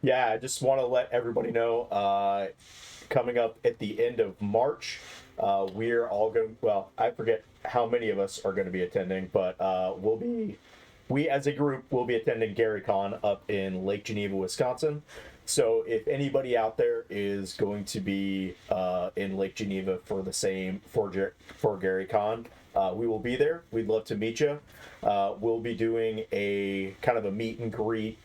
Yeah, I just want to let everybody know. Coming up at the end of March, we're all going. Well, I forget how many of us are going to be attending, but we as a group will be attending GaryCon up in Lake Geneva, Wisconsin. So if anybody out there is going to be in Lake Geneva for the same for GaryCon, we will be there. We'd love to meet you. We'll be doing a kind of a meet and greet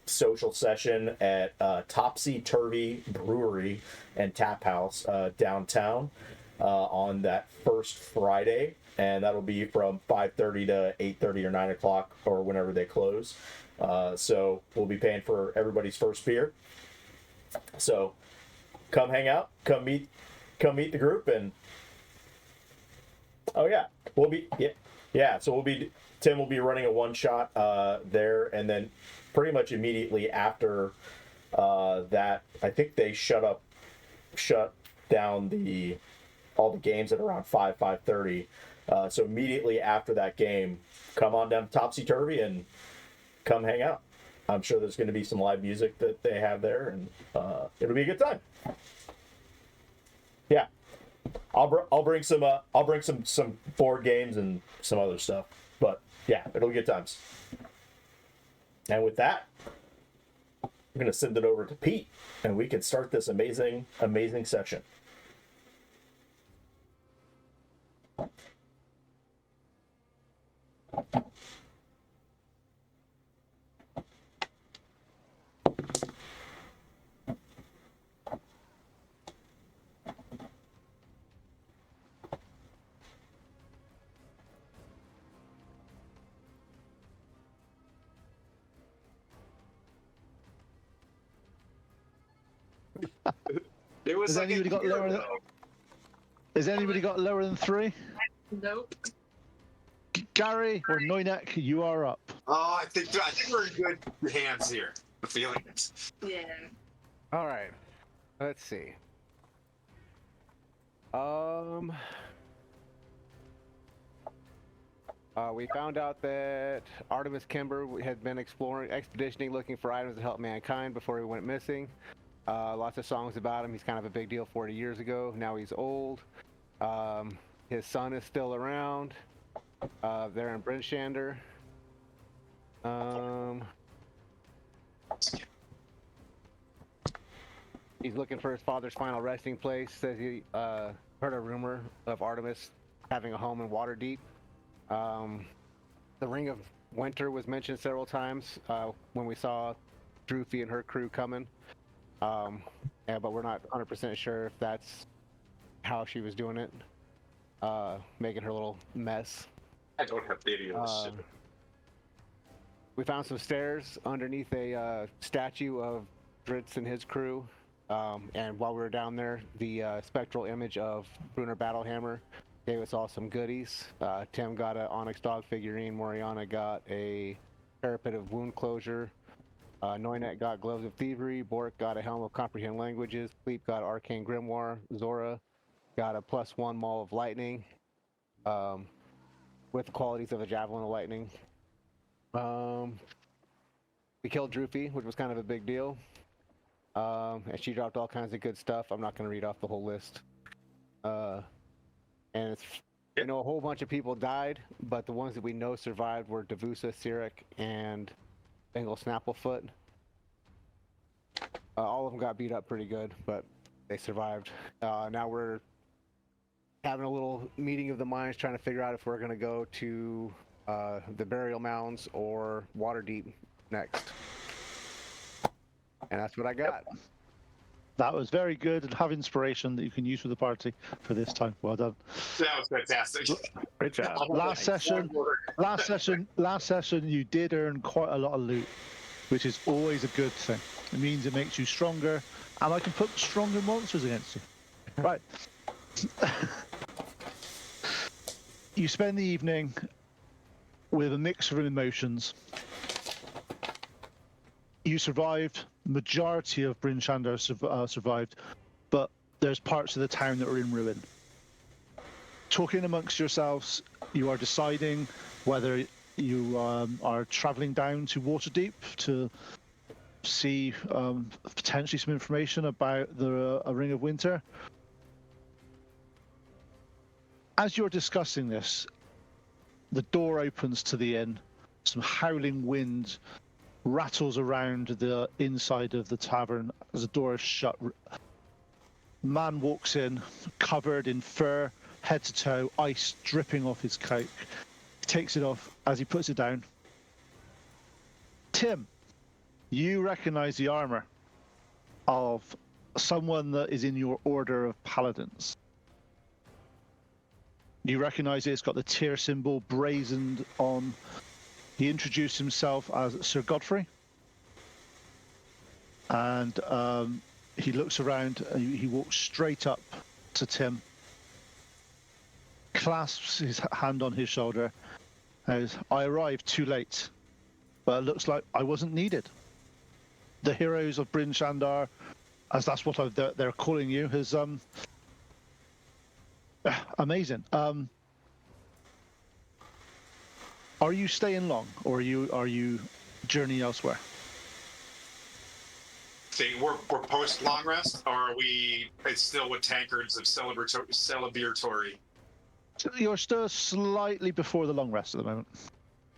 social session at Topsy Turvy Brewery and Tap House downtown on that first Friday, and that'll be from 5:30 to 8:30 or 9 o'clock or whenever they close. So we'll be paying for everybody's first beer. So come hang out, come meet the group, and oh yeah, yeah. So Tim will be running a one shot there, and then pretty much immediately after that, I think they shut down the all the games at around 5:30. So immediately after that game, come on down to Topsy Turvy and come hang out. I'm sure there's going to be some live music that they have there, and it'll be a good time. Yeah, I'll bring some board games and some other stuff. But yeah, it'll be good times. And with that, I'm gonna send it over to Pete, and we can start this amazing session. It was Has like anybody got lower than? Has anybody got lower than 3? Nope. Gary or Noinek, you are up. Oh, I think we're in good hands here. I'm feeling it. Yeah. All right. Let's see. We found out that Artemis Kimber had been expeditioning, looking for items to help mankind before he went missing. Lots of songs about him. He's kind of a big deal 40 years ago. Now he's old. His son is still around. They're in Brinshander. He's looking for his father's final resting place. Says he heard a rumor of Artemis having a home in Waterdeep. The Ring of Winter was mentioned several times when we saw Droopy and her crew coming. But we're not 100% sure if that's how she was doing it, making her little mess. I don't have video of this shit. We found some stairs underneath a statue of Dritz and his crew. And while we were down there, the spectral image of Bruner Battlehammer gave us all some goodies. Tim got an Onyx dog figurine. Moriana got a parapet of wound closure. Noinet got gloves of thievery. Bork got a helm of comprehend languages. Sleep got arcane grimoire. Zora got a +1 maul of lightning, with the qualities of a javelin of lightning. We killed Droopy, which was kind of a big deal. And she dropped all kinds of good stuff. I'm not going to read off the whole list. And it's, a whole bunch of people died, but the ones that we know survived were Devusa, Sirik, and Bengal Snapplefoot. All of them got beat up pretty good, but they survived. Now we're having a little meeting of the minds, trying to figure out if we're going to go to the burial mounds or Waterdeep next. And that's what I got. Yep. That was very good, and have inspiration that you can use for the party for this time. Well done. That was fantastic. Great job. Last session, you did earn quite a lot of loot, which is always a good thing. It means it makes you stronger, and I can put stronger monsters against you. Right. You spend the evening with a mix of emotions. You survived. Majority of Bryn Shander survived, but there's parts of the town that are in ruin. Talking amongst yourselves, you are deciding whether you are traveling down to Waterdeep to see potentially some information about the a Ring of Winter. As you're discussing this, the door opens to the inn. Some howling wind rattles around the inside of the tavern as the door is shut. Man walks in, covered in fur, head to toe, ice dripping off his coat. He takes it off. As he puts it down, Tim, you recognize the armor of someone that is in your order of paladins. You recognize it. It's got the tier symbol brazened on. He introduced himself as Sir Godfrey. And he looks around and he walks straight up to Tim, clasps his hand on his shoulder, and says, I arrived too late, but it looks like I wasn't needed. The heroes of Bryn Shandar, as that's what they're calling you, has amazing. Are you staying long, or are you journeying elsewhere? See, we're post long rest, or are we? It's still with tankards of celebratory. So you're still slightly before the long rest at the moment.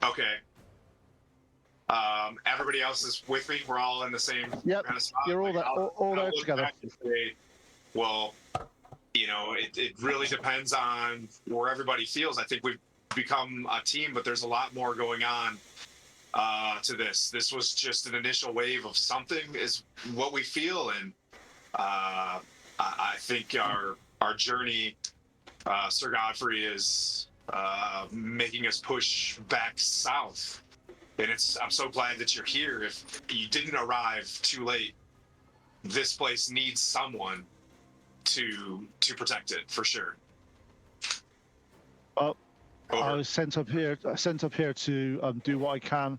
Okay. Everybody else is with me. We're all in the same Yep, kind of spot. you're all I'll there look together. back and say, well, it really depends on where everybody feels. I think we've become a team, but there's a lot more going on to this. This was just an initial wave of something, is what we feel, and I think our journey, Sir Godfrey, is making us push back south. And I'm so glad that you're here. If you didn't arrive too late, this place needs someone to protect it for sure. I Over. was sent up here to do what I can.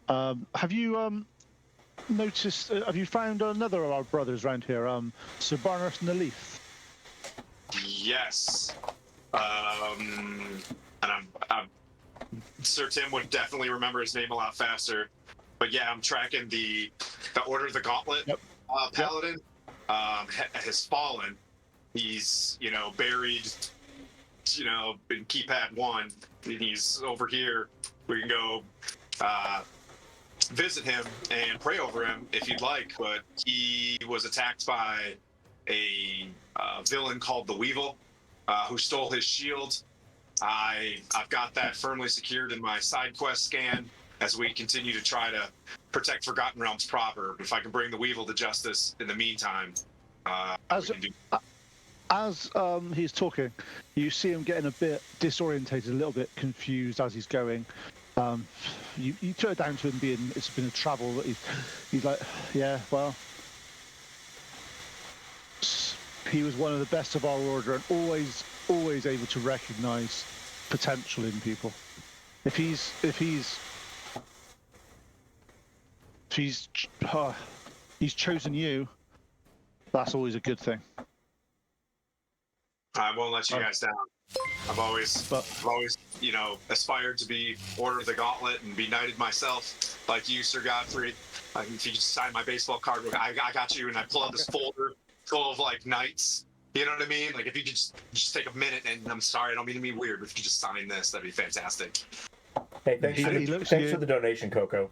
Have you noticed? Have you found another of our brothers around here, Sir Barnard Naleith? Yes. And I'm Sir Tim would definitely remember his name a lot faster. But yeah, I'm tracking the Order of the Gauntlet. Yep. Paladin has fallen. He's buried in keypad 1, and he's over here. We can go visit him and pray over him if you'd like, but he was attacked by a villain called the Weevil, who stole his shield. I've got that firmly secured in my side quest scan as we continue to try to protect Forgotten Realms proper. If I can bring the Weevil to justice in the meantime, we can do. As he's talking, you see him getting a bit disorientated, a little bit confused as he's going. You turn it down to him it's been a travel that he's like, yeah, well, he was one of the best of our order and always able to recognize potential in people. If he's chosen you, that's always a good thing. I won't let you guys down. I've always, aspired to be Order of the Gauntlet and be knighted myself, like you, Sir Godfrey. If you just sign my baseball card, I got you, and I pull out this folder full of knights. You know what I mean? Like, if you could just take a minute, and I'm sorry, I don't mean to be weird, but if you could just sign this, that'd be fantastic. Hey, thanks for the donation, Coco.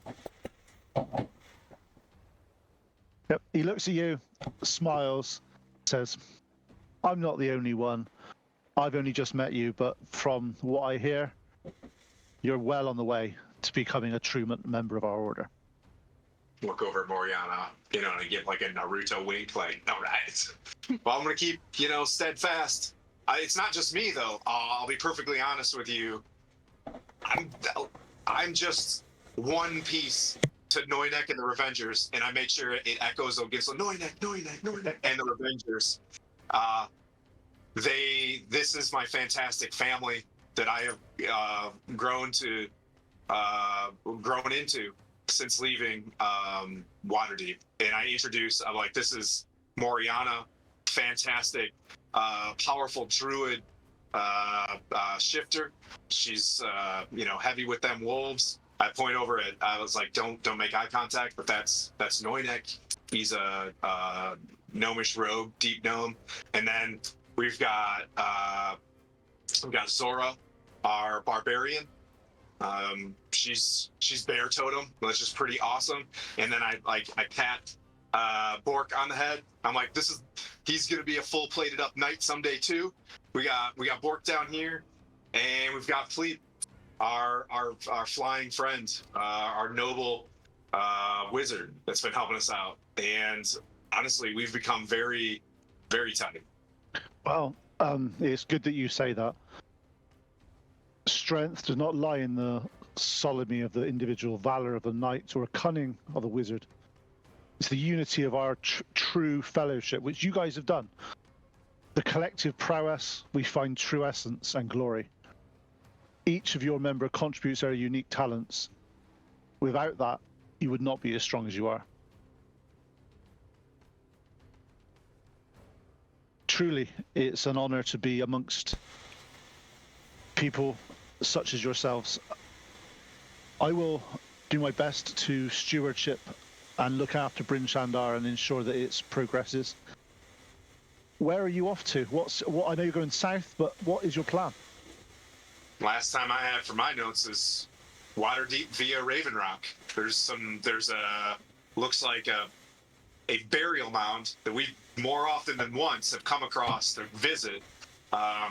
Yep. He looks at you, smiles, says, I'm not the only one. I've only just met you, but from what I hear, you're well on the way to becoming a true member of our order. Look over at Moriana, and give like a Naruto wink, like, all right. Well, I'm going to keep, steadfast. It's not just me, though. I'll be perfectly honest with you. I'm just one piece to Noynek and the Revengers, and I make sure it echoes against Noynek, and the Revengers. This is my fantastic family that I have grown into since leaving Waterdeep. And I introduce, I'm like, this is Moriana, fantastic, powerful druid shifter. She's, heavy with them wolves. I point over it. I was like, don't make eye contact, but that's Noynek. He's a gnomish rogue, deep gnome. And then we've got Zora, our barbarian. She's bear totem, which is pretty awesome. And then I pat Bork on the head. I'm like, he's gonna be a full plated up knight someday too. We got Bork down here, and we've got Fleet, our flying friend, our noble wizard that's been helping us out. And honestly, we've become very, very tight. Well, it's good that you say that. Strength does not lie in the solemnity of the individual valor of the knight or cunning of the wizard. It's the unity of our true fellowship, which you guys have done. The collective prowess, we find true essence and glory. Each of your member contributes their unique talents. Without that, you would not be as strong as you are. Truly, it's an honor to be amongst people such as yourselves. I will do my best to stewardship and look after Bryn Shandar and ensure that it progresses. Where are you off to? I know you're going south, but what is your plan? Last time I had for my notes is Waterdeep via Raven Rock. There's a looks like a burial mound that we more often than once have come across to visit.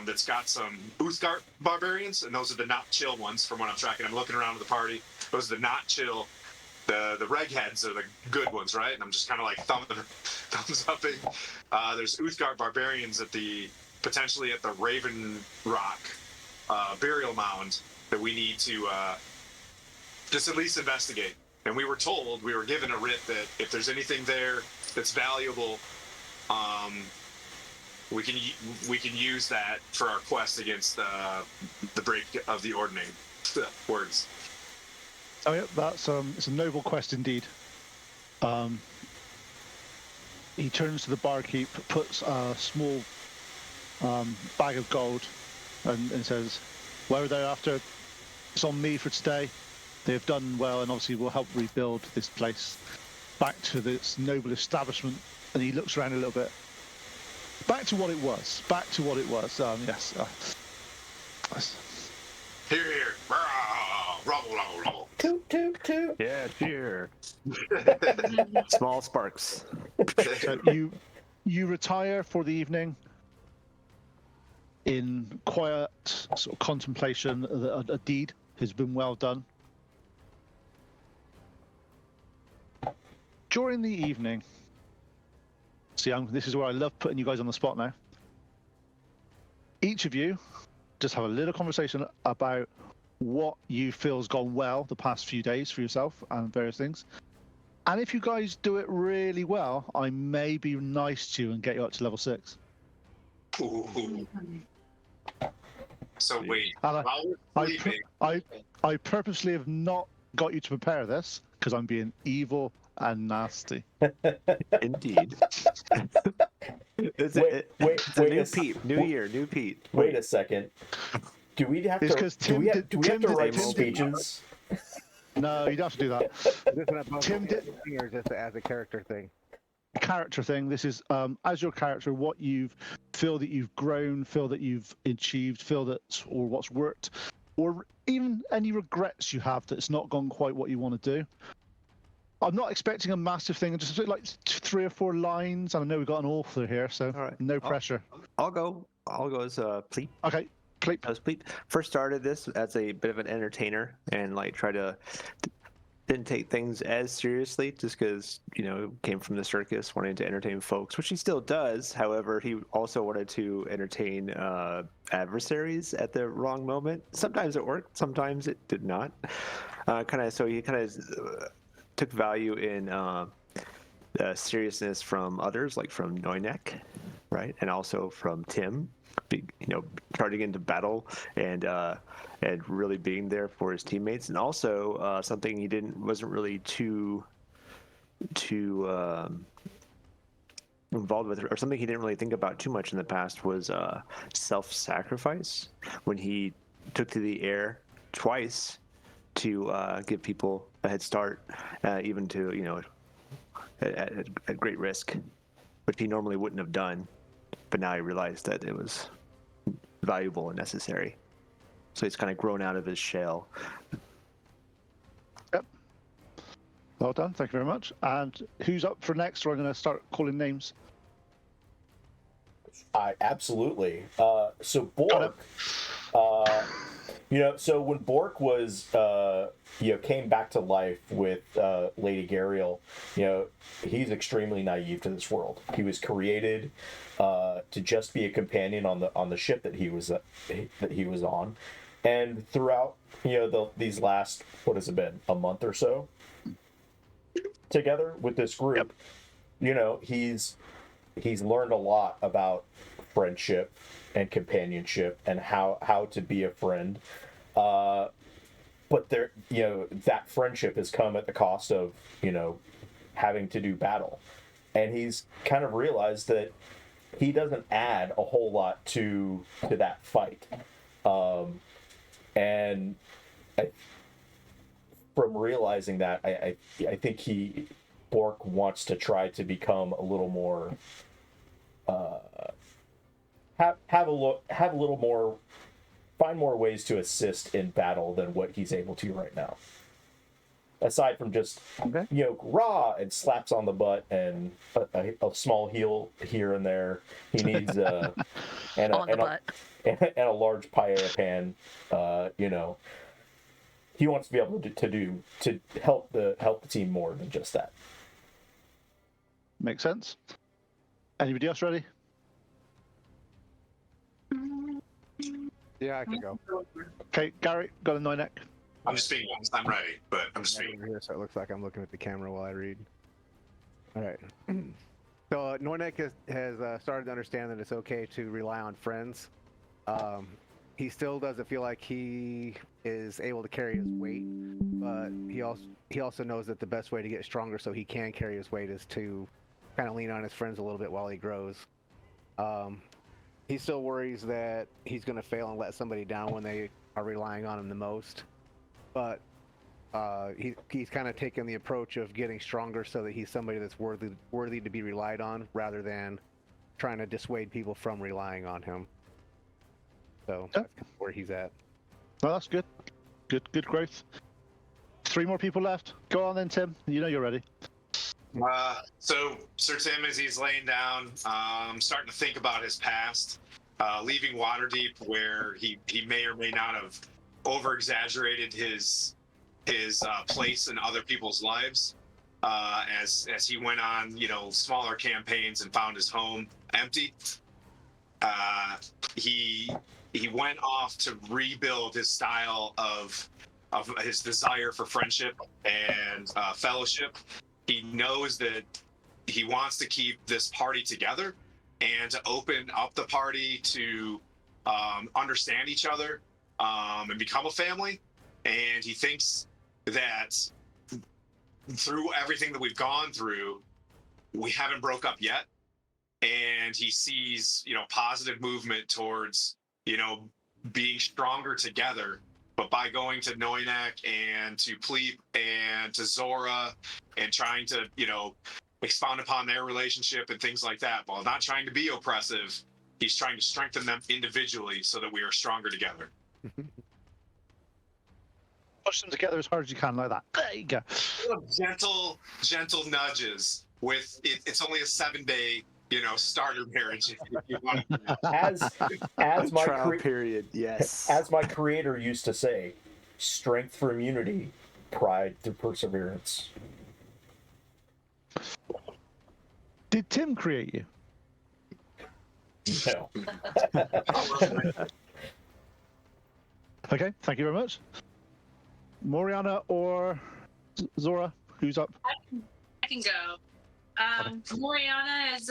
That's got some Uthgardt barbarians, and those are the not chill ones from what I'm tracking. I'm looking around to the party. Those are the not chill. The reg heads are the good ones, right? And I'm just kind of like thumbs upping. There's Uthgardt barbarians potentially at the Raven Rock burial mound that we need to just at least investigate. And we were given a writ that if there's anything there that's valuable, we can use that for our quest against the break of the ordning. Words. Oh yeah, that's it's a noble quest indeed. He turns to the barkeep, puts a small bag of gold, and says, "Whatever they're after, it's on me for today. They have done well, and obviously will help rebuild this place back to this noble establishment." And he looks around a little bit. Back to what it was. Yes. Here. Rumble. Toot, toot, toot. Yeah, cheer. Small sparks. So you retire for the evening in quiet sort of contemplation that a deed has been well done. During the evening, see, this is where I love putting you guys on the spot now. Each of you just have a little conversation about what you feel has gone well the past few days for yourself and various things. And if you guys do it really well, I may be nice to you and get you up to level 6. Ooh. So wait, And while we're sleeping, I purposely have not got you to prepare this because I'm being evil and nasty. Indeed. It's a new Pete. New year, new Pete. Wait a second. Do we have It's to? 'cause Do we have to write Tim did- speeches? No, you don't have to do that. This is not Tim did- or just as a character thing. Character thing. This is as your character, what you've feel that you've grown, feel that you've achieved, feel that or what's worked, or even any regrets you have that it's not gone quite what you want to do. I'm not expecting a massive thing. Just like 3 or 4 lines. And I know we've got an author here, so All right. no pressure. I'll go as Pleat. Okay, Pleat. I was Pleat. First started this as a bit of an entertainer and like didn't take things as seriously just because, came from the circus, wanting to entertain folks, which he still does. However, he also wanted to entertain adversaries at the wrong moment. Sometimes it worked, sometimes it did not. So he took value in seriousness from others, like from Noynek, right? And also from Tim, charging into battle and really being there for his teammates. And also something he wasn't really too involved with, or something he didn't really think about too much in the past, was self-sacrifice. When he took to the air twice to give people a head start, even to at great risk, which he normally wouldn't have done, but now he realized that it was valuable and necessary. So he's kind of grown out of his shell. Yep. Well done. Thank you very much. And who's up for next? We're going to start calling names. Absolutely. So Bork, so when Bork was, came back to life with Lady Gariel, he's extremely naive to this world. He was created to just be a companion on the ship that he was on, and throughout these last, what has it been, a month or so together with this group, he's learned a lot about friendship and companionship and how to be a friend. But that friendship has come at the cost of, having to do battle. And he's kind of realized that he doesn't add a whole lot to that fight. And from realizing that, I think Bork wants to try to become a little more have a little more, find more ways to assist in battle than what he's able to right now. Aside from just rah, and slaps on the butt and a small heal here and there, he needs a large paella pan. He wants to be able to help the team more than just that. Makes sense. Anybody else ready? Yeah, I can go. Okay, Gary, got a 9-neck. I'm just being honest. I'm ready, but I'm just Right being. over here, so it looks like I'm looking at the camera while I read. All right. So Nornek has started to understand that it's okay to rely on friends. He still doesn't feel like he is able to carry his weight, but he also knows that the best way to get stronger so he can carry his weight is to kind of lean on his friends a little bit while he grows. He still worries that he's going to fail and let somebody down when they are relying on him the most. But he's kind of taken the approach of getting stronger so that he's somebody that's worthy to be relied on, rather than trying to dissuade people from relying on him. So that's kind of where he's at. Well, that's good. Good growth. 3 more people left. Go on then, Tim. You're ready. So Sir Tim, as he's laying down, starting to think about his past, leaving Waterdeep, where he may or may not have over-exaggerated his place in other people's lives, as he went on smaller campaigns and found his home empty. He went off to rebuild his style of his desire for friendship and fellowship. He knows that he wants to keep this party together and to open up the party to understand each other and become a family. And he thinks that through everything that we've gone through, we haven't broke up yet. And he sees, positive movement towards, being stronger together. But by going to Noynak and to Pleep and to Zora and trying to, expound upon their relationship and things like that, while not trying to be oppressive, he's trying to strengthen them individually so that we are stronger together. Push them together as hard as you can, like that. There you go. Gentle nudges. It's only a 7-day, starter marriage. If you want as my trial period, yes. As my creator used to say, strength for immunity, pride through perseverance. Did Tim create you? No. Okay, thank you very much. Moriana or Zora, who's up? I can go. Moriana has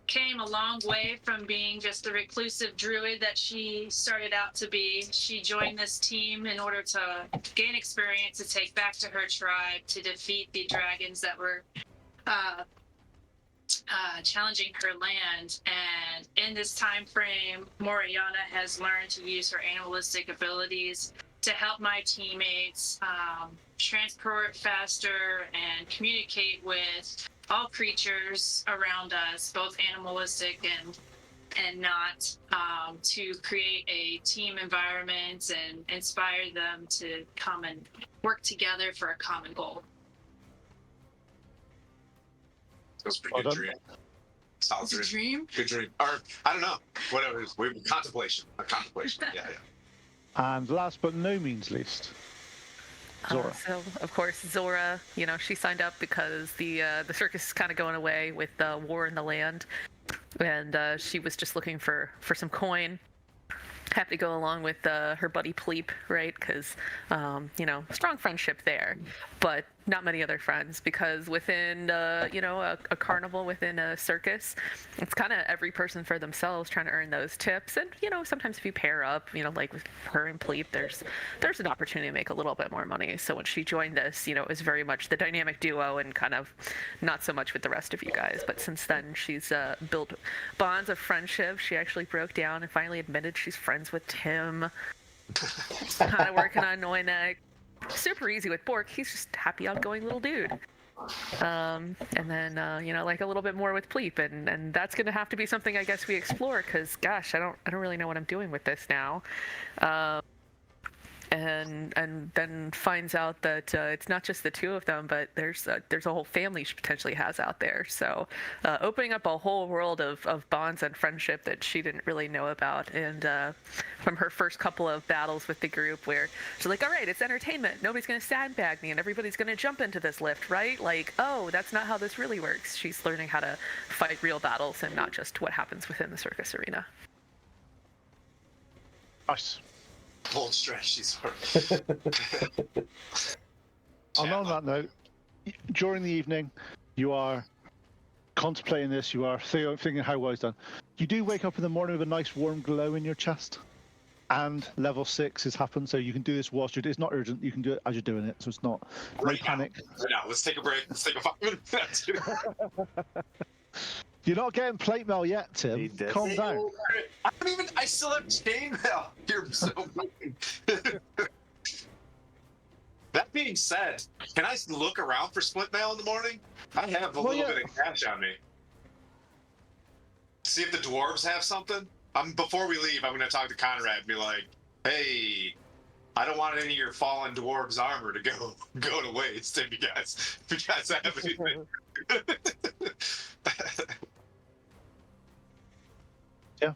came a long way from being just the reclusive druid that she started out to be. She joined this team in order to gain experience to take back to her tribe to defeat the dragons that were challenging her land. And in this time frame, Moriana has learned to use her animalistic abilities to help my teammates transport faster and communicate with all creatures around us, both animalistic and not, to create a team environment and inspire them to come and work together for a common goal. That's a pretty Well good done. dream. Solid It's a dream. dream. Good dream. Or I don't know. Whatever it is. Contemplation. A contemplation. Yeah. And last but no means least, Zora. So of course Zora, she signed up because the circus is kind of going away with the war in the land, and she was just looking for some coin. Happy to go along with her buddy Pleep, right? Because strong friendship there, but not many other friends, because within a carnival, within a circus, it's kind of every person for themselves trying to earn those tips. And sometimes if you pair up, like with her and Pleep, there's an opportunity to make a little bit more money. So when she joined this, it was very much the dynamic duo and kind of not so much with the rest of you guys. But since then, she's built bonds of friendship. She actually broke down and finally admitted she's friends with Tim. Kind of working on knowing that. Super easy with Bork. He's just happy, outgoing little dude. And then like a little bit more with Pleep, and that's gonna have to be something I guess we explore, because gosh, I don't really know what I'm doing with this now. And then finds out that it's not just the two of them, but there's a whole family she potentially has out there. So opening up a whole world of bonds and friendship that she didn't really know about. And from her first couple of battles with the group, where she's like, all right, it's entertainment, nobody's going to sandbag me and everybody's going to jump into this lift, right? Like, oh, that's not how this really works. She's learning how to fight real battles and not just what happens within the circus arena. Nice. Bold strategies. And on that note, during the evening, you are contemplating this, you are thinking how well it's done. You do wake up in the morning with a nice warm glow in your chest, and level 6 has happened, so you can do this whilst you're. It's not urgent, you can do it as you're doing it, so it's not Right no panic. Right now, let's take a break. Let's take a 5-minute break. You're not getting plate mail yet, Tim. He did. Calm down. I still have chainmail. You're so mean. That being said, can I look around for split mail in the morning? I have a little bit of cash on me. See if the dwarves have something. Before we leave, I'm going to talk to Conrad and be like, hey, I don't want any of your fallen dwarves' armor to go to waste if you guys have anything. Yeah.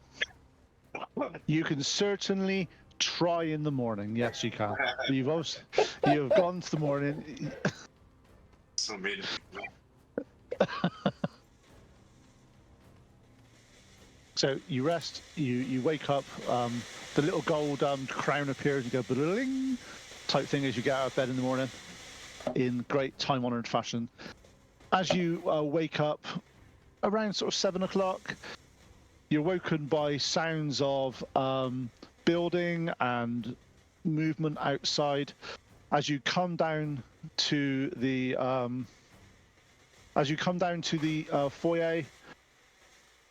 You can certainly try in the morning. Yes, you can. You've gone to the morning. So mean. So you rest. You wake up. The little gold crown appears. You go bling type thing as you get out of bed in the morning, in great time-honored fashion. As you wake up around sort of 7 o'clock, you're woken by sounds of building and movement outside. As you come down to the foyer,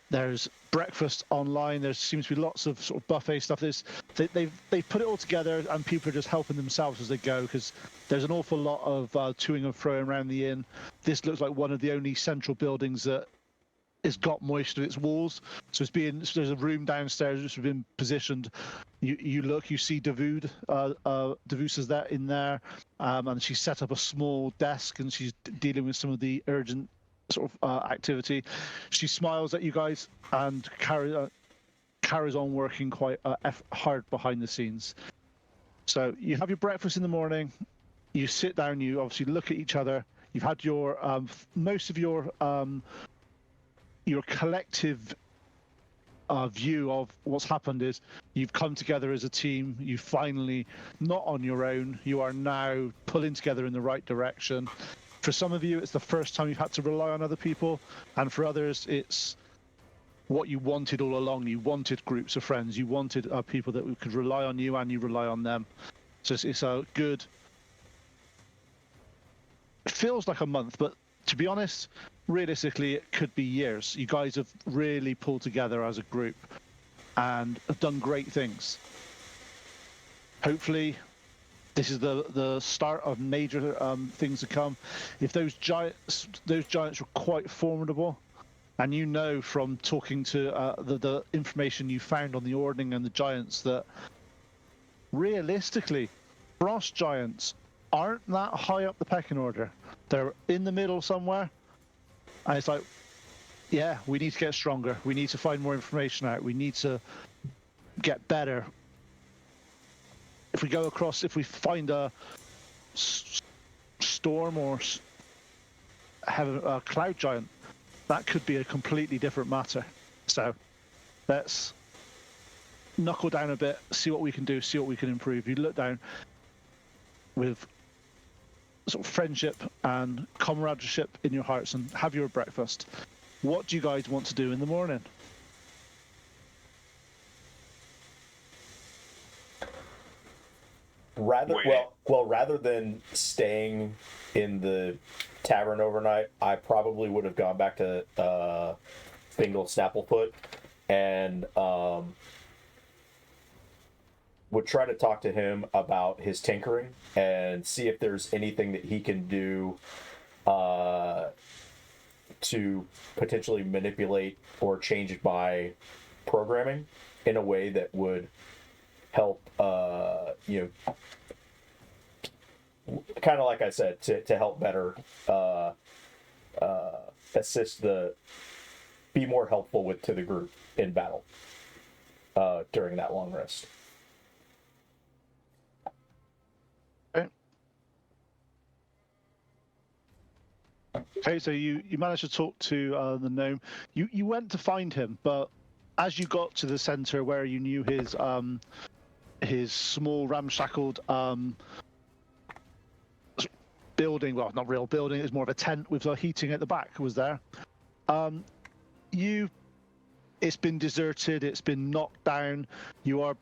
there's breakfast online. There seems to be lots of sort of buffet stuff. They've put it all together, and people are just helping themselves as they go, because there's an awful lot of toing and froing around the inn. This looks like one of the only central buildings that has got moisture in its walls. So there's a room downstairs which has been positioned. You see Davud. Davus is there in there, and she's set up a small desk, and she's dealing with some of the urgent sort of activity. She smiles at you guys and carries on working quite hard behind the scenes. So you have your breakfast in the morning. You sit down. You obviously look at each other. You've had your most of your collective view of what's happened is you've come together as a team. You finally, not on your own, you are now pulling together in the right direction. For some of you, it's the first time you've had to rely on other people, and for others, it's what you wanted all along. You wanted groups of friends. You wanted people that could rely on you, and you rely on them. So it's a good. It feels like a month, but to be honest, realistically, it could be years. You guys have really pulled together as a group and have done great things. Hopefully, This is the start of major things to come. If those giants are quite formidable, and you know from talking to the information you found on the Ordning and the giants that realistically, frost giants aren't that high up the pecking order. They're in the middle somewhere, and it's like, yeah, we need to get stronger. We need to find more information out. We need to get better. If we find a storm or have a cloud giant, that could be a completely different matter. So let's knuckle down a bit, see what we can do, see what we can improve. You look down with sort of friendship and comradeship in your hearts and have your breakfast. What do you guys want to do in the morning? Rather than staying in the tavern overnight, I probably would have gone back to Bingle Snapplefoot and would try to talk to him about his tinkering and see if there's anything that he can do to potentially manipulate or change my programming in a way that would help, kind of like I said, to help better assist be more helpful to the group in battle during that long rest. Okay, so you managed to talk to the gnome. You went to find him, but as you got to the center where you knew his small ramshackled building, well, not real building, it's more of a tent with heating at the back, was there. It's been deserted, it's been knocked down. You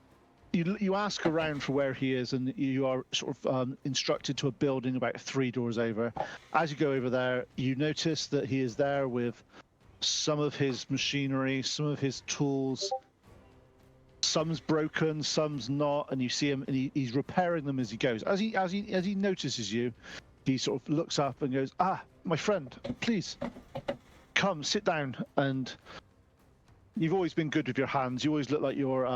ask around for where he is, and you are sort of instructed to a building about 3 doors over. As you go over there, you notice that he is there with some of his machinery, some of his tools. Some's broken, some's not, and you see him, and he's repairing them as he goes. As he notices you, he sort of looks up and goes, "Ah, my friend, please come sit down." And you've always been good with your hands. You always look like you're.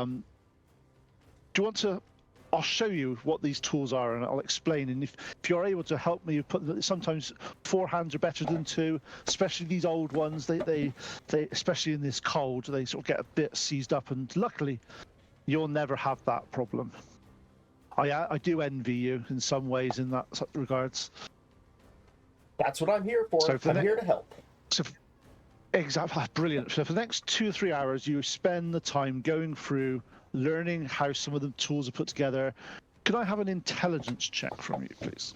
Do you want to? I'll show you what these tools are, and I'll explain. And if you're able to help me, sometimes 4 hands are better than 2, especially these old ones. They especially in this cold, they sort of get a bit seized up. And luckily, you'll never have that problem. I do envy you in some ways in that regards. That's what I'm here for. So I'm here to help. So, exactly, brilliant. So for the next 2 or 3 hours, you spend the time going through, learning how some of the tools are put together. Can I have an intelligence check from you, please?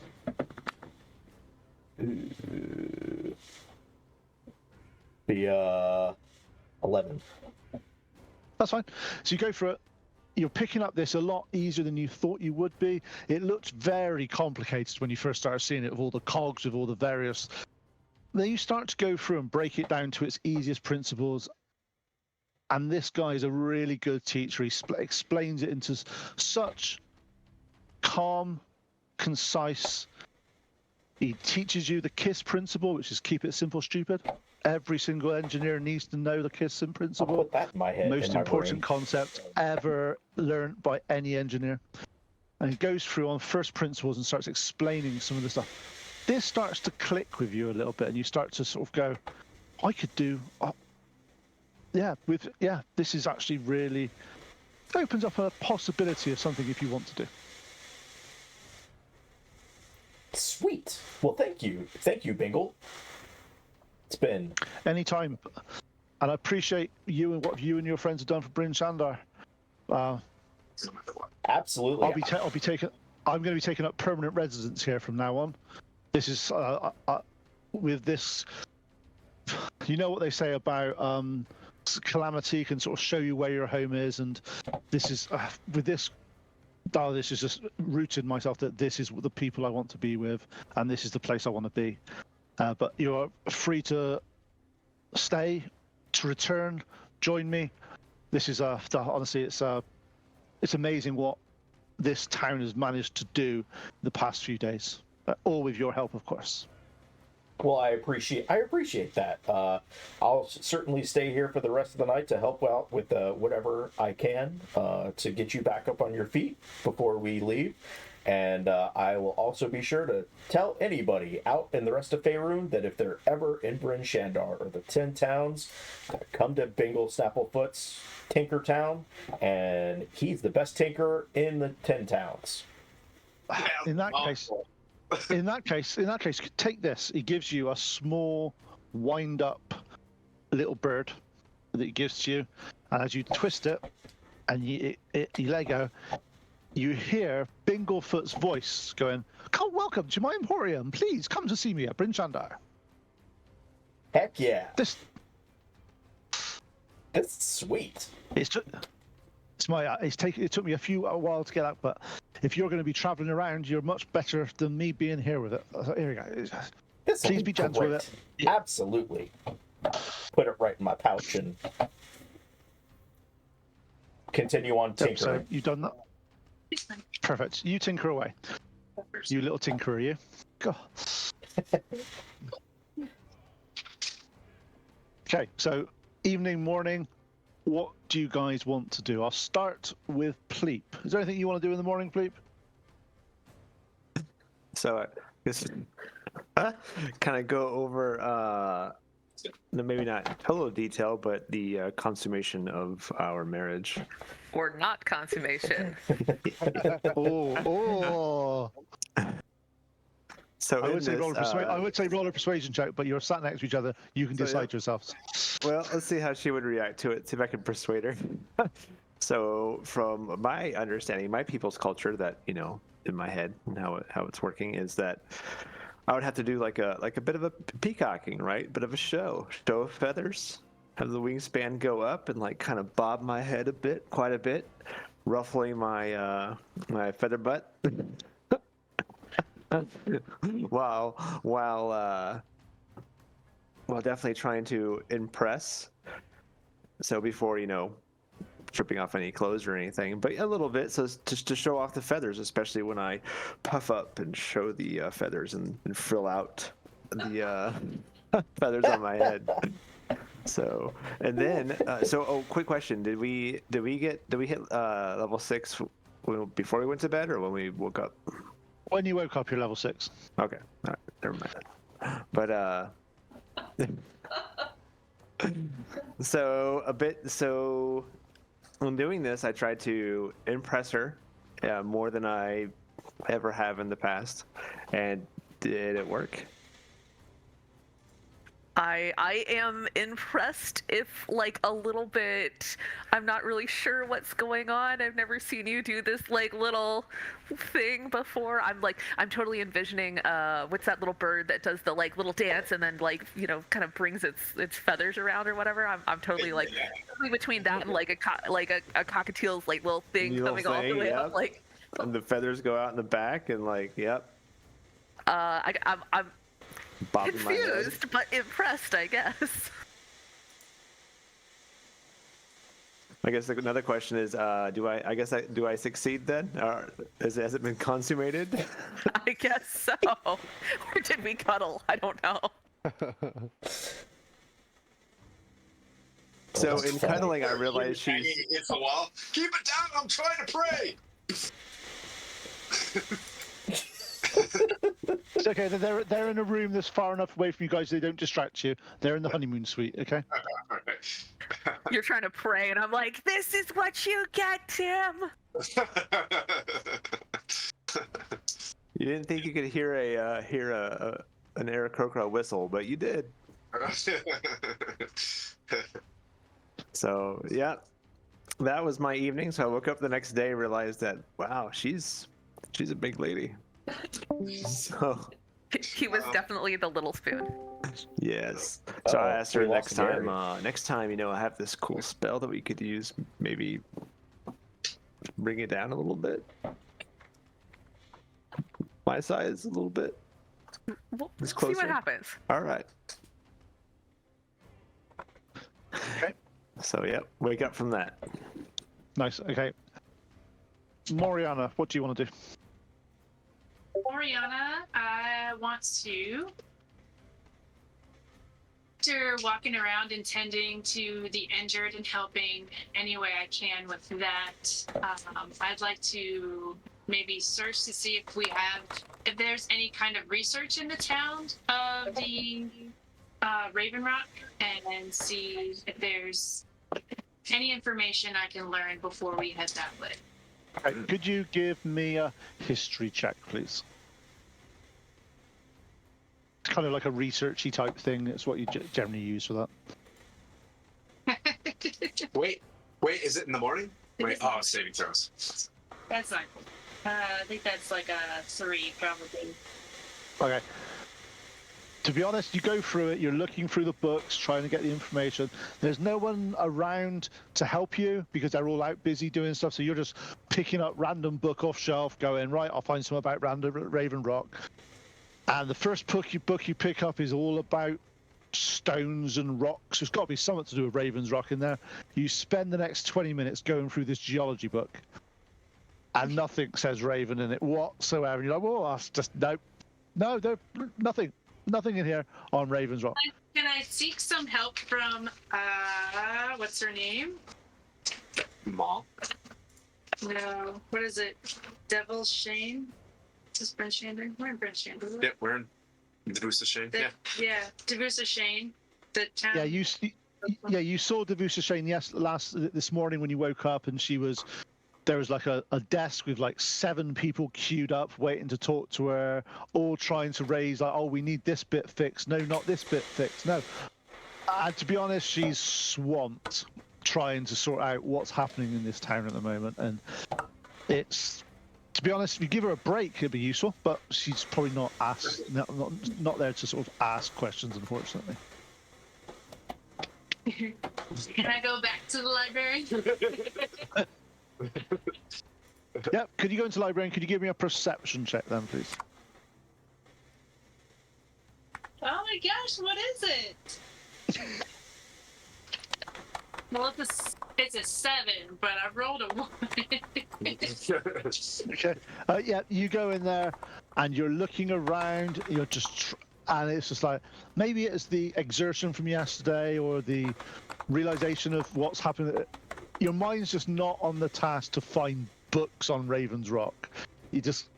The 11. That's fine. So you go for it. You're picking up this a lot easier than you thought you would be. It looked very complicated when you first started seeing it, with all the cogs, with all the various. Then you start to go through and break it down to its easiest principles. And this guy is a really good teacher. He explains it into such calm, concise. He teaches you the KISS principle, which is keep it simple, stupid. Every single engineer needs to know the KISS principle. I'll put that in my head. Most important concept ever learned by any engineer. And he goes through on first principles and starts explaining some of the stuff. This starts to click with you a little bit, and you start to sort of go, I could do... this is actually really opens up a possibility of something if you want to do. Sweet. Well, thank you, Bingle. It's been anytime, and I appreciate you and what you and your friends have done for Bryn Shandar. Absolutely. I'm going to be taking up permanent residence here from now on. This is with this. You know what they say about calamity can sort of show you where your home is, and this is with this. This is just rooted in myself that this is the people I want to be with, and this is the place I want to be. But you're free to stay, to return, join me. This is honestly, it's amazing what this town has managed to do the past few days. All with your help, of course. Well, I appreciate that. I'll certainly stay here for the rest of the night to help out with whatever I can to get you back up on your feet before we leave. And I will also be sure to tell anybody out in the rest of Faerun that if they're ever in Bryn Shandar or the 10 towns, come to Bingle Snapplefoot's Tinker Town, and he's the best tinker in the 10 towns. In that case, take this. He gives you a small, wind-up little bird that he gives to you, and as you twist it and you let go, you hear Binglefoot's voice going, "Come, welcome to my emporium. Please come to see me at Bryn Shandar." Heck yeah! This That's sweet. it took me a while to get out, but if you're going to be traveling around, you're much better than me being here with it. Here we go. Please be gentle with it. Absolutely. Put it right in my pouch and continue on tinkering. So you've done that. Perfect. You tinker away. You little tinkerer, you. God. Okay, so evening, morning, what do you guys want to do? I'll start with Pleep. Is there anything you want to do in the morning, Pleep? So just kind of go over, maybe not total detail, but the consummation of our marriage. Or not consummation. Oh. So I would say roll a this, persuasion check, but you're sat next to each other. You can decide yourselves. Well, let's see how she would react to it. See if I can persuade her. So, from my understanding, my people's culture, that in my head, and how it's working, is that I would have to do like a bit of a peacocking, right? Bit of a show of feathers. Have the wingspan go up and kind of bob my head quite a bit, ruffling my my feather butt, while definitely trying to impress. So before tripping off any clothes or anything, but a little bit, so just to show off the feathers, especially when I puff up and show the feathers and frill out the feathers on my head. So, and then, quick question: Did we hit level 6 before we went to bed, or when we woke up? When you woke up, you're level 6. Okay, all right, never mind. But so when doing this, I tried to impress her more than I ever have in the past, and did it work? I am impressed, if a little bit. I'm not really sure what's going on. I've never seen you do this little thing before. I'm totally envisioning what's that little bird that does the little dance and then kind of brings its feathers around or whatever. I'm totally between that and a cockatiel's little thing coming all the way up and the feathers go out in the back and yep. I'm Bobbing confused but impressed, I guess. I guess another question is, do I succeed then? Or has it been consummated? I guess so. Or did we cuddle? I don't know. So in cuddling, I realized she's. It's a wall. Keep it down! I'm trying to pray. It's okay. They're in a room that's far enough away from you guys. They don't distract you. They're in the honeymoon suite. Okay. You're trying to pray, and I'm like, "This is what you get, Tim." You didn't think you could hear an Aarakocra whistle, but you did. So yeah, that was my evening. So I woke up the next day, realized that wow, she's a big lady. So he was definitely the little spoon. Yes. So I asked her we next lost time. I have this cool spell that we could use. Maybe bring it down a little bit. My size a little bit. We'll It's see closer. what happens. All right. Okay. So yeah, wake up from that. Nice. Okay. Moriana, what do you want to do? Oriana, I want to. After walking around and tending to the injured and helping any way I can with that, I'd like to maybe search to see if there's any kind of research in the town of the Raven Rock, and see if there's any information I can learn before we head that way. Okay, could you give me a history check, please? It's kind of like a researchy type thing. It's what you generally use for that. Wait, is it in the morning? Wait, saving throws. That's not cool. I think that's like a 3, probably. Okay. To be honest, you go through it, you're looking through the books, trying to get the information. There's no one around to help you because they're all out busy doing stuff, so you're just picking up random book off shelf, going, right, I'll find some about Raven Rock. And the first book you pick up is all about stones and rocks. There's got to be something to do with Raven's Rock in there. You spend the next 20 minutes going through this geology book, and nothing says Raven in it whatsoever. And you're like, well, that's just, no, nothing in here on Raven's Rock. Can I seek some help from, what's her name? Mom? No, what is it? Devil Shane? Is this Brent Shander? We're in Brent Shander. Yep, we're in Devusa Shane. Yeah. Yeah, Devusa Shane. The town. Yeah, you saw Devusa Shane this morning when you woke up, and there was like a desk with like 7 people queued up waiting to talk to her, all trying to raise like, oh, we need this bit fixed. No, not this bit fixed. No. To be honest, she's swamped trying to sort out what's happening in this town at the moment, and it's. To be honest, if you give her a break, it'd be useful, but she's probably not not there to sort of ask questions, unfortunately. Can I go back to the library? Yeah, could you go into the library and could you give me a perception check then, please? Oh my gosh, what is it? Well, it's a 7, but I rolled a 1. Okay. Yeah, you go in there and you're looking around. You're just, and it's just like maybe it's the exertion from yesterday or the realization of what's happened. Your mind's just not on the task to find books on Raven's Rock. You just,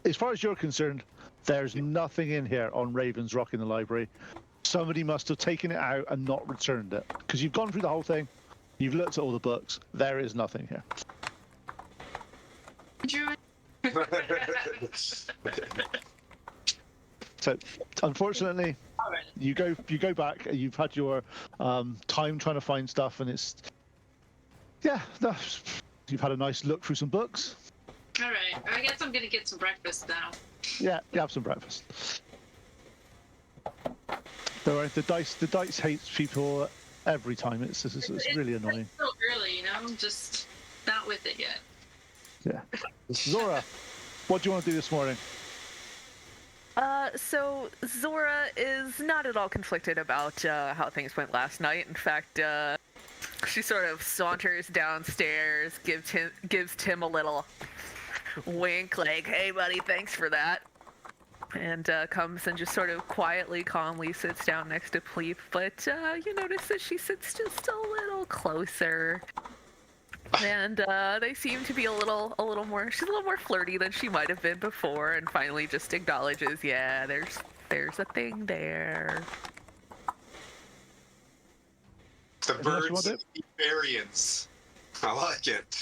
as far as you're concerned, there's nothing in here on Raven's Rock in the library. Somebody must have taken it out and not returned it because you've gone through the whole thing. You've looked at all the books. There is nothing here. So, unfortunately, you go back. You've had your time trying to find stuff, and it's you've had a nice look through some books. All right, I guess I'm gonna get some breakfast now. Yeah, you have some breakfast. Don't worry, the dice hates people every time. It's really annoying. It's so early, you know. I'm just not with it yet. Yeah. Zora, what do you want to do this morning? So Zora is not at all conflicted about how things went last night. In fact, she sort of saunters downstairs, gives Tim a little wink, like, "Hey, buddy, thanks for that," and comes and just sort of quietly, calmly sits down next to Pleep. But you notice that she sits just a little closer. And they seem to be a little more. She's a little more flirty than she might have been before, and finally just acknowledges, yeah, there's a thing there. The birds of variance. I like it.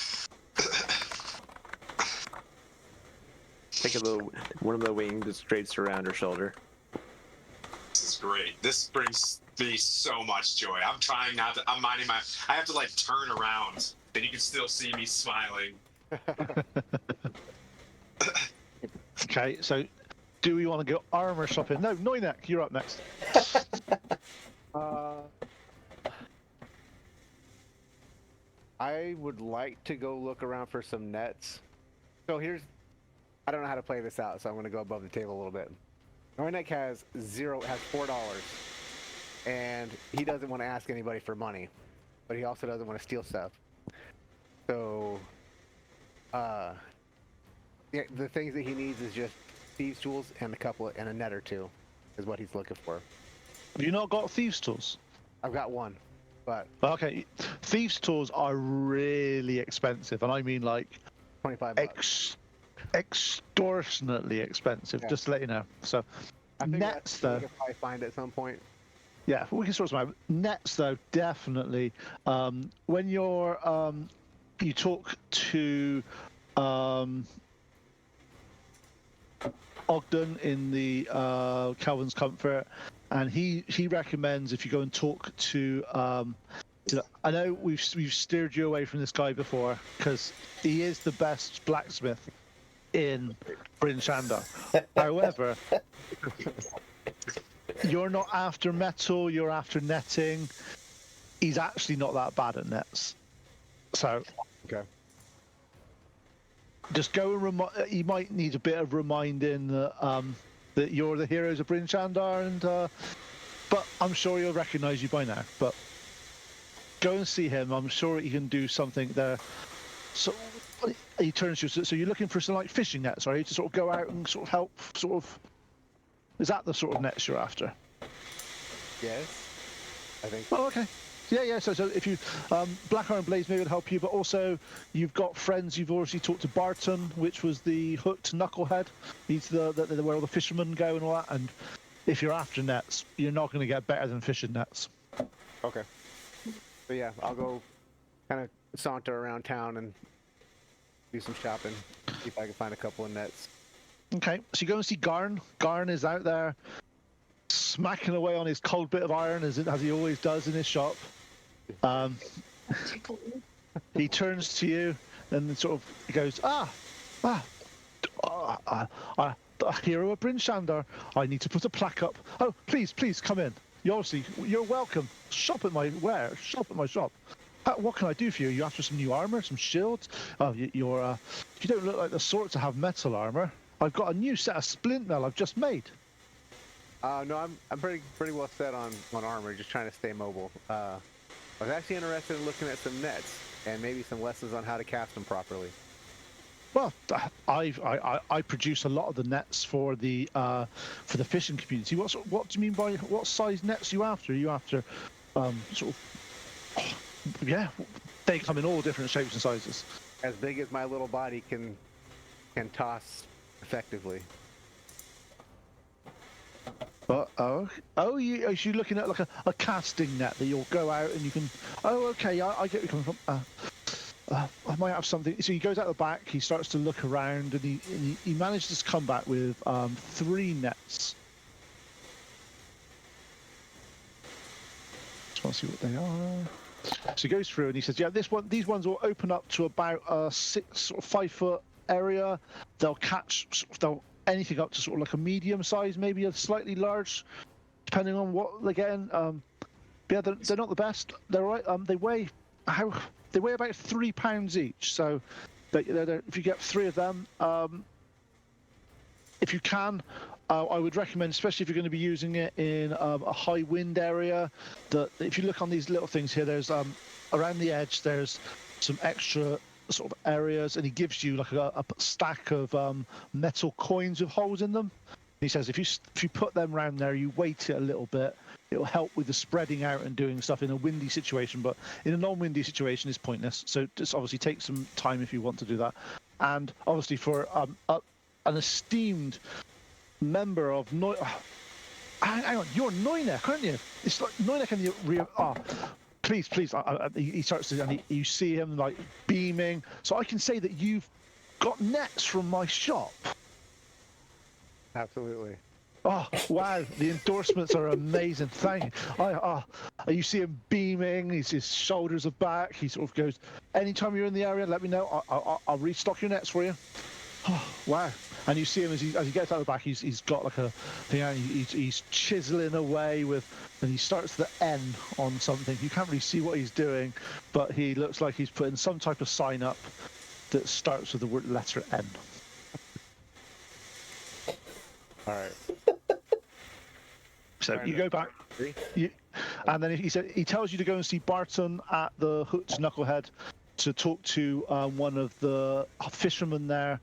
Take one of the wings just drapes around her shoulder. This is great. This brings me so much joy. I'm trying not to. I'm minding my. I have to like turn around, and you can still see me smiling. Okay, so do we want to go armor shopping? No, Noinek, you're up next. I would like to go look around for some nets. So I don't know how to play this out, so I'm going to go above the table a little bit. Noinek has $4, and he doesn't want to ask anybody for money, but he also doesn't want to steal stuff. So The things that he needs is just thieves' tools and a net or two, is what he's looking for. Have you not got thieves' tools? I've got one, but Okay, thieves' tools are really expensive, and I mean like $25. extortionately expensive. Yeah. Just to let you know. So I figure nets we though, could probably find it at some point. yeah, we can sort some out. Nets though, definitely. When you talk to Ogden in the Calvin's Comfort, and he recommends if you go and talk to. I know we've steered you away from this guy before because he is the best blacksmith in Bryn Shander. However, you're not after metal, you're after netting. He's actually not that bad at nets. So Okay. just go and you might need a bit of reminding that you're the heroes of Bryn Shandar, and but I'm sure he'll recognise you by now. But go and see him. I'm sure he can do something there. So he turns to you. So you're looking for some like fishing nets, are you, to sort of go out and sort of help? Sort of. Is that the sort of nets you're after? Yes, I think. Oh, okay. Yeah. So if you Black Iron Blaze maybe would help you, but also you've got friends. You've already talked to Barton, which was the hooked knucklehead. He's the where all the fishermen go and all that. And if you're after nets, you're not going to get better than fishing nets. Okay. So yeah, I'll go kind of saunter around town and do some shopping. See if I can find a couple of nets. Okay, so you go and see Garn. Garn is out there smacking away on his cold bit of iron as he always does in his shop. He turns to you and sort of he goes, hero of Bryn Shandar. I need to put a plaque up. Oh, please, come in. You're welcome. Shop at my shop. What can I do for you? You after some new armor, some shields? Oh, you don't look like the sort to have metal armor. I've got a new set of splint mail I've just made. No, I'm pretty well set on armor. Just trying to stay mobile. I was actually interested in looking at some nets and maybe some lessons on how to cast them properly. Well, I produce a lot of the nets for the fishing community. What do you mean by what size nets are you after? Are you after sort of yeah? They come in all different shapes and sizes. As big as my little body can toss effectively. You're looking at like a casting net that you'll go out and you can. Oh, okay, I get where you're coming from. I might have something. So he goes out the back. He starts to look around, and he manages to come back with 3 nets. Just want to see what they are. So he goes through and he says, "Yeah, these ones will open up to about a 6 or 5 foot area. They'll catch. They'll anything up to sort of like a medium size, maybe a slightly large, depending on what they're getting. Yeah, they're not the best. They're all right. They weigh about 3 pounds each. So if you get 3 of them, if you can, I would recommend, especially if you're going to be using it in a high wind area, that if you look on these little things here, there's around the edge, there's some extra sort of areas, and he gives you like a stack of metal coins with holes in them. He says if you put them around there, you weight it a little bit, it'll help with the spreading out and doing stuff in a windy situation, but in a non-windy situation is pointless. So just obviously take some time if you want to do that. And obviously for an esteemed member of hang on, you're Neunek, aren't you? It's like Neunek and the please. He starts to, and you see him like beaming. So I can say that you've got nets from my shop. Absolutely. Oh wow, the endorsements are amazing. Thank you. You see him beaming. His shoulders are back. He sort of goes, "Anytime you're in the area, let me know. I'll restock your nets for you." Oh, wow. And you see him as he gets out the back, he's got like a thing, and he's chiseling away with, and he starts the N on something. You can't really see what he's doing, but he looks like he's putting some type of sign up that starts with the word letter N. All right. So you go back, and then he tells you to go and see Barton at the Hooked Knucklehead to talk to one of the fishermen there,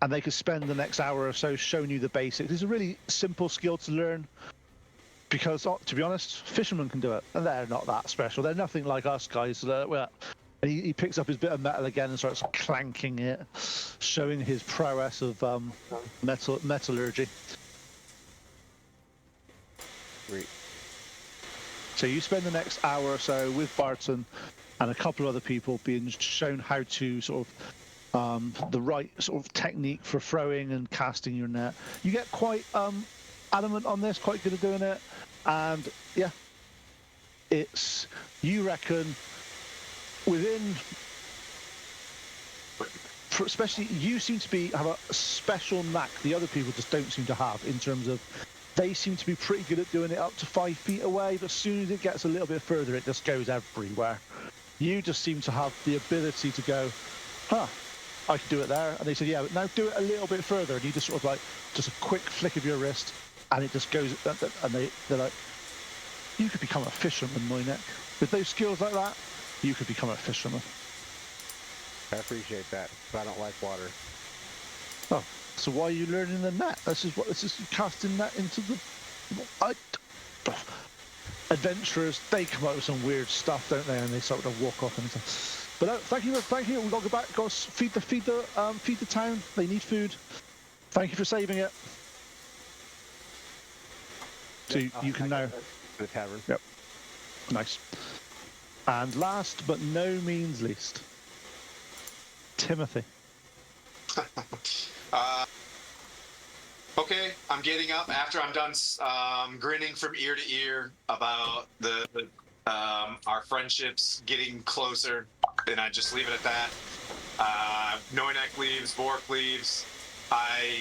and they could spend the next hour or so showing you the basics. It's a really simple skill to learn because, to be honest, fishermen can do it, and they're not that special. They're nothing like us guys. And he picks up his bit of metal again and starts clanking it, showing his prowess of metallurgy. Great. So you spend the next hour or so with Barton and a couple of other people being shown how to sort of the right sort of technique for throwing and casting your net. You get quite adamant on this, quite good at doing it, and yeah, it's, you reckon, within, especially you seem to have a special knack the other people just don't seem to have, in terms of they seem to be pretty good at doing it up to 5 feet away, but as soon as it gets a little bit further, it just goes everywhere. You just seem to have the ability to go, I can do it there. And they said, yeah, but now do it a little bit further. And you just sort of like, just a quick flick of your wrist, and it just goes, and they're like, you could become a fisherman, Moynick. With those skills like that, you could become a fisherman. I appreciate that, but I don't like water. Oh, so why are you learning the net? This is casting net into the... Adventurers, they come up with some weird stuff, don't they? And they sort of walk off and stuff. But thank you. We've got to go back. Got to feed the town. They need food. Thank you for saving it. So you can now... The tavern. Yep. Nice. And last but no means least, Timothy. Okay, I'm getting up after I'm done grinning from ear to ear about our friendships getting closer, and I just leave it at that. Noinek leaves, Bork leaves. I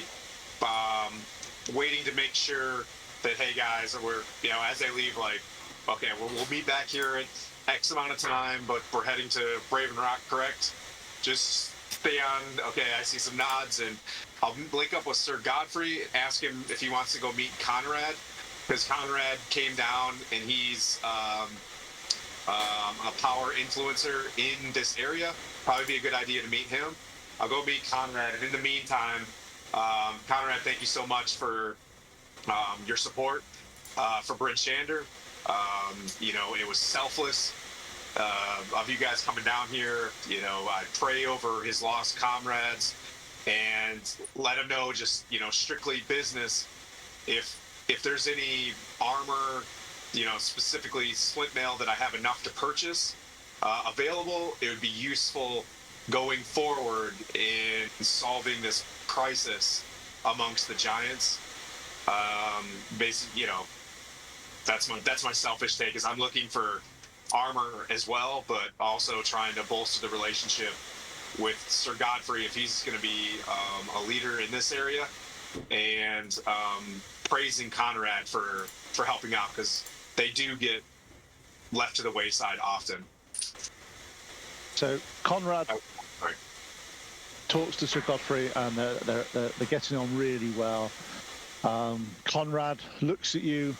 waiting to make sure that, hey guys, we're, as they leave, like, okay, we'll meet back here at X amount of time, but we're heading to Braven Rock, correct? Just stay on. Okay, I see some nods, and I'll link up with Sir Godfrey, ask him if he wants to go meet Conrad, because Conrad came down and he's a power influencer in this area. Probably be a good idea to meet him. I'll go meet Conrad, and in the meantime, Conrad, thank you so much for your support for Bryn Shander. It was selfless of you guys coming down here. I pray over his lost comrades and let him know, just, strictly business. If there's any armor, specifically splint mail that I have enough to purchase available, it would be useful going forward in solving this crisis amongst the giants. Basically, that's my selfish take, is I'm looking for armor as well, but also trying to bolster the relationship with Sir Godfrey if he's going to be a leader in this area, and praising Conrad for helping out, because they do get left to the wayside often. So Conrad talks to Sir Godfrey, and they're getting on really well. Conrad looks at you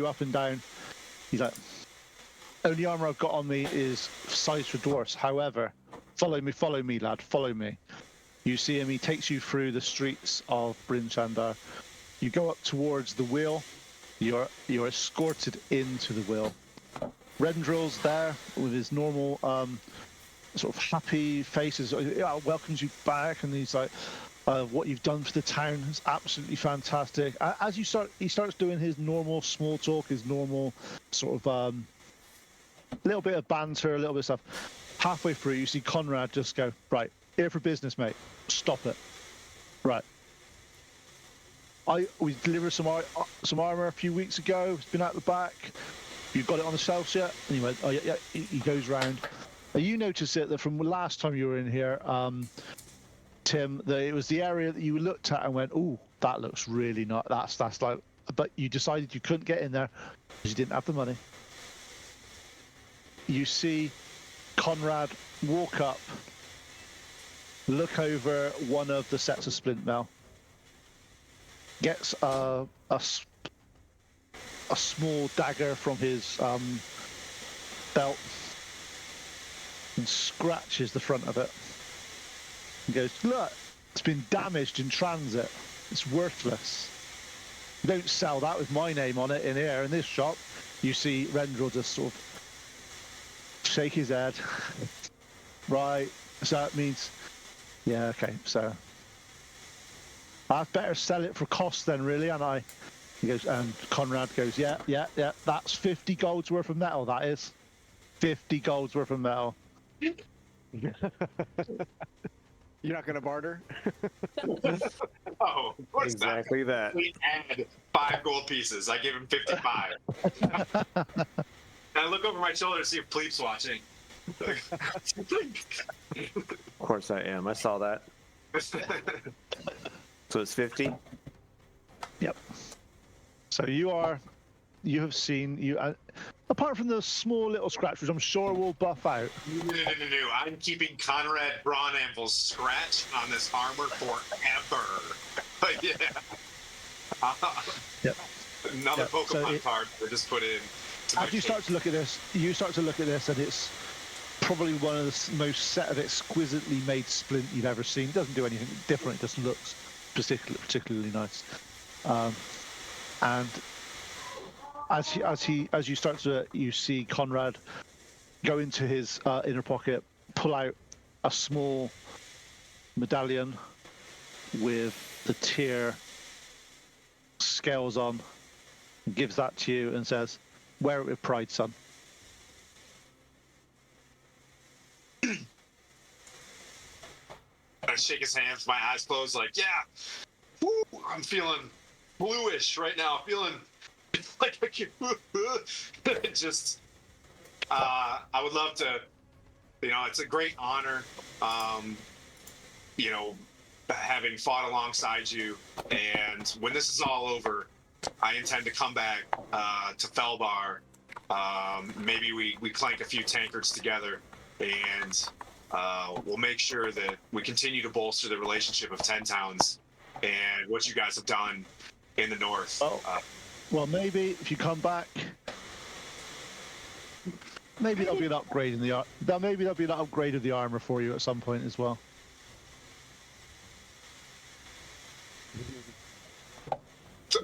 up and down. He's like, only armor I've got on me is size for dwarfs. However, follow me, lad, follow me. You see him, he takes you through the streets of Bryn Shander. You go up towards the wheel. You're escorted into the wheel. Rendrill's there with his normal sort of happy faces. Welcomes you back, and he's like, what you've done for the town is absolutely fantastic. As he starts doing his normal small talk, his normal sort of little bit of banter, a little bit of stuff. Halfway through, you see Conrad just go, right, here for business, mate. Stop it. Right. We delivered some armor a few weeks ago. It's been out the back. You got it on the shelves yet? And he went, oh yeah. He goes round. You noticed it that from last time you were in here, Tim, that it was the area that you looked at and went, "Ooh, that looks really not. That's like." But you decided you couldn't get in there because you didn't have the money. You see Conrad walk up, look over one of the sets of splint mail, gets a small dagger from his belt, and scratches the front of it. He goes, look, it's been damaged in transit. It's worthless. You don't sell that with my name on it in here in this shop. You see Rendril just sort of shake his head. Right, so that means, yeah, okay, so I'd better sell it for cost then, really, and I. He goes, and Conrad goes, yeah, that's 50 gold's worth of metal, that is. 50 gold's worth of metal. You're not gonna barter? Oh, of course Exactly that. We add 5 gold pieces. I give him 55. And I look over my shoulder to see if Pleep's watching. Of course I am. I saw that. So it's 50. Yep. So you have seen, apart from the small little scratch, which I'm sure will buff out. No. I'm keeping Conrad Braun Anvil's scratch on this armor forever. But yeah. Yep. Another Yep. Pokemon card we just put in. As you start to look at this, and it's probably one of the most set of exquisitely made splint you've ever seen. It doesn't do anything different. It just looks particularly nice. And as you start to, you see Conrad go into his inner pocket, pull out a small medallion with the tier scales on, gives that to you and says, wear it with pride, son. I shake his hands, my eyes closed, like, yeah, woo, I'm feeling bluish right now, feeling like I can just, I would love to, it's a great honor, having fought alongside you, and when this is all over, I intend to come back to Felbar. Maybe we clank a few tankards together, and we'll make sure that we continue to bolster the relationship of 10 Towns and what you guys have done in the north. Well, maybe if you come back, maybe there'll be an upgrade in the maybe there'll be an upgrade of the armor for you at some point as well.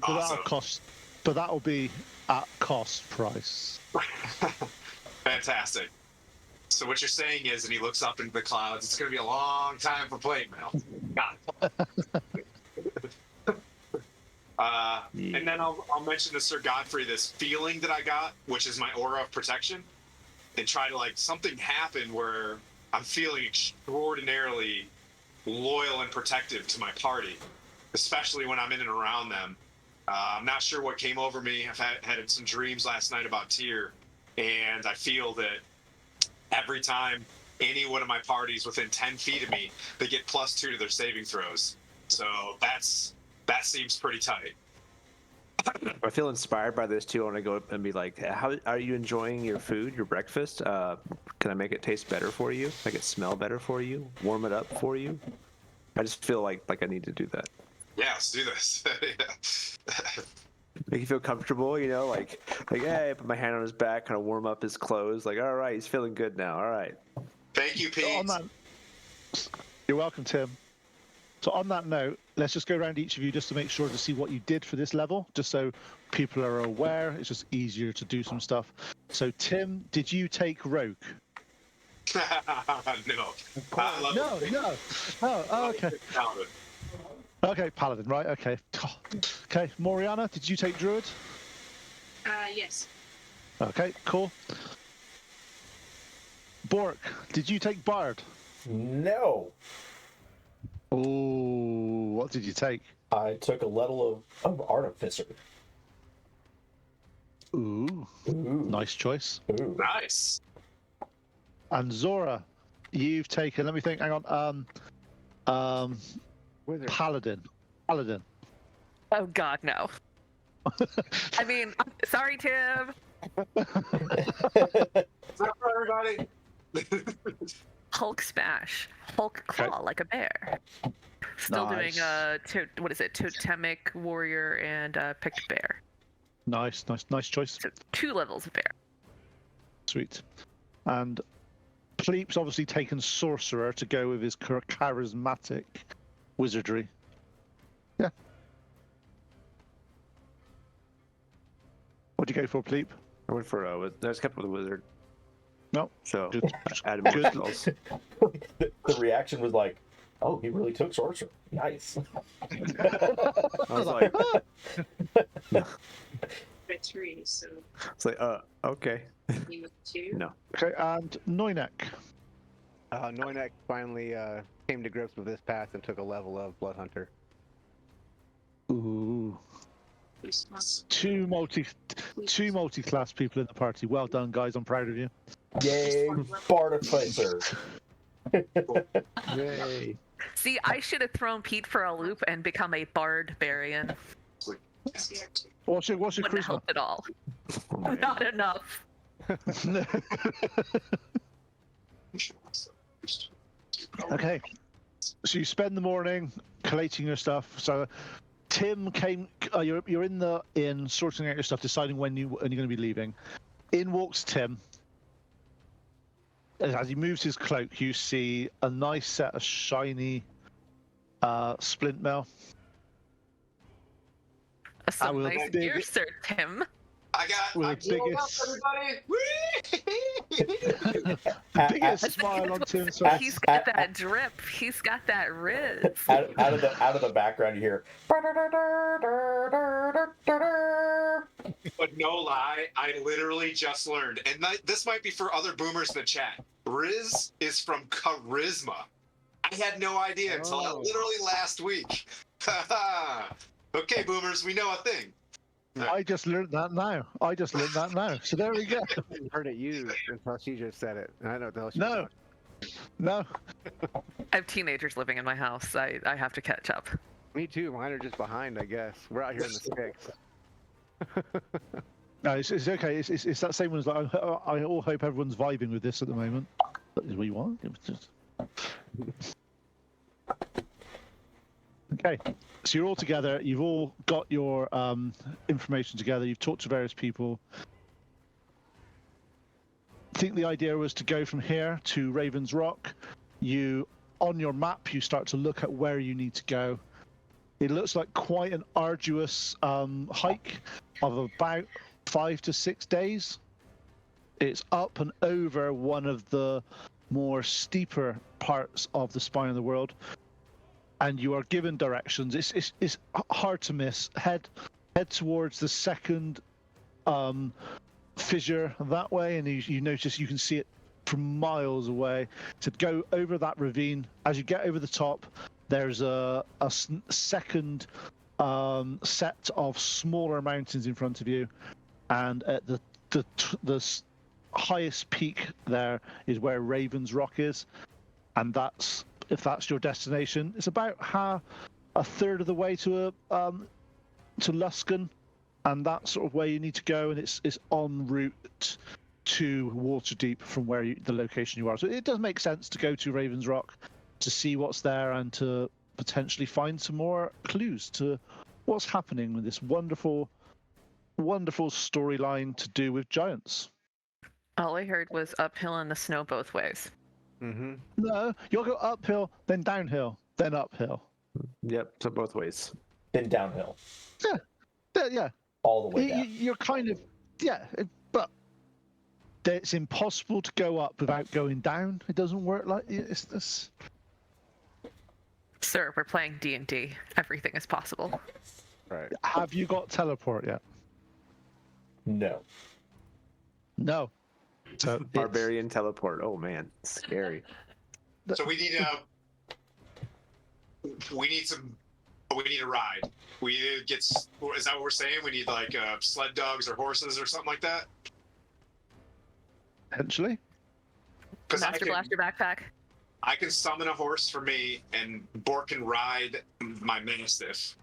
Awesome. But that'll be at cost price. Fantastic. So what you're saying is, and he looks up into the clouds, it's going to be a long time for plate mail. Got it. And then I'll mention to Sir Godfrey this feeling that I got, which is my aura of protection, and try to, something happen where I'm feeling extraordinarily loyal and protective to my party, especially when I'm in and around them. I'm not sure what came over me. I've had some dreams last night about Tyr, and I feel that every time any one of my parties within 10 feet of me, they get +2 to their saving throws. So that seems pretty tight. I feel inspired by this too. I want to go up and be like, how are you enjoying your food, your breakfast? Can I make it taste better for you? Make it smell better for you? Warm it up for you? I just feel like I need to do that. Yeah, let's do this. Make you feel comfortable, like, hey, put my hand on his back, kind of warm up his clothes. Like, all right, he's feeling good now. All right. Thank you, Pete. You're welcome, Tim. So on that note, let's just go around each of you just to make sure to see what you did for this level, just so people are aware. It's just easier to do some stuff. So Tim, did you take Rogue? No. No. Oh, okay. Okay, Paladin, right, okay. Okay, Moriana, did you take Druid? Yes. Okay, cool. Bork, did you take Bard? No. Ooh, what did you take? I took a level of Artificer. Ooh, nice choice. Ooh. Nice. And Zora, you've taken, let me think, hang on, Wizard. Paladin. Oh God, no. I mean, sorry, Tim. Is that for everybody? Hulk smash, Hulk claw like a bear. Still Nice. doing what is it? Totemic warrior and picked bear. Nice choice. So 2 levels of bear. Sweet. And Philippe's obviously taken sorcerer to go with his charismatic wizardry. Yeah. What'd you go for, Philippe? I went for I was kept with a wizard. No. So Good. added more Good. spells. The reaction was like, "Oh, he really took sorcerer. Nice." I was like, For 3, so it's like, okay. you with 2. No. Okay, and Noinek. Noinek finally came to grips with this pass and took a level of Blood Hunter. Ooh. Christmas. Two multi-class people in the party. Well done, guys. I'm proud of you. Yay, Bartificer. Yay. See, I should have thrown Pete for a loop and become a barbarian. CR2. What's your Wouldn't charisma? help at all. Oh, man. Not enough. Okay. So you spend the morning collating your stuff. So Tim came. You're in the inn, sorting out your stuff, deciding when you're going to be leaving. In walks Tim. As he moves his cloak, you see a nice set of shiny splint mail. Some will nice dig gear, it. sir, Tim. I got. With I'm the healed up, everybody. Biggest smile on Tim's face. He's got that drip. He's got that riz. Out of the background, you hear. But no lie, I literally just learned, and this might be for other boomers in the chat. Riz is from charisma. I had no idea until literally last week. Okay, boomers, we know a thing. I just learned that now. So there we go. I heard it used until she just said it. And I know what the hell she No. No. I have teenagers living in my house. I have to catch up. Me too. Mine are just behind, I guess. We're out here in the sticks. No, it's okay. It's that same one as like, I all hope everyone's vibing with this at the moment. That is what you want. It was just... Okay, so you're all together. You've all got your information together. You've talked to various people. I think the idea was to go from here to Ravens Rock. On your map, you start to look at where you need to go. It looks like quite an arduous hike of about 5 to 6 days. It's up and over one of the more steeper parts of the spine of the world, and you are given directions. It's hard to miss. Head towards the second fissure that way, and you notice you can see it from miles away. To go over that ravine, as you get over the top, there's a second set of smaller mountains in front of you, and at the highest peak there is where Ravens Rock is, and if that's your destination, it's about a third of the way to Luskan, and that's sort of where you need to go, and it's en route to Waterdeep from where the location you are. So it does make sense to go to Ravens Rock to see what's there and to potentially find some more clues to what's happening with this wonderful, wonderful storyline to do with giants. All I heard was uphill in the snow both ways. Mm-hmm. No, you'll go uphill, then downhill, then uphill. Yep, so both ways. Then downhill. Yeah. All the way down. You're kind of, but it's impossible to go up without going down. It doesn't work like it's this. Sir, we're playing D&D. Everything is possible. Right. Have you got teleport yet? No. No. So Barbarian teleport. Oh man, scary. So we need a ride. We need to get. Is that what we're saying? We need like sled dogs or horses or something like that. Potentially. Because Master Blaster backpack. I can summon a horse for me, and Bork can ride my Mastiff.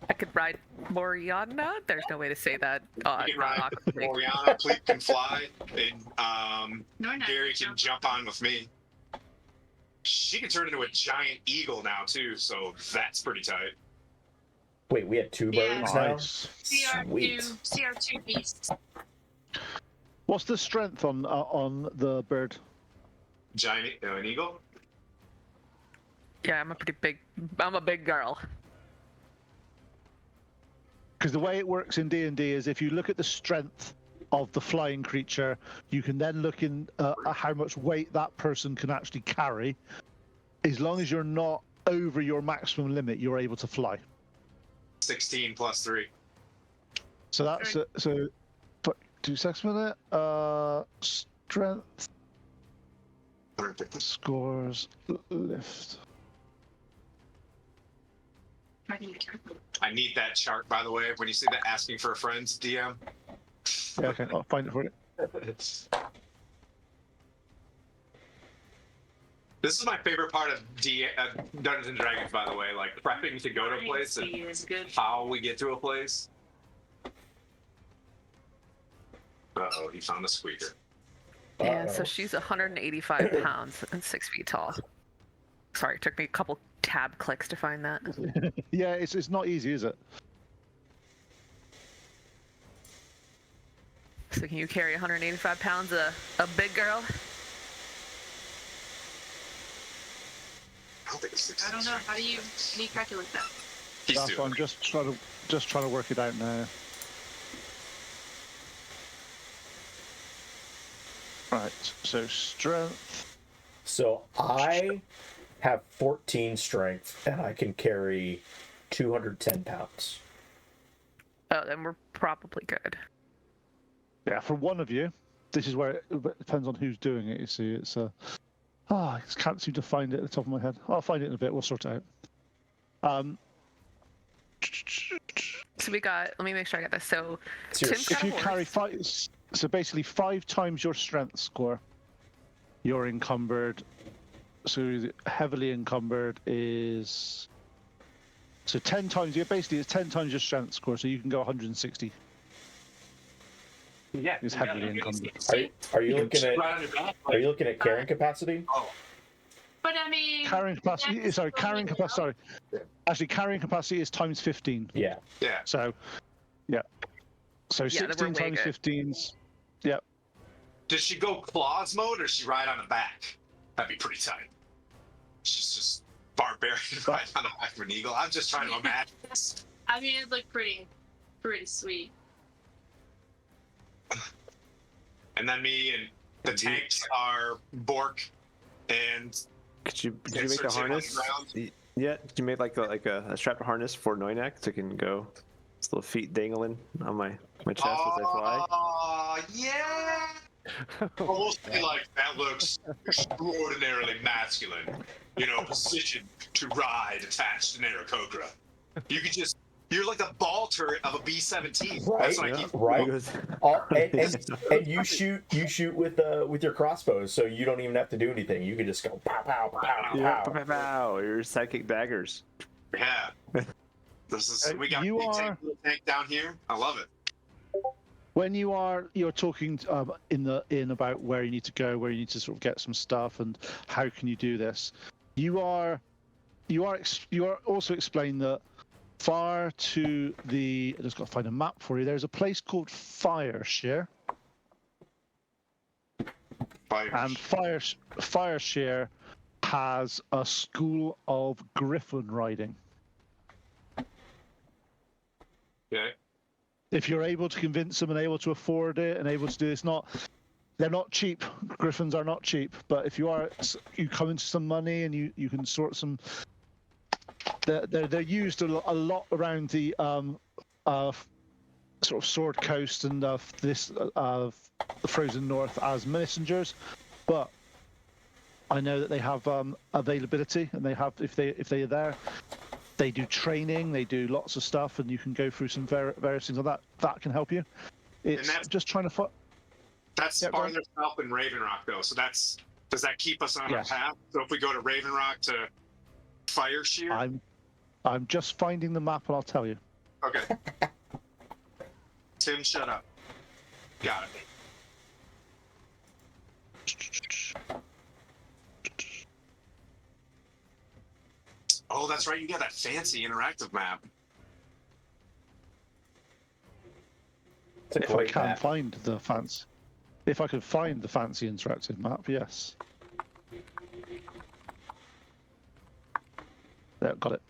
I could ride Moriana. There's no way to say that. You can ride Oriana. Pleat can fly, and Gary can jump on with me. She can turn into a giant eagle now too, so that's pretty tight. Wait, we have two birds now? Sweet. CR2 beasts. What's the strength on the bird? giant, an eagle. Yeah, I'm a big girl. Because the way it works in D&D is if you look at the strength of the flying creature, you can then look in at how much weight that person can actually carry. As long as you're not over your maximum limit, you're able to fly. 16 plus 3. So that's so. 2 seconds a minute. Strength 150. scores lift. I need that chart, by the way. When you see that asking for a friend's DM. Yeah, okay, I'll find it for you. This is my favorite part of Dungeons and Dragons, by the way. Like prepping to go to a place and how we get to a place. Uh-oh, he found a squeaker. Yeah, so she's 185 pounds and 6 feet tall. Sorry, it took me a couple tab clicks to find that. Yeah, it's not easy, is it? So can you carry 185 pounds, a big girl? I don't think it's 16. I don't know. How do you calculate that? He's That's why doing I'm just trying to work it out now. Right, so strength. So I have 14 strength, and I can carry 210 pounds. Oh, then we're probably good. Yeah, for one of you, this is where it depends on who's doing it. You see, it's I just can't seem to find it at the top of my head. I'll find it in a bit. We'll sort it out. So we got, let me make sure I got this. So So you're- Tim's If got a you horse. carry five, so basically 5 times your strength score, you're encumbered. So heavily encumbered is so 10 times. Yeah, basically it's 10 times your strength score, so you can go 160. Yeah, Is heavily encumbered. Are you looking at carrying capacity? But I mean, Carrying capacity. that's Sorry, carrying only capacity. Sorry, actually, carrying capacity is times 15. Yeah. Yeah. So, yeah. So Yeah, then we're 16 way times good. 15's. Yeah. Does she go claws mode or does she ride on the back? That'd be pretty tight. She's just barbarian ride on the back of an eagle. I'm just trying to imagine this. I mean, it looked pretty sweet. And then me and the tanks are Bork and Could you make Search a him on the harness? ground. Yeah, could you make like a strap harness for Noinak so it can go his little feet dangling on my chest as I fly? Oh, yeah. Almost be like, that looks extraordinarily masculine. You know, positioned to ride attached to Aarakocra. You could just, you're like the ball turret of a B-17. Right, That's what I Yeah. keep. Right. He goes- And you shoot with your crossbows, so you don't even have to do anything. You can just go pow pow pow Yeah, pow. pow, pow, pow, your sidekick daggers. Yeah. This is, we got You big are- tank down here. I love it. When you're talking in about where you need to go, where you need to sort of get some stuff, and how can you do this, you are also explaining that far to the. I just got to find a map for you. There's a place called Fireshare, and Fireshare has a school of griffin riding. Okay. If you're able to convince them and able to afford it and able to do it's not, they're not cheap. Griffins are not cheap, but if you come into some money and you can sort some. They're used a lot around the sort of Sword Coast and the Frozen North as messengers, but I know that they have availability and they have if they are there. They do training, they do lots of stuff, and you can go through some various things like that. That can help you. It's that's- just trying to. That's Yeah, go on. farther south than Raven Rock, though. So does that keep us on Yes. our path? So if we go to Raven Rock to Fire Shear? I'm just finding the map, and I'll tell you. Okay. Tim, shut up. Got it. Oh, that's right. You got that fancy interactive map. It's a If I great can map. find the fancy, if I could find the fancy interactive map, yes. There, got it.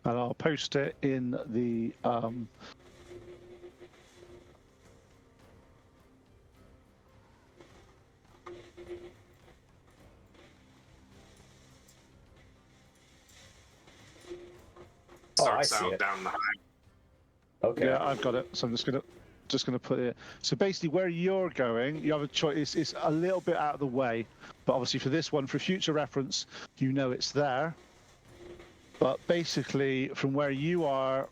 And I'll post it in the Oh, I Starts see out it. down the high. Okay. Yeah, I've got it. So I'm just gonna put it. So basically, where you're going, you have a choice. It's a little bit out of the way, but obviously for this one, for future reference, you know it's there. But basically, from where you are,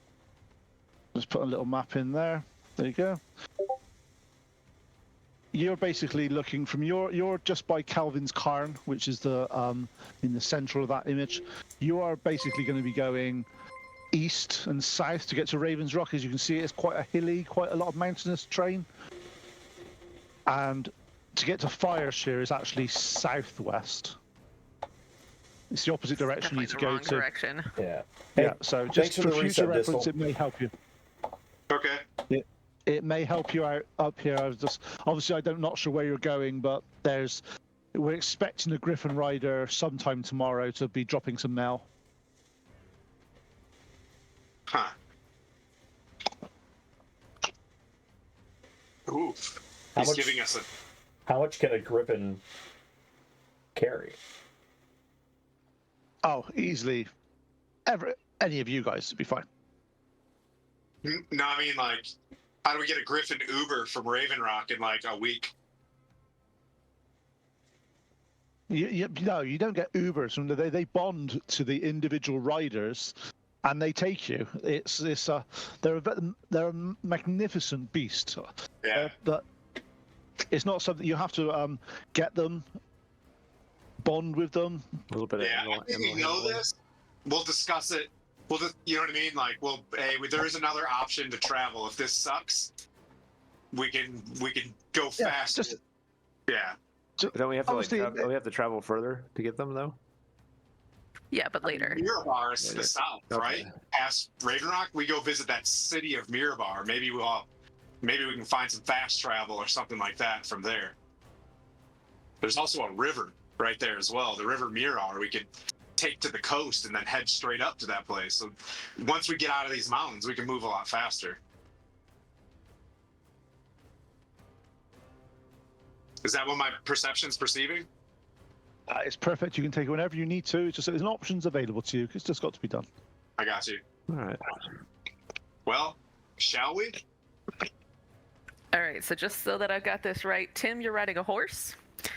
just put a little map in there. There you go. You're basically looking from you're just by Calvin's Cairn, which is the in the center of that image. You are basically going to be going east and south to get to Ravens Rock. As you can see, it's quite a hilly, quite a lot of mountainous terrain. And to get to Fireshare is actually southwest. It's the opposite direction you Definitely need to the go wrong to. direction. Yeah. Yeah, so thanks just for for the future reset, reference, Distal. it may help you. Okay. It may help you out up here. I was just obviously I'm not sure where you're going, but we're expecting a Griffin Rider sometime tomorrow to be dropping some mail. Huh. Oof. How He's much- giving us a. How much can a griffin carry? Oh, easily. Any of you guys would be fine. No, I mean, like, how do we get a Griffin Uber from Raven Rock in like a week? No, you don't get Ubers. They bond to the individual riders, and they take you. They're a magnificent beast. Yeah. But it's not something you have to get them, bond with them. A little bit Yeah. of If we know handling. this, we'll discuss it. We'll just, you know what I mean? Like, well, hey, there is another option to travel. If this sucks, we can go Yeah, fast. just- Yeah. But don't we have to Obviously, don't we have to travel further to get them though? Yeah, but later. Mirabar is to the Later. south, Okay. right? Past Raven Rock, we go visit that city of Mirabar. Maybe we can find some fast travel or something like that from there. There's also a river right there as well, the River Mirar. We could take to the coast and then head straight up to that place. So once we get out of these mountains, we can move a lot faster. Is that what my perception's perceiving? It's perfect. You can take it whenever you need to. It's just there's options available to you. It's just got to be done. I got you. All right. Well, shall we? All right, so just so that I've got this right, Tim, you're riding a horse. Yep,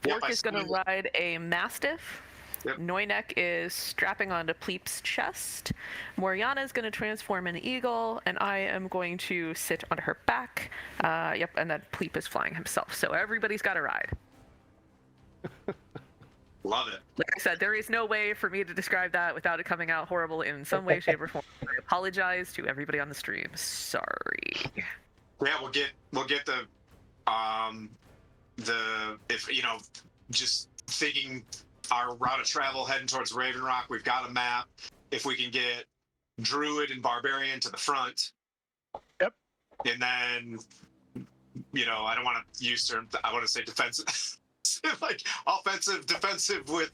Bork I is going to see. ride a mastiff. Yep. Neuneck is strapping onto Pleep's chest. Moriana is going to transform an eagle, and I am going to sit on her back. Yep, and then Pleep is flying himself. So everybody's got a ride. Love it. Like I said, there is no way for me to describe that without it coming out horrible in some way, shape, or form. I apologize to everybody on the stream. Sorry. Yeah, we'll get the if you know, just thinking our route of travel heading towards Raven Rock, we've got a map. If we can get Druid and Barbarian to the front. Yep. And then, you know, I don't want to use terms. I want to say defensive, like offensive, defensive with.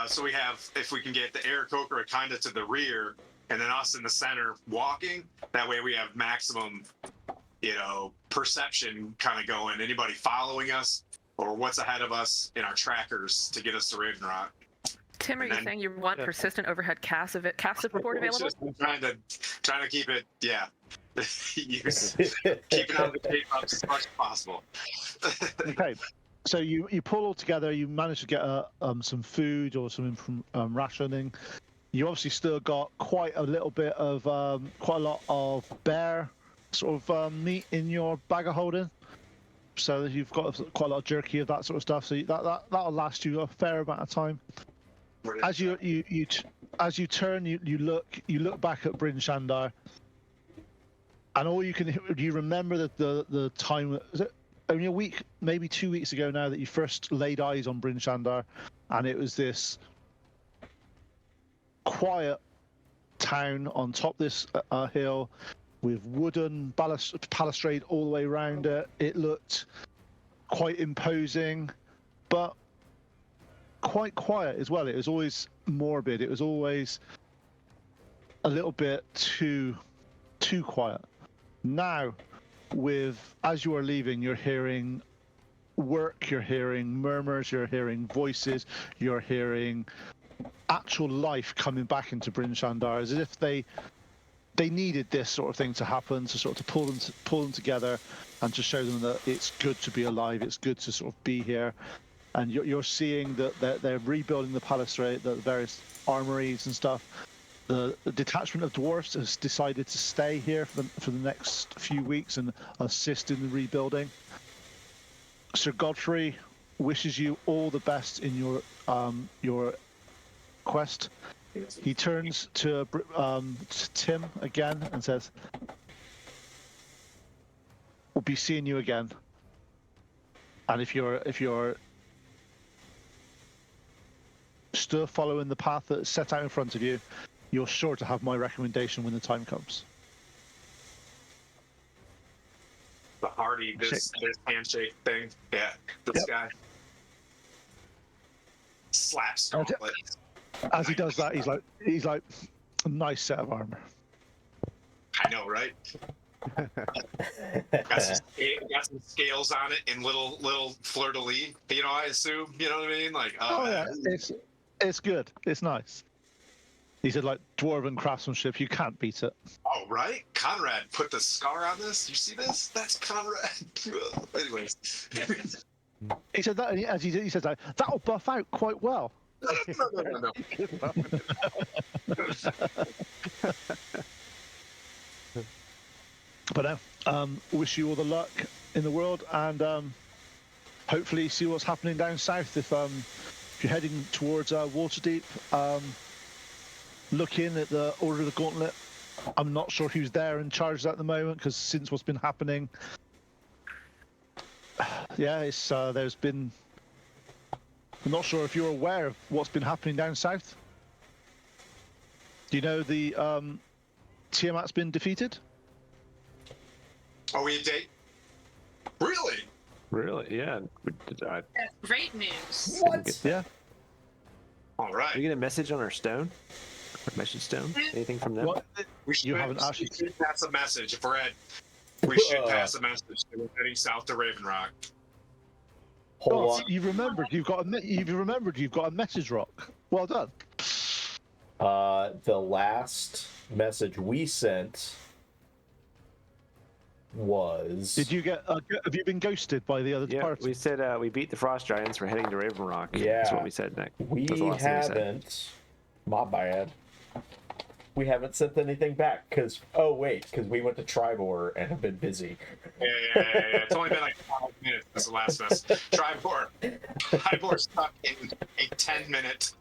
So we have, if we can get the Aarakocra kind of to the rear, and then us in the center walking. That way we have maximum, you know, perception kind of going. Anybody following us or what's ahead of us in our trackers to get us to Raven Rock. Tim, are And you then- saying you want persistent overhead cast support It's available? just trying to keep it, yeah. Keep it on the tape up as much as possible. Okay. So you pull all together. You manage to get some food or some rationing. You obviously still got quite a lot of bear sort of meat in your bag of holding. So you've got quite a lot of jerky of that sort of stuff. So that'll last you a fair amount of time. As you turn, you look back at Bryn Shandar, and all you can you remember that the time was it only a week, maybe 2 weeks ago now that you first laid eyes on Bryn Shandar, and it was this quiet town on top of this hill with wooden balustrade all the way around it. It looked quite imposing, but quite quiet as well. It was always morbid. It was always a little bit too quiet. Now, as you are leaving, you're hearing work, you're hearing murmurs, you're hearing voices, you're hearing actual life coming back into Bryn Shandar, as if they needed this sort of thing to happen to sort of pull them together and to show them that it's good to be alive, it's good to sort of be here. And you're seeing that they're rebuilding the palisade, the various armories and stuff. The detachment of dwarfs has decided to stay here for the next few weeks and assist in the rebuilding. Sir Godfrey wishes you all the best in your quest. He turns to Tim again and says, "We'll be seeing you again. And if you're still following the path that's set out in front of you, you're sure to have my recommendation when the time comes." The Hardy, this handshake thing. Yeah, this guy slaps Gauntlet. As he does that, he's like, "A nice set of armor." I know, right? got some scales on it and little fleur-de-lis. You know, I assume. You know what I mean? Like, oh yeah, it's good. It's nice. He said, like, dwarven craftsmanship, you can't beat it. Oh, right? Conrad put the scar on this. You see this? That's Conrad. Anyways. He said that, as he says, like, that'll buff out quite well. No. But no, wish you all the luck in the world, and hopefully see what's happening down south. If you're heading towards Waterdeep, look in at the Order of the Gauntlet. I'm not sure who's there in charge at the moment, because since what's been happening, yeah, it's there's been. I'm not sure if you're aware of what's been happening down south. Do you know the Tiamat's been defeated? Are we a date? Really? Really? Yeah. That's great news. What? Yeah. All right. Did we get a message on our stone? Our message stone? Anything from them? What? We should, You haven't actually- we should pass a message, Fred. We should pass a message. We're heading south to Raven Rock. Hold on. You've remembered. You've got a message rock. Well done. The last message we sent was. Did you get? Have you been ghosted by the other Yeah, party? we said we beat the Frost Giants. We're heading to Raven Rock. Yeah. That's what we said next. We That's the last thing we said. haven't. My bad. We haven't sent anything back because we went to Tribor and have been busy. Yeah. It's only been like 5 minutes since the last message. Tribor stuck in a 10-minute,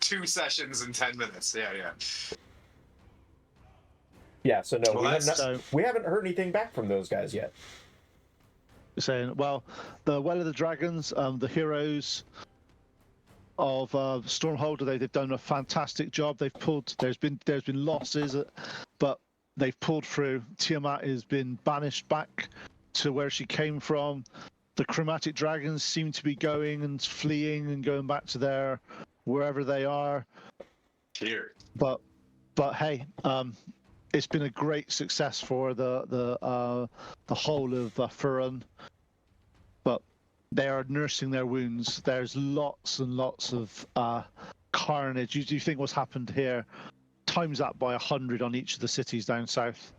2 sessions in 10 minutes. Yeah. Yeah, so no, Well, we haven't heard anything back from those guys yet. Saying, well, the Well of the Dragons, the heroes of Stronghold, they've done a fantastic job. They've pulled. There's been losses, but they've pulled through. Tiamat has been banished back to where she came from. The chromatic dragons seem to be going and fleeing and going back to wherever they are. Here. But hey, it's been a great success for the whole of Furun. But they are nursing their wounds. There's lots and lots of carnage. You think what's happened here? Times that by 100 on each of the cities down south.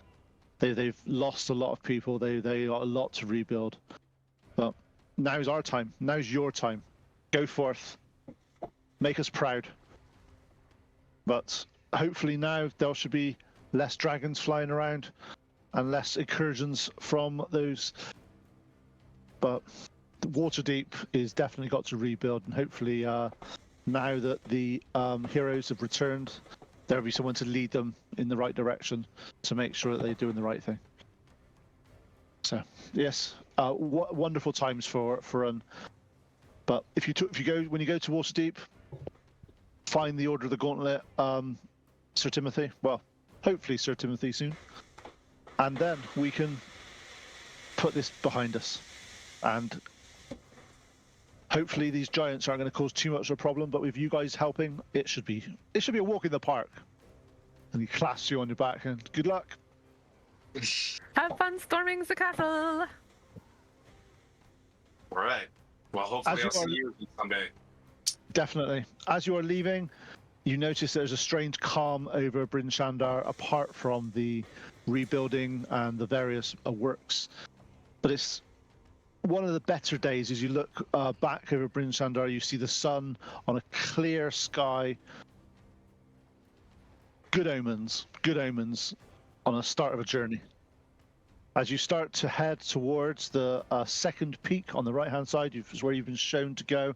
They've lost a lot of people. They got a lot to rebuild. But now's our time. Now's your time. Go forth. Make us proud. But hopefully now there should be less dragons flying around and less incursions from those. But Waterdeep is definitely got to rebuild, and hopefully now that the heroes have returned, there'll be someone to lead them in the right direction to make sure that they're doing the right thing. So yes, wonderful times for Furun. But when you go to Waterdeep, find the Order of the Gauntlet, Sir Timothy. Well, hopefully Sir Timothy soon, and then we can put this behind us and Hopefully these giants aren't going to cause too much of a problem, but with you guys helping, it should be a walk in the park. And he clasps you on your back and good luck. Have fun storming the castle. All right. Well, hopefully I'll see you someday. Definitely. As you are leaving, you notice there's a strange calm over Bryn Shandar, apart from the rebuilding and the various works. But it's one of the better days. As you look back over Bryn Shandar, you see the sun on a clear sky. Good omens on a start of a journey. As you start to head towards the second peak on the right-hand side, is where you've been shown to go.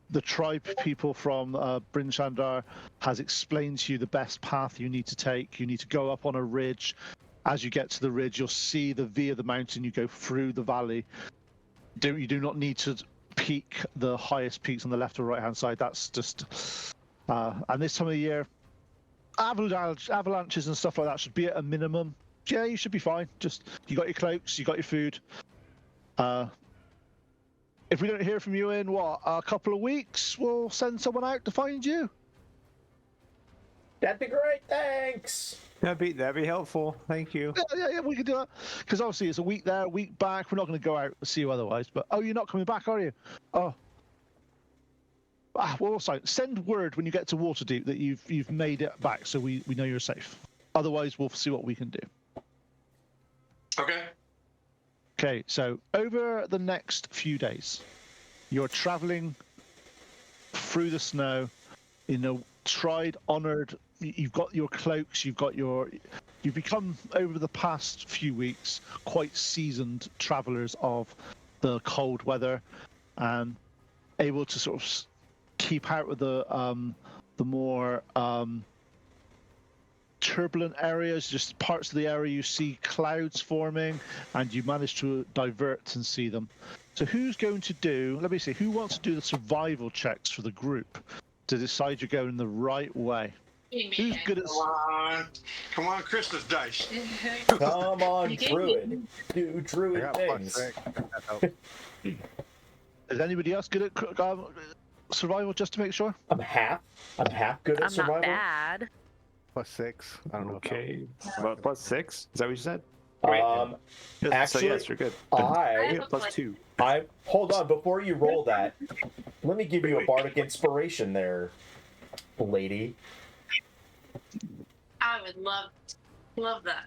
The tribe people from Bryn Shandar has explained to you the best path you need to take. You need to go up on a ridge. As you get to the ridge, you'll see the V of the mountain. You go through the valley. You do not need to peak the highest peaks on the left or right-hand side. That's just... and this time of year, avalanches and stuff like that should be at a minimum. Yeah, you should be fine. Just, you got your cloaks, you got your food. If we don't hear from you in, a couple of weeks, we'll send someone out to find you. That'd be great, thanks! That'd be helpful. Thank you. Yeah, we can do that. Because obviously it's a week there, a week back. We're not going to go out and see you otherwise. But, you're not coming back, are you? Oh. Well, also, send word when you get to Waterdeep that you've made it back so we know you're safe. Otherwise, we'll see what we can do. Okay. Okay, so over the next few days, you're traveling through the snow in a tried, honored. You've got your cloaks. You've become over the past few weeks quite seasoned travelers of the cold weather, and able to sort of keep out of the more turbulent areas, just parts of the area you see clouds forming, and you manage to divert and see them. So who's going to do, let me see, who wants to do the survival checks for the group to decide you're going the right way? Who's good at... Come on, Christmas dice. Come on, Druid. Do Druid things. Is anybody else good at survival, just to make sure? I'm half good at I'm survival. not bad. +6. I don't know. Okay. About +6? Is that what you said? Actually, so yes, you're good. I +2. hold on before you roll that. Let me give you a bardic inspiration there, lady. I would love that.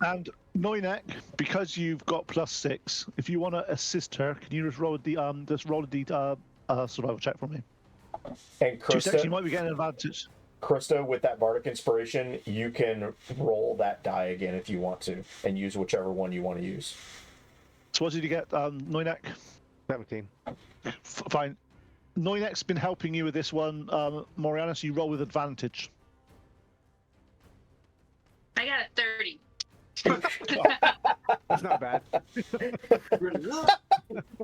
And Noinek, because you've got +6, if you want to assist her, can you just roll a survival check for me? And 2 seconds, you Krista, might be getting an advantage. with that bardic inspiration, you can roll that die again if you want to, and use whichever one you want to use. So what did you get, Noinek? 17. Fine. Noinek's been helping you with this one, Moriana, so you roll with advantage. I got a 30. That's not bad.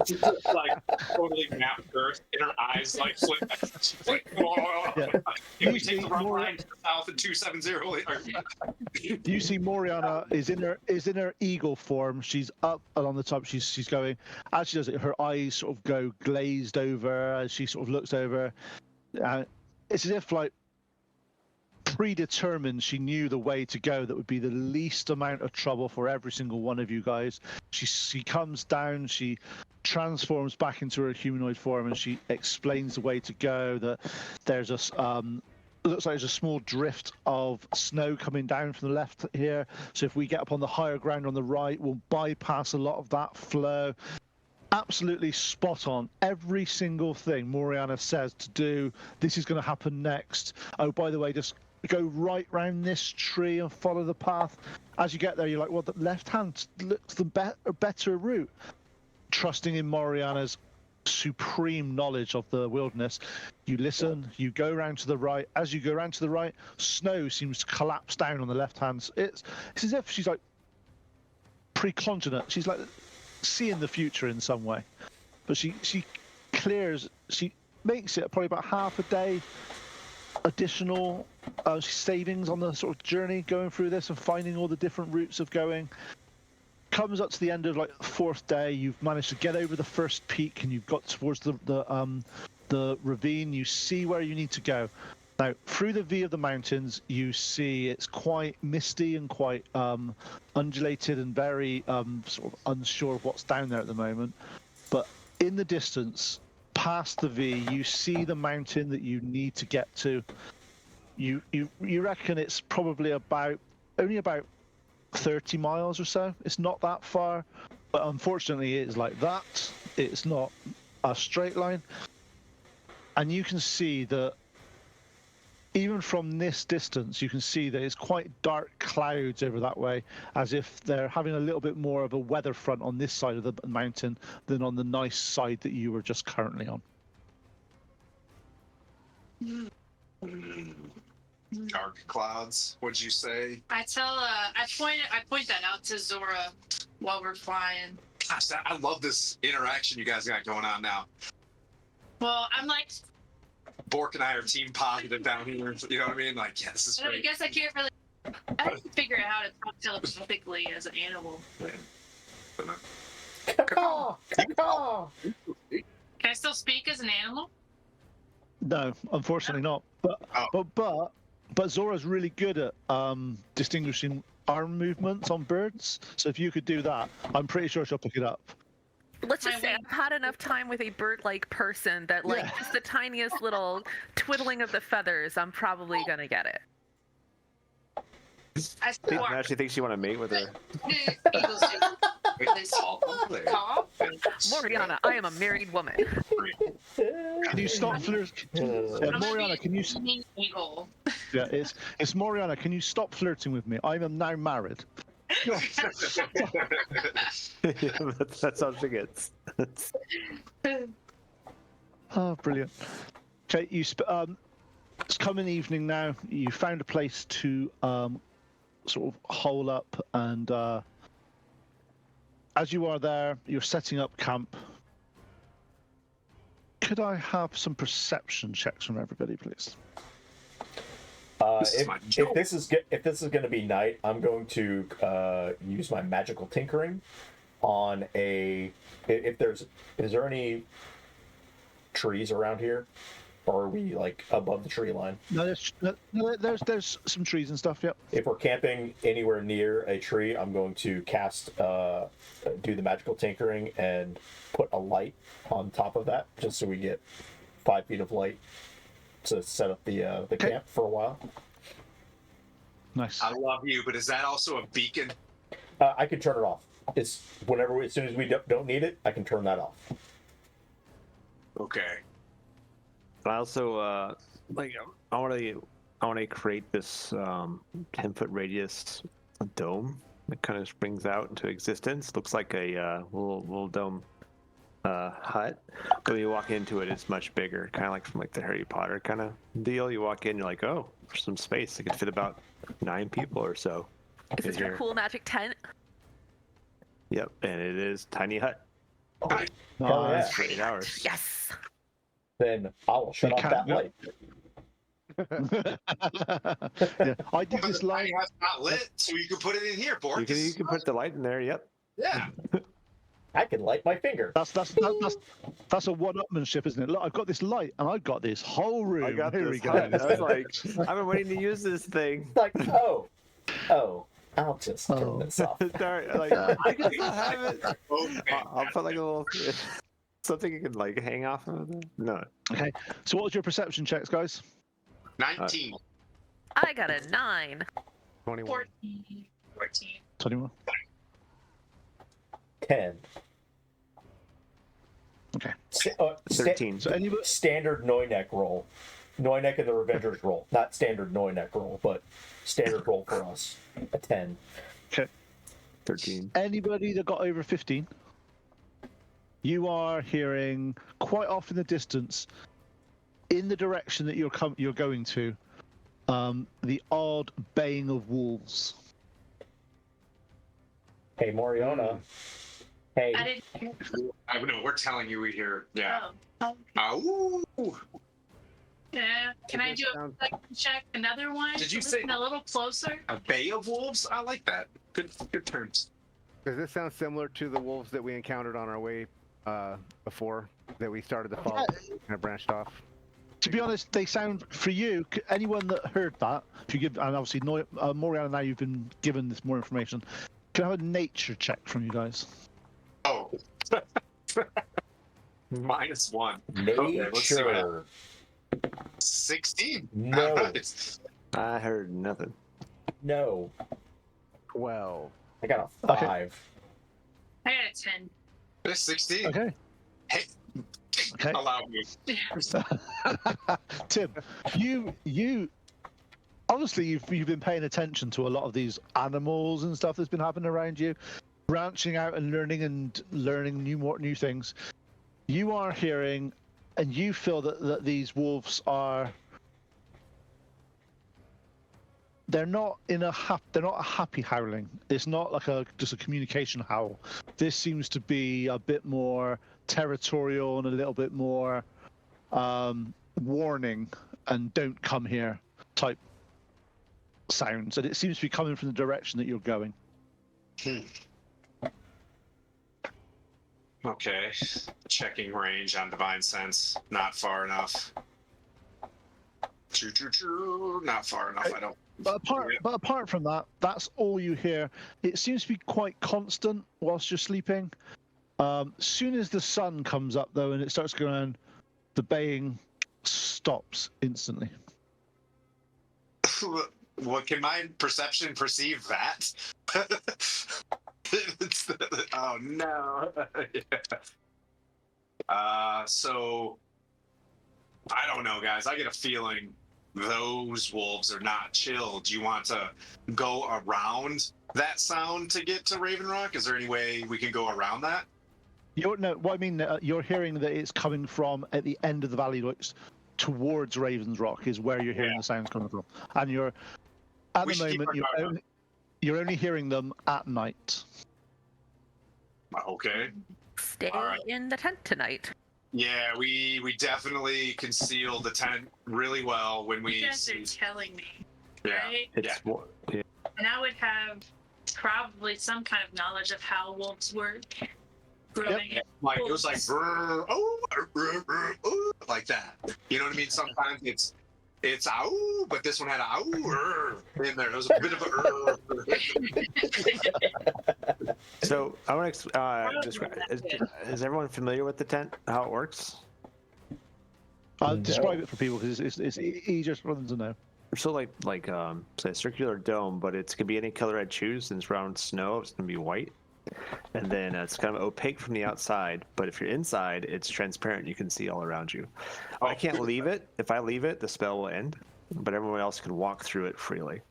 She's just like totally map Earth, and her eyes like flip. She's like, whoa. Yeah. Can we take the wrong line to the south at 270 later? You see Moriana is in her eagle form. She's up and on the top. She's going. As she does it, her eyes sort of go glazed over as she sort of looks over. It's as if like predetermined she knew the way to go that would be the least amount of trouble for every single one of you guys. She comes down, she transforms back into her humanoid form, and she explains the way to go. That there's a looks like there's a small drift of snow coming down from the left here, so if we get up on the higher ground on the right, we'll bypass a lot of that flow. Absolutely spot on. Every single thing Moriana says to do, this is going to happen next. Oh, by the way, just go right round this tree and follow the path. As you get there, you're like, well, the left hand looks the better route. Trusting in Moriana's supreme knowledge of the wilderness, you listen, you go round to the right. As you go round to the right, snow seems to collapse down on the left hand. It's as if she's like precontinent. She's like seeing the future in some way, but she makes it probably about half a day additional savings on the sort of journey going through this and finding all the different routes of going. comes up to the end of like the 4th day. You've managed to get over the first peak, and you've got towards the ravine. You see where you need to go. Now, through the V of the mountains, you see it's quite misty and quite undulated and very sort of unsure of what's down there at the moment. But in the distance, past the V, you see the mountain that you need to get to. You reckon it's probably only about 30 miles or so. It's not that far, but unfortunately it's like that. It's not a straight line. And you can see that even from this distance, you can see that it's quite dark clouds over that way, as if they're having a little bit more of a weather front on this side of the mountain than on the nice side that you were just currently on. Dark clouds. What'd you say? I point that out to Zora while we're flying. Gosh, I love this interaction you guys got going on now. Well, I'm like, Bork and I are team positive down here. You know what I mean? Like, yeah, this is I great. guess I can't really. I have to figure out how to talk telepathically as an animal. Caw, caw. Can I still speak as an animal? No, unfortunately not. But Zora's really good at distinguishing arm movements on birds. So if you could do that, I'm pretty sure she'll pick it up. Let's just say I've had enough time with a bird-like person that, like, just the tiniest little twiddling of the feathers, I'm probably gonna get it. I still I actually think she want to mate with her. Eagles do. They caw. Moriana, I am a married woman. Can you stop flirting? Moriana, can you? Eagle. Yeah, it's Moriana. Can you stop flirting with me? I am now married. Yeah, that's all she gets. Oh, brilliant. Okay, it's coming evening now. You found a place to sort of hole up, and as you are there, you're setting up camp. Could I have some perception checks from everybody, please? If this is going to be night, I'm going to use my magical tinkering on a. Is there any trees around here, or are we like above the tree line? No, there's some trees and stuff. Yep. If we're camping anywhere near a tree, I'm going to cast, do the magical tinkering and put a light on top of that, just so we get 5 feet of light to set up the camp for a while. Nice. I love you, but is that also a beacon? I can turn it off. It's as soon as we don't need it, I can turn that off. Okay. I also I want to create this 10-foot radius dome that kind of springs out into existence. Looks like a little dome hut. But when you walk into it, it's much bigger, kind of like from like the Harry Potter kind of deal. You walk in, you're like, oh, there's some space. It could fit about 9 people or so. Is this your cool magic tent? Yep, and it is tiny hut. Oh, Nice. yeah. For 8 hours. Yes. Then I'll shut off that light. Yeah, I did this light. That's not lit, so you can put it in here, Bork. You can put the light in there. Yep. Yeah. I can light my finger. That's a one-upmanship, isn't it? Look, I've got this light, and I've got this whole room. I got Here this we go. hut. I was like, I've been waiting to use this thing. It's like, oh, I'll just turn this off. Sorry, like, I can still have it. Okay. I'll put like a little something you can like hang off of it. No. Okay. So, what was your perception checks, guys? 19. I got a 9. 21. 14. 21. 10. Okay. 13. So, anybody? Standard Noynek roll. Noynek and the Revengers roll. Not standard Noynek roll, but standard roll for us. A 10. Okay. 13. Anybody that got over 15? You are hearing quite off in the distance, in the direction that you're going to, the odd baying of wolves. Hey, Moriana. Hey. I didn't. I know, we're telling you we hear. Yeah. Oh. Ow. Yeah. Can I do a second check? Another one? Did you Listen say- a little closer? A bay of wolves? I like that. Good terms. Does this sound similar to the wolves that we encountered on our way before that we started the fall and branched off? To be honest, they sound for you. Anyone that heard that, if you give, and obviously Moriana, now you've been given this more information. Can I have a nature check from you guys? Oh. -1. Okay, let's see what happens. Nature. 16. No. Nice. I heard nothing. No. 12. I got a 5. Okay. I got a 10. It's 16. Okay. Hey. Okay. Allow me. Tim, you obviously you've been paying attention to a lot of these animals and stuff that's been happening around you, branching out and learning new things. You are hearing, and you feel that these wolves are. They're not a happy howling. It's not like just a communication howl. This seems to be a bit more territorial and a little bit more warning and don't come here type sounds. And it seems to be coming from the direction that you're going. Okay. Checking range on Divine Sense. Not far enough. Choo. Not far enough. Okay. I don't. But apart from that, that's all you hear. It seems to be quite constant whilst you're sleeping. Soon as the sun comes up, though, and it starts going on, the baying stops instantly. What can my perception perceive that? Oh no. Yeah. So I don't know, guys. I get a feeling those wolves are not chill. Do you want to go around that sound to get to Raven Rock? Is there any way we can go around that? You're hearing that it's coming from at the end of the valley, towards Ravens Rock is where you're hearing the sounds coming from, and you're at the moment you're only hearing them at night. Okay. Stay Alright. in the tent tonight. Yeah, we definitely conceal the tent really well when we. You guys are telling me, Yeah. right? It's yeah. And I would have probably some kind of knowledge of how wolves work. Growing up. Like it was like like that. You know what I mean? Sometimes it's ow, but this one had a ow in there. It was a bit of a. So I want to describe. Is everyone familiar with the tent? How it works? I'll No. describe it for people because it's easier for them to know. So like say a circular dome, but it could be any color I choose. Since around snow, it's gonna be white, and then it's kind of opaque from the outside. But if you're inside, it's transparent. You can see all around you. I can't leave it. If I leave it, the spell will end. But everyone else can walk through it freely.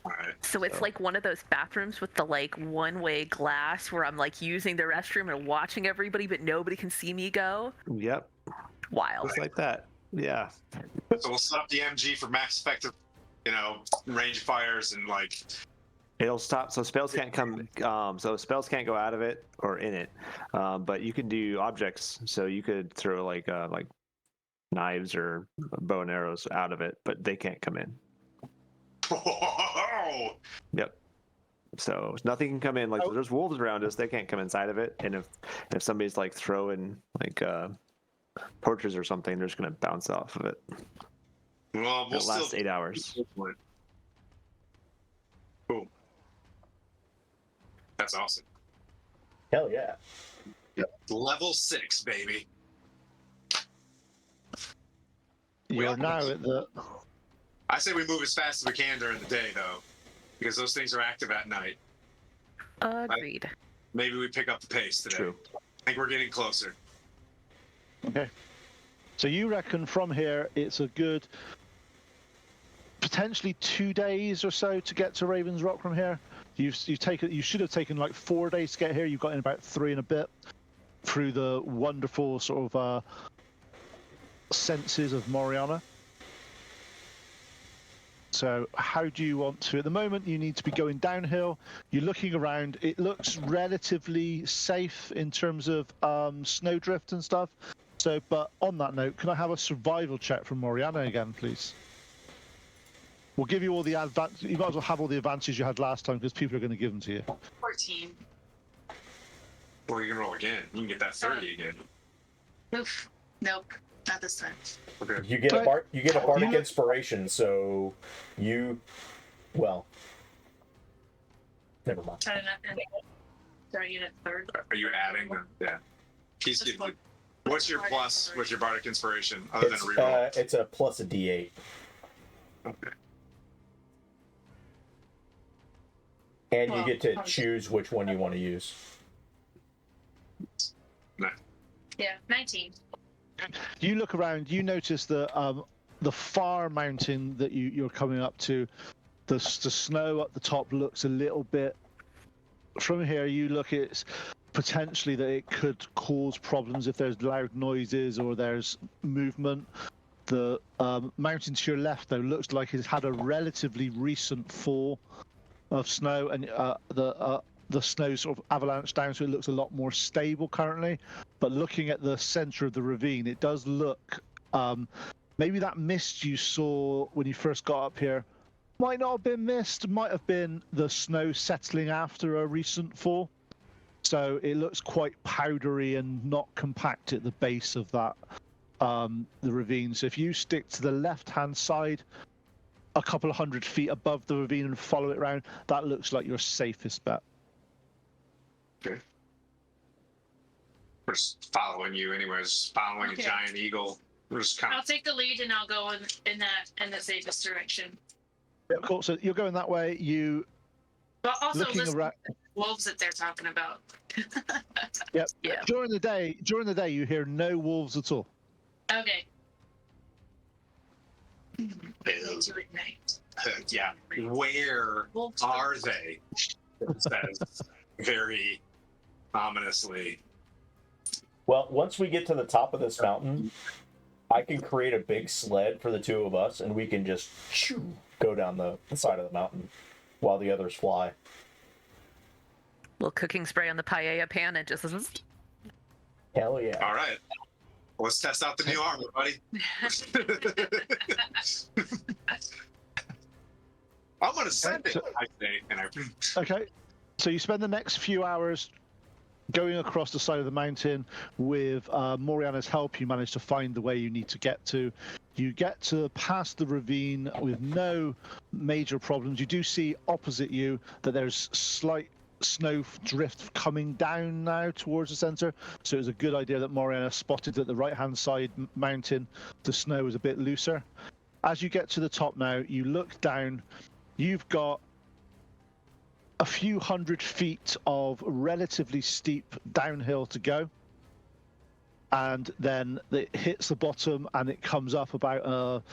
Alright. So it's like one of those bathrooms with the like one-way glass where I'm like using the restroom and watching everybody, but nobody can see me go. Yep, Wild. just like that. Yeah. So we'll set up the MG for max effective, range fires and like. It'll stop, so spells can't come. So spells can't go out of it or in it, but you can do objects. So you could throw like knives or bow and arrows out of it, but they can't come in. Oh, Yep. So nothing can come in. Like there's wolves around us, they can't come inside of it. And if somebody's like throwing like torches or something, they're just gonna bounce off of it. well, we'll It lasts still. 8 hours. Boom. That's awesome. Hell yeah. Level 6, baby. You're now at the. I say we move as fast as we can during the day, though, because those things are active at night. Agreed. Maybe we pick up the pace today. True. I think we're getting closer. Okay. So you reckon from here it's a good potentially 2 days or so to get to Ravens Rock from here? You should have taken like 4 days to get here. You've got in about 3 and a bit through the wonderful sort of senses of Moriana. So how do you want to? At the moment, you need to be going downhill. You're looking around. It looks relatively safe in terms of snowdrift and stuff. So, but on that note, can I have a survival check from Moriana again, please? We'll give you all the advantage. You might as well have all the advantages you had last time because people are going to give them to you. 14. Well, you can roll again. You can get that 30 again. Oof. Nope. Not this time. Okay. You get a bardic inspiration, so well, never mind. Try to not. Sorry, you get a third. Are you adding them? Yeah. He's Just getting. one. What's your Bardic plus? What's your inspiration. bardic inspiration other than a reroll? It's a plus a D8. Okay. And Well, you get to choose which one you want to use. Yeah, 19. You look around, you notice the far mountain that you're coming up to. The snow at the top looks a little bit. From here, you look at potentially that it could cause problems if there's loud noises or there's movement. The mountain to your left, though, looks like it's had a relatively recent fall of snow, and the snow sort of avalanche down, so it looks a lot more stable currently. But looking at the center of the ravine, it does look maybe that mist you saw when you first got up here might not have been mist, might have been the snow settling after a recent fall. So it looks quite powdery and not compact at the base of that the ravine. So if you stick to the left-hand side, a couple of 100 feet above the ravine and follow it around, that looks like your safest bet. Okay. We're just following you anyways, following Okay. a giant eagle. We're just kind I'll of. take the lead and I'll go in the safest direction. Yeah, cool. So you're going that way. You But also looking listen around. to the wolves that they're talking about. Yep. Yeah. During the day, you hear no wolves at all. Okay. Ew. Into at night. Yeah. Where Wolves are they? It says very ominously. Well, once we get to the top of this mountain, I can create a big sled for the two of us, and we can just go down the side of the mountain while the others fly. Little cooking spray on the paella pan and just. Hell yeah. All right. Let's test out the new armor, buddy. I'm gonna send it. I say, and I. Okay. So you spend the next few hours going across the side of the mountain with Moriana's help. You manage to find the way you need to get to. You get to past the ravine with no major problems. You do see opposite you that there's slight snow drift coming down now towards the center. So it was a good idea that Moriana spotted that the right-hand side mountain, the snow is a bit looser. As you get to the top now, you look down. You've got a few 100 feet of relatively steep downhill to go, and then it hits the bottom and it comes up about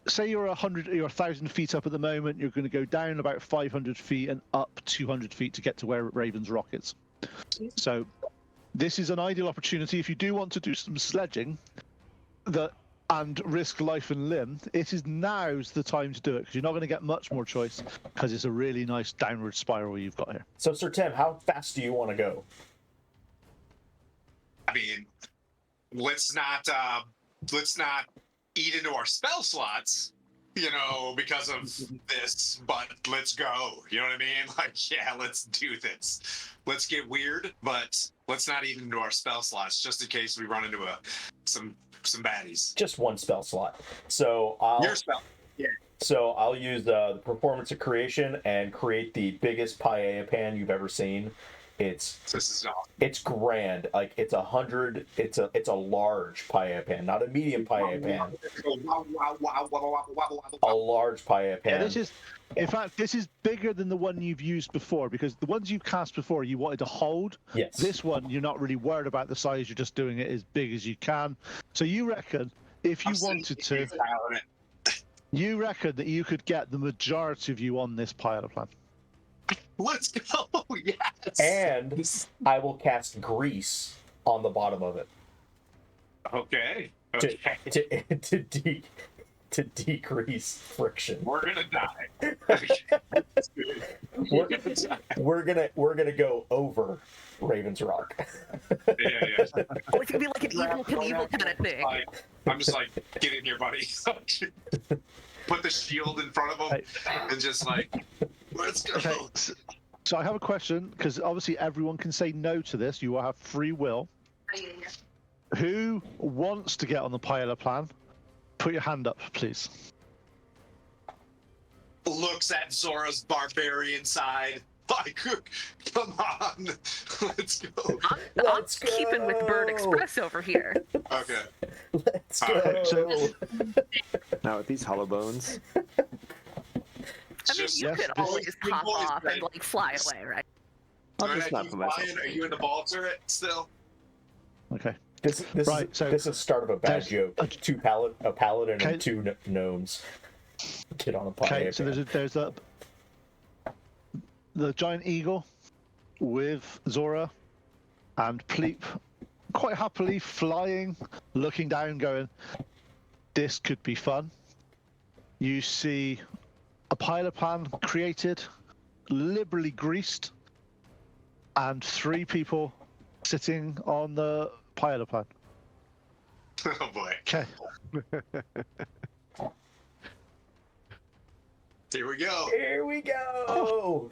say you're 1,000 feet up at the moment. You're going to go down about 500 feet and up 200 feet to get to where Raven's Rock is. So this is an ideal opportunity if you do want to do some sledging and risk life and limb. Now's the time to do it, because you're not going to get much more choice, because it's a really nice downward spiral you've got here. So, Sir Tim, how fast do you want to go? I mean, let's not eat into our spell slots, because of this. But let's go. You know what I mean? Like, yeah, let's do this. Let's get weird, but let's not eat into our spell slots, just in case we run into some baddies. Just one spell slot. So Your spell. Yeah. So I'll use the performance of creation and create the biggest paella pan you've ever seen. It's grand. Like it's 100. It's a large paella pan, not a medium paella pan. A large paella pan. Yeah, in fact, this is bigger than the one you've used before, because the ones you've cast before you wanted to hold. Yes. This one, you're not really worried about the size. You're just doing it as big as you can. So you reckon if you wanted to, you reckon that you could get the majority of you on this paella plan. Let's go. Yes. And I will cast grease on the bottom of it. Okay. To decrease friction. We're gonna die. We're gonna go over Raven's Rock. Yeah. Oh, it's gonna be like an evil Knievel kind of thing. I'm just like, get in here, buddy. Put the shield in front of him and just like, let's go. Okay. So I have a question, because obviously everyone can say no to this. You will have free will. Who wants to get on the pilot plan? Put your hand up, please. Looks at Zora's barbarian side. Like, come on, let's go. I'm keeping with Bird Express over here. Okay. Let's go. Alright. So- Now with these hollow bones. I mean, Just- you Yes, could this- always Big hop boys, off right? and like fly away, right? I'll Alright, just not you put myself. flying? Are you in the ball turret still? Okay. This Right, is so this is the start of a bad there's joke. A paladin Okay. and two gnomes. Get on a pilot. Okay, so there's the giant eagle with Zora and Pleep quite happily flying, looking down, going, "This could be fun." You see a pilot plan created, liberally greased, and 3 people sitting on the pilot plan. Oh boy. Okay. Here we go. Here we go.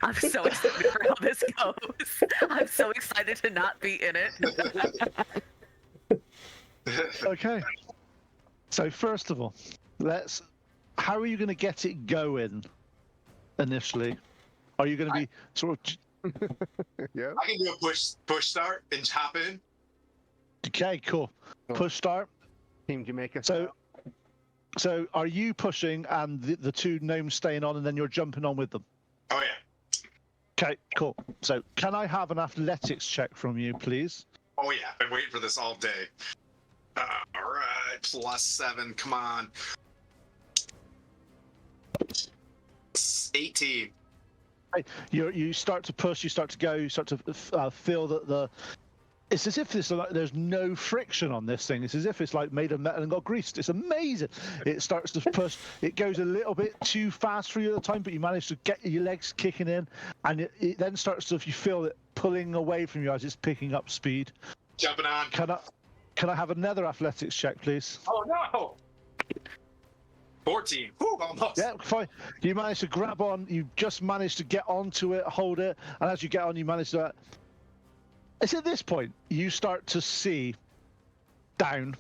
I'm so excited for how this goes. I'm so excited to not be in it. Okay. So first of all, how are you going to get it going initially? Are you going to be sort of... Yeah. I can do a push start and hop in. Okay, cool. Push start. Team Jamaica. So are you pushing and the 2 gnomes staying on and then you're jumping on with them? Oh yeah. Okay, cool. So can I have an athletics check from you, please? Oh yeah. I've been waiting for this all day. All right. +7. Come on. 18. You start to push, you start to go, you start to feel that it's as if there's no friction on this thing. It's as if it's like made of metal and got greased. It's amazing. It starts to push. It goes a little bit too fast for you at the time, but you manage to get your legs kicking in, and it then starts to, you feel it pulling away from you as it's picking up speed. Jumping on. Can I have another athletics check, please? Oh no. 14. Whew, almost. Yeah, fine. You manage to grab on. You just managed to get onto it, hold it, and as you get on, you manage to. It's at this point you start to see down,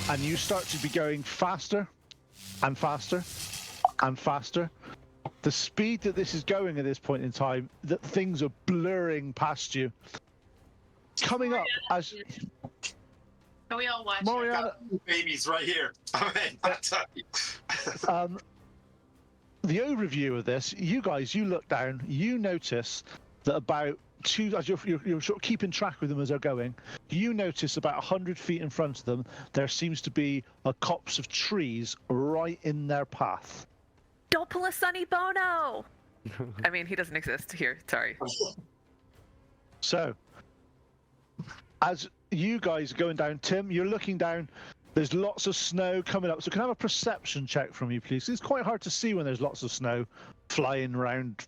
and you start to be going faster and faster and faster. The speed that this is going at this point in time, that things are blurring past you. Coming up as Can we all watch? Mariana, Babies right here. All right. I'll tell you. the overview of this, you guys, you look down, you notice that about 2, as you're sort of keeping track with them as they're going, you notice about 100 feet in front of them, there seems to be a copse of trees right in their path. Don't pull a Sonny Bono! I mean, he doesn't exist here. Sorry. So, as you guys are going down, Tim, you're looking down, there's lots of snow coming up, so can I have a perception check from you, please? It's quite hard to see when there's lots of snow flying around.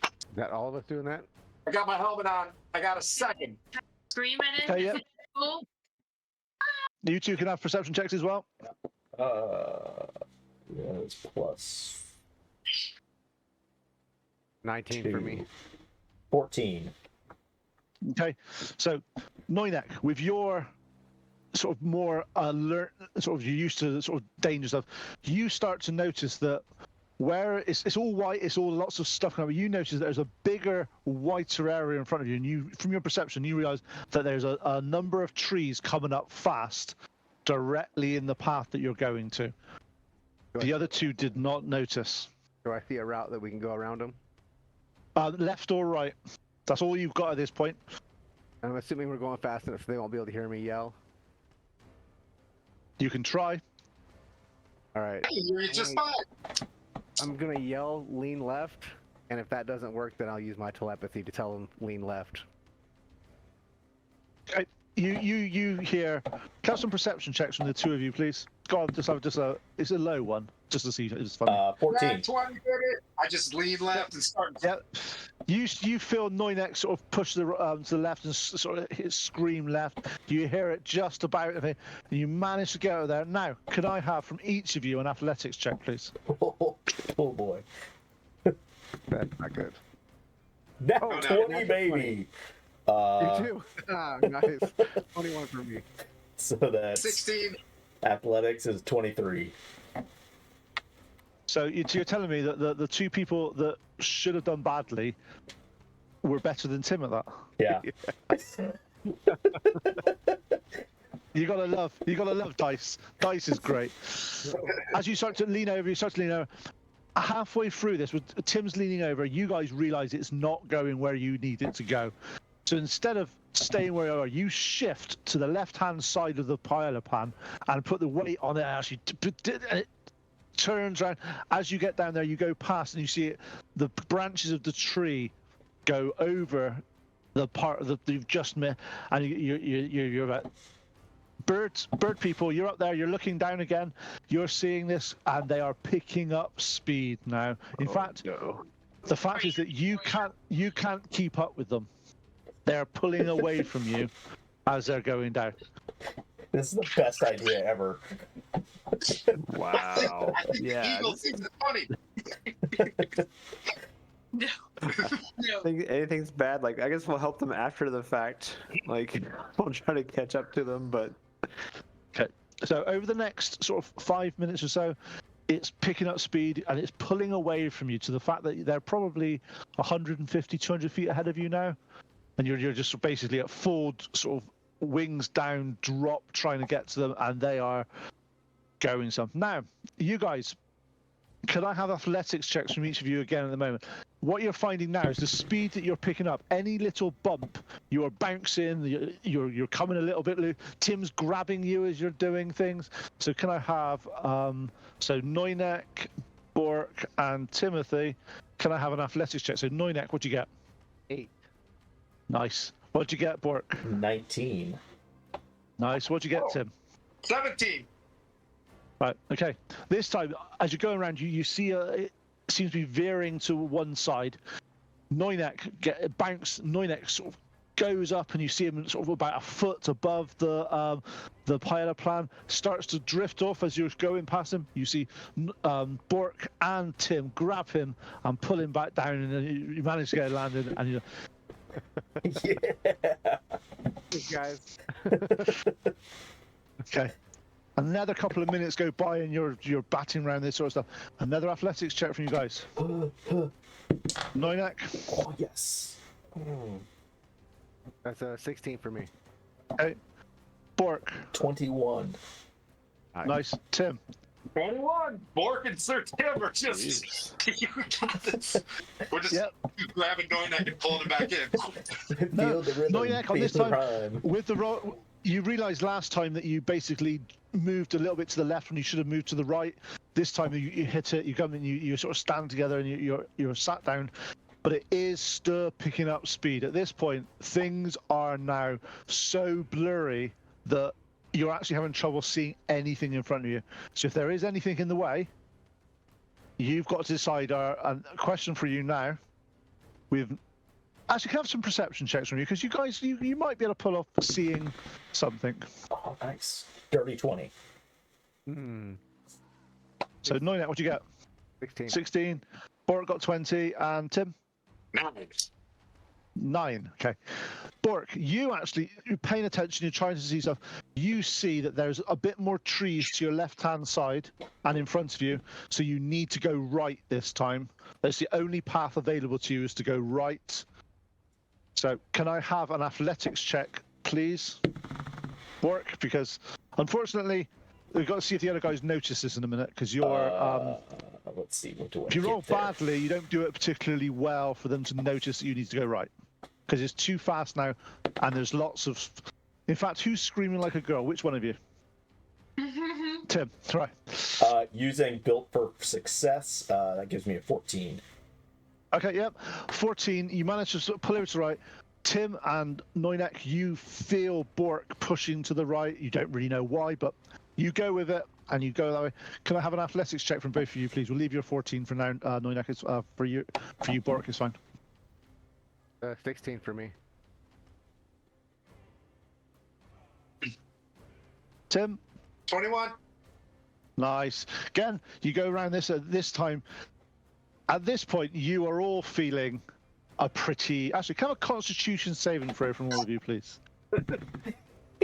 Is that all of us doing that? I got my helmet on. I got a second. Scream at it. Okay, yeah. Cool. You 2 can have perception checks as well. Yeah, it's plus 19 for me. 14. Okay, so Noinek, with your sort of more alert, sort of you're used to sort of danger stuff, you start to notice that where it's all white, it's all lots of stuff coming. You notice that there's a bigger, whiter area in front of you, and you, from your perception, you realize that there's a number of trees coming up fast, directly in the path that you're going to. The other 2 did not notice. Do I see a route that we can go around them? Left or right? That's all you've got at this point. I'm assuming we're going fast enough so they won't be able to hear me yell. You can try. All right. You're just fine. I'm gonna yell lean left, and if that doesn't work, then I'll use my telepathy to tell them lean left. Okay. You hear. Can I have some perception checks from the 2 of you, please? Go on, just a. It's a low one, just to see if it's funny. 14. 20 I just lean left and start. Yeah. You feel Noinek sort of push to the left and sort of scream left. You hear it just about, and you manage to get out of there. Now, can I have from each of you an athletics check, please? Oh boy. That's not good. Now Oh, no, 20, that's baby. You too. Ah, nice. 21 for me. So that's 16. athletics is 23. So you're telling me that the two people that should have done badly were better than Tim at that? Yeah. You gotta love dice. Dice is great. As you start to lean over, halfway through this, with Tim's leaning over, you guys realize it's not going where you need it to go. So instead of staying where you are, you shift to the left-hand side of the pile of pan and put the weight on it. Actually, and it turns around. As you get down there, you go past and you see the branches of the tree go over the part that you've just met, and you're about. Bird people, you're up there, you're looking down again, you're seeing this, and they are picking up speed now. In fact, the fact is that you can't keep up with them. They're pulling away from you as they're going down. This is the best idea ever. Wow. I think Yeah. the Eagle thinks it's funny. No. No. I think anything's bad, like I guess we'll help them after the fact. Like we'll try to catch up to them, but Okay. So over the next sort of 5 minutes or so, it's picking up speed and it's pulling away from you to the fact that they're probably 150, 200 feet ahead of you now. And you're just basically at full sort of wings down, drop, trying to get to them, and they are going some. Now, you guys, can I have athletics checks from each of you again at the moment? What you're finding now is the speed that you're picking up. Any little bump, you're bouncing, you're coming a little bit loose. Tim's grabbing you as you're doing things. So can I have, so Noynek, Bork, and Timothy, can I have an athletics check? So Noynek, what'd you get? 8. Nice. What'd you get, Bork? 19. Nice. What'd you get, Tim? 17. Right, okay. This time, as you're going around, you see it seems to be veering to one side. Noynek Noynek sort of goes up, and you see him sort of about a foot above the pilot plan, starts to drift off as you're going past him. You see Bork and Tim grab him and pull him back down, and then you manage to get it landed, and Yeah. Hey, guys. okay. Another couple of minutes go by and you're batting around this sort of stuff. Another athletics check from you guys. Noynek. Oh, yes. That's a 16 for me. Okay. Bork. 21. Nice. Tim. 21. Bork and Sir Tim are just. We're just grabbing Noynek and pulling him back in. Feel the rhythm. Noynek on feel this the time rhyme. with the you realised last time that you basically moved a little bit to the left when you should have moved to the right. This time you hit it. You come in. You sort of stand together and you're sat down. But it is still picking up speed. At this point, things are now so blurry that you're actually having trouble seeing anything in front of you. So if there is anything in the way, you've got to decide. And a question for you now. We've actually can have some perception checks from you, because you guys, you might be able to pull off seeing something. Oh, nice. Dirty 20. So Noynet, what do you get? 16. 16. Bork got 20, and Tim? 9. 9. Okay. Bork, you're paying attention, you're trying to see stuff. You see that there's a bit more trees to your left-hand side and in front of you, so you need to go right this time. That's the only path available to you, is to go right. So can I have an athletics check, please? Bork, because unfortunately, we've got to see if the other guys notice this in a minute, because you're... Let's see. What do I if you roll get there? badly, you don't do it particularly well for them to notice that you need to go right. Because it's too fast now, and there's lots of... In fact, who's screaming like a girl? Which one of you? Tim, right. Using Built for Success, that gives me a 14. Okay, yep. 14, you manage to sort of pull over to the right. Tim and Noynek, you feel Bork pushing to the right. You don't really know why, but you go with it, and you go that way. Can I have an athletics check from both of you, please? We'll leave your 14 for now, Noynek. Is, for you, Bork is fine. 16 for me. Tim? 21. Nice. Again, you go around this this time. At this point, you are all feeling a pretty... Actually, can I have a Constitution saving throw from all of you, please?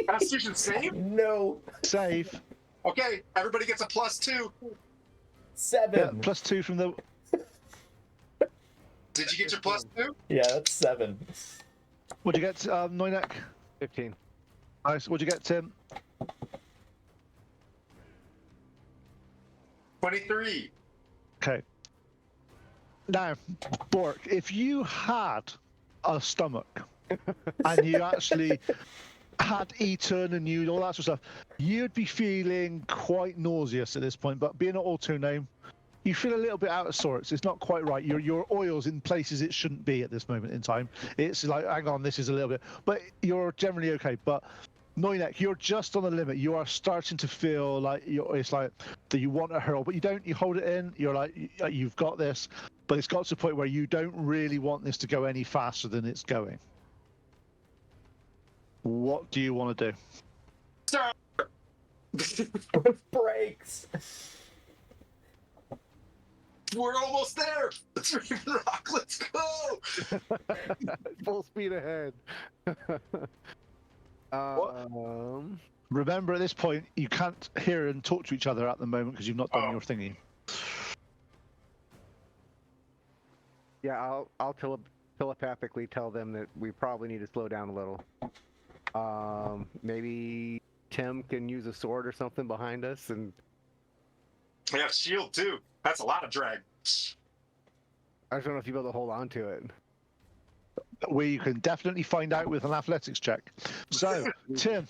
Constitution save? No. Save. Okay, everybody gets a +2. 7. Yeah, +2 from the... Did you get your +2? Yeah, that's 7. What'd you get, Noinek? 15. Nice. What'd you get, Tim? 23. Okay. Now, Bork, if you had a stomach and you actually had eaten and you all that sort of stuff, you'd be feeling quite nauseous at this point. But being an auto name, you feel a little bit out of sorts. It's not quite right. Your oil's in places it shouldn't be at this moment in time. It's like, hang on, this is a little bit. But you're generally okay. But Noinek, you're just on the limit. You are starting to feel like it's like that you want to hurl, but you don't. You hold it in. You're like, you've got this. But it's got to the point where you don't really want this to go any faster than it's going. What do you want to do? Sir! Brakes. We're almost there! Let's freaking rock, let's go! Full speed ahead. Remember, at this point, you can't hear and talk to each other at the moment because you've not done Oh. your thingy. Yeah, I'll telepathically tell them that we probably need to slow down a little. Maybe Tim can use a sword or something behind us, and We have shield too. That's a lot of drag. I just don't know if you'll be able to hold on to it. We can definitely find out with an athletics check. So, Tim,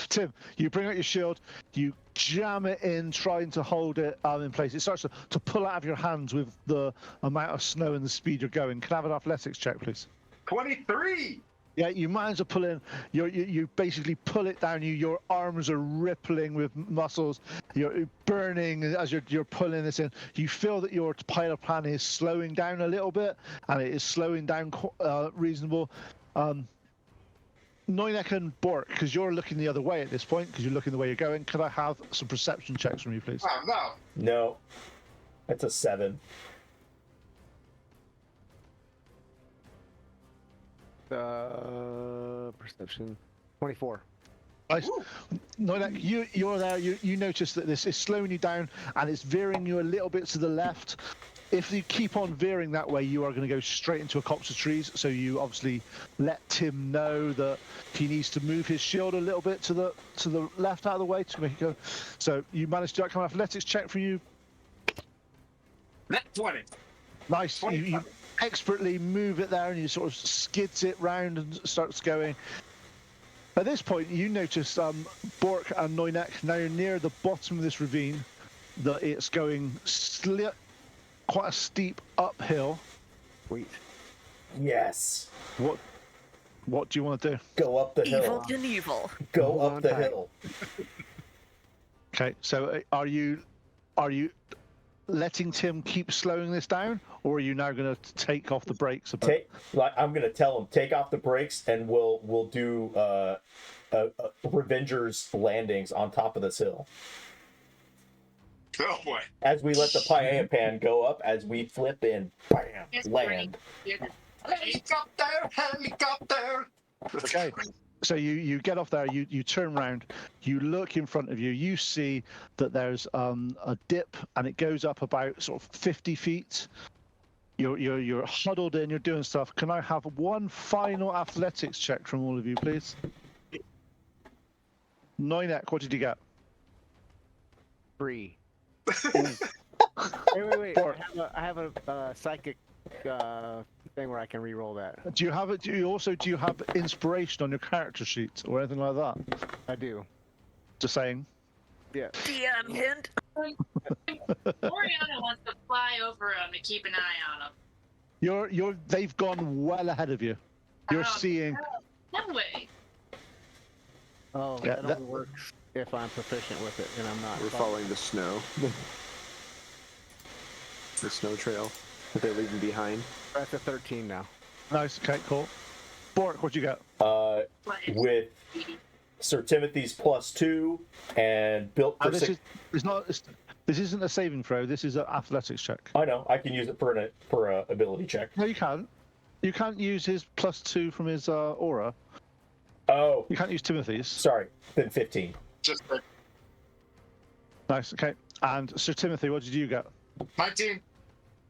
Tim, you bring out your shield, you jam it in, trying to hold it in place. It starts to pull out of your hands with the amount of snow and the speed you're going. Can I have an athletics check, please? 23! Yeah, you manage to pull in. You basically pull it down. Your arms are rippling with muscles. You're burning as you're pulling this in. You feel that your pilot plan is slowing down a little bit, and it is slowing down reasonable. Noinek and Bork, because you're looking the other way at this point, because you're looking the way you're going. Could I have some perception checks from you, please? Oh, no. No. That's a 7. Perception. 24. Nice. Noinek, you're there. You notice that this is slowing you down, and it's veering you a little bit to the left. If you keep on veering that way, you are going to go straight into a copse of trees. So you obviously let Tim know that he needs to move his shield a little bit to the left out of the way to make it go. So you managed to come athletics check for you. Net 20. Nice. You expertly move it there, and you sort of skids it round and starts going. At this point, you notice Bork and Noinek, now you're near the bottom of this ravine, that it's going quite a steep uphill. Sweet. Yes. What do you want to do? Go up the Evil hill. Knievel. Go Hold up on the tight. hill. Okay, so are you letting Tim keep slowing this down, or are you now going to take off the brakes a bit? I'm gonna tell him take off the brakes, and we'll do Revenger's landings on top of this hill. Oh, boy. As we let the paella pan go up, as we flip in, bam, It's land. Helicopter, helicopter! Okay. So you get off there, you turn around, you look in front of you, you see that there's a dip, and it goes up about sort of 50 feet. You're huddled in, you're doing stuff. Can I have one final athletics check from all of you, please? Noinek, what did you get? 3. Wait. Four. I have a psychic thing where I can re-roll that. Do you have it? Do you have inspiration on your character sheet or anything like that? I do. Just saying. Yeah. DM hint. Oriana wants to fly over him to keep an eye on him. They've gone well ahead of you. You're Oh, seeing. No way. Oh, Yeah, that that- only works if I'm proficient with it, and I'm not. We're following the snow. The snow trail that they're leaving behind. That's a 13 now. Nice. Okay. Cool. Bork, what you got? With Sir Timothy's +2 and built for This six. is. It's not. This isn't a saving throw. This is an athletics check. I know. I can use it for an ability check. No, you can't. You can't use his +2 from his aura. Oh, You can't use Timothy's. sorry. Then 15. Just Nice. Okay. And Sir Timothy, what did you get? 19.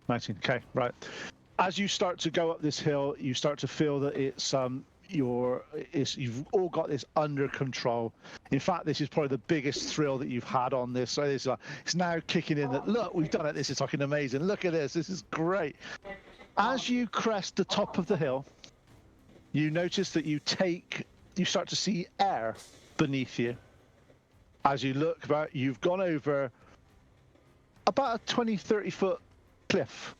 19. Okay. Right. As you start to go up this hill, you start to feel that you've all got this under control. In fact, this is probably the biggest thrill that you've had on this. So it's now kicking in that, look, we've done it. This is fucking amazing. Look at this. This is great. As you crest the top of the hill, you notice that you start to see air beneath you. As you look about, you've gone over about a 20, 30 foot cliff.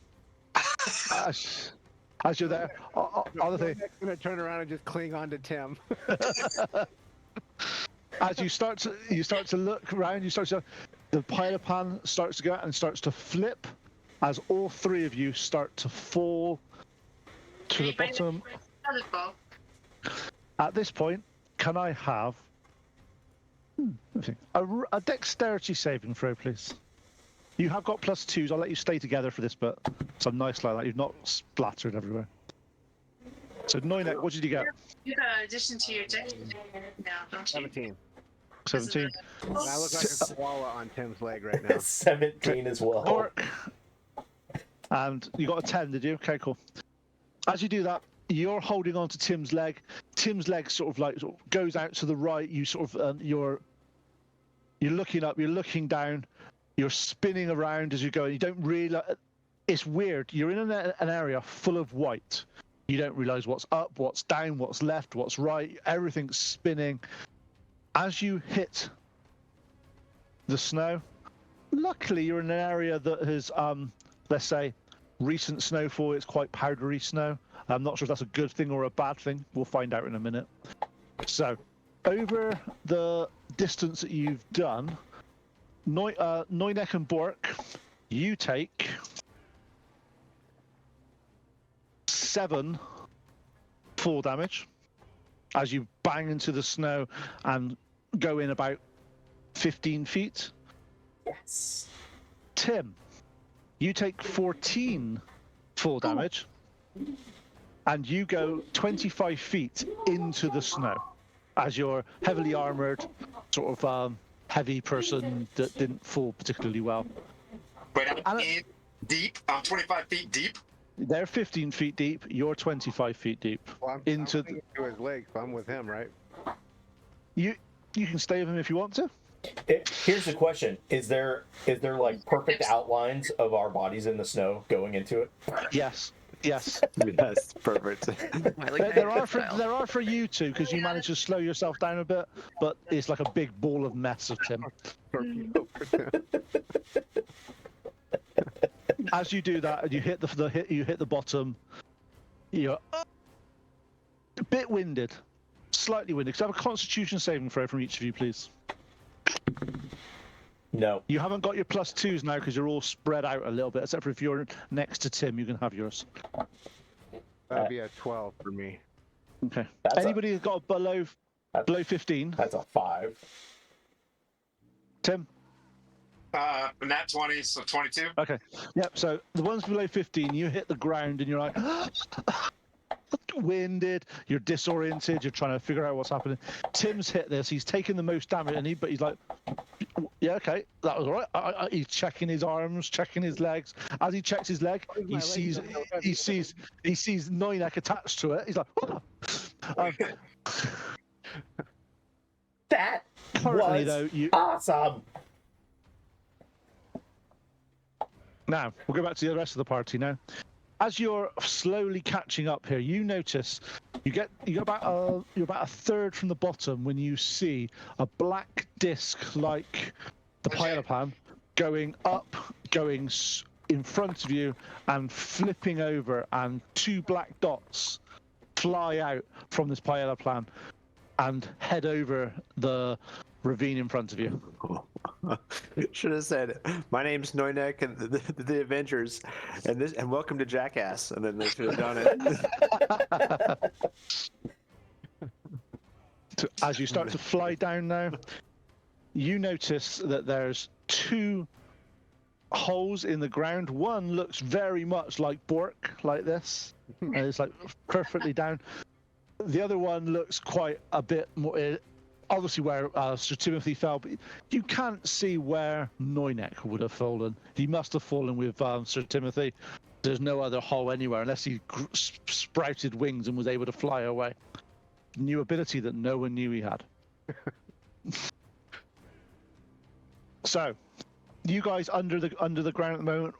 As you're there, other thing. I'm gonna turn around and just cling on to Tim. As you start to look around, the Pylopan starts to go out and starts to flip as all three of you start to fall to the bottom. At this point, can I have a dexterity saving throw, please? You have got +2s. I'll let you stay together for this bit. So nice like that. You've not splattered everywhere. So Noinek, what did you get? You got an addition to your deck now, don't you? 17. 17. And I look like a koala on Tim's leg right now. 17 as well. Orc. And you got a 10, did you? Okay, cool. As you do that, you're holding on to Tim's leg. Tim's leg sort of goes out to the right. You sort of you're looking up. You're looking down. You're spinning around as you go. You don't realize it's weird. You're in an area full of white. You don't realize what's up, what's down, what's left, what's right. Everything's spinning. As you hit the snow, luckily you're in an area that has, let's say, recent snowfall. It's quite powdery snow. I'm not sure if that's a good thing or a bad thing. We'll find out in a minute. So, over the distance that you've done, Noinek and Bork, you take 7 fall damage as you bang into the snow and go in about 15 feet. Yes. Tim, you take 14 fall damage and you go 25 feet into the snow as you're heavily armored, sort of heavy person that didn't fall particularly well. Wait, I'm in deep. I'm 25 feet deep. They're 15 feet deep. You're 25 feet deep. Well, I'm into clinging to his leg, so I'm with him, right? You can stay with him if you want to. Here's the question: Is there like perfect outlines of our bodies in the snow going into it? Yes. Yes. Yes, perfect. There are for you two because you manage to slow yourself down a bit, but it's like a big ball of mess of Tim. As you do that, and you hit the bottom, you're a bit winded, slightly winded. Could I have a Constitution saving throw from each of you, please? No. You haven't got your +2s now because you're all spread out a little bit. Except for if you're next to Tim, you can have yours. That'd be a 12 for me. Okay. Anybody who's got below 15? That's a 5. Tim? Nat 20, so 22. Okay. Yep. So the ones below 15, you hit the ground and you're like winded. You're disoriented. You're trying to figure out what's happening. Tim's hit this. He's taken the most damage, but he's like, yeah, okay, that was all right. He's checking his arms, checking his legs. As he checks his leg, he sees Noinek attached to it. He's like, that currently, was though, awesome. Now, we'll go back to the rest of the party now. As you're slowly catching up here, you notice you're about a third from the bottom when you see a black disc like the Pylopan going up, going in front of you and flipping over, and 2 black dots fly out from this Pylopan and head over the ravine in front of you. Should have said, "My name's Noinek and the Avengers, and welcome to Jackass," and then they should have done it. As you start to fly down now, you notice that there's 2 holes in the ground. One looks very much like Bork, like this, and it's like perfectly down. The other one looks quite a bit more, obviously where Sir Timothy fell, but you can't see where Noynek would have fallen. He must have fallen with Sir Timothy. There's no other hole anywhere unless he sprouted wings and was able to fly away. New ability that no one knew he had. So, you guys under the ground at the moment.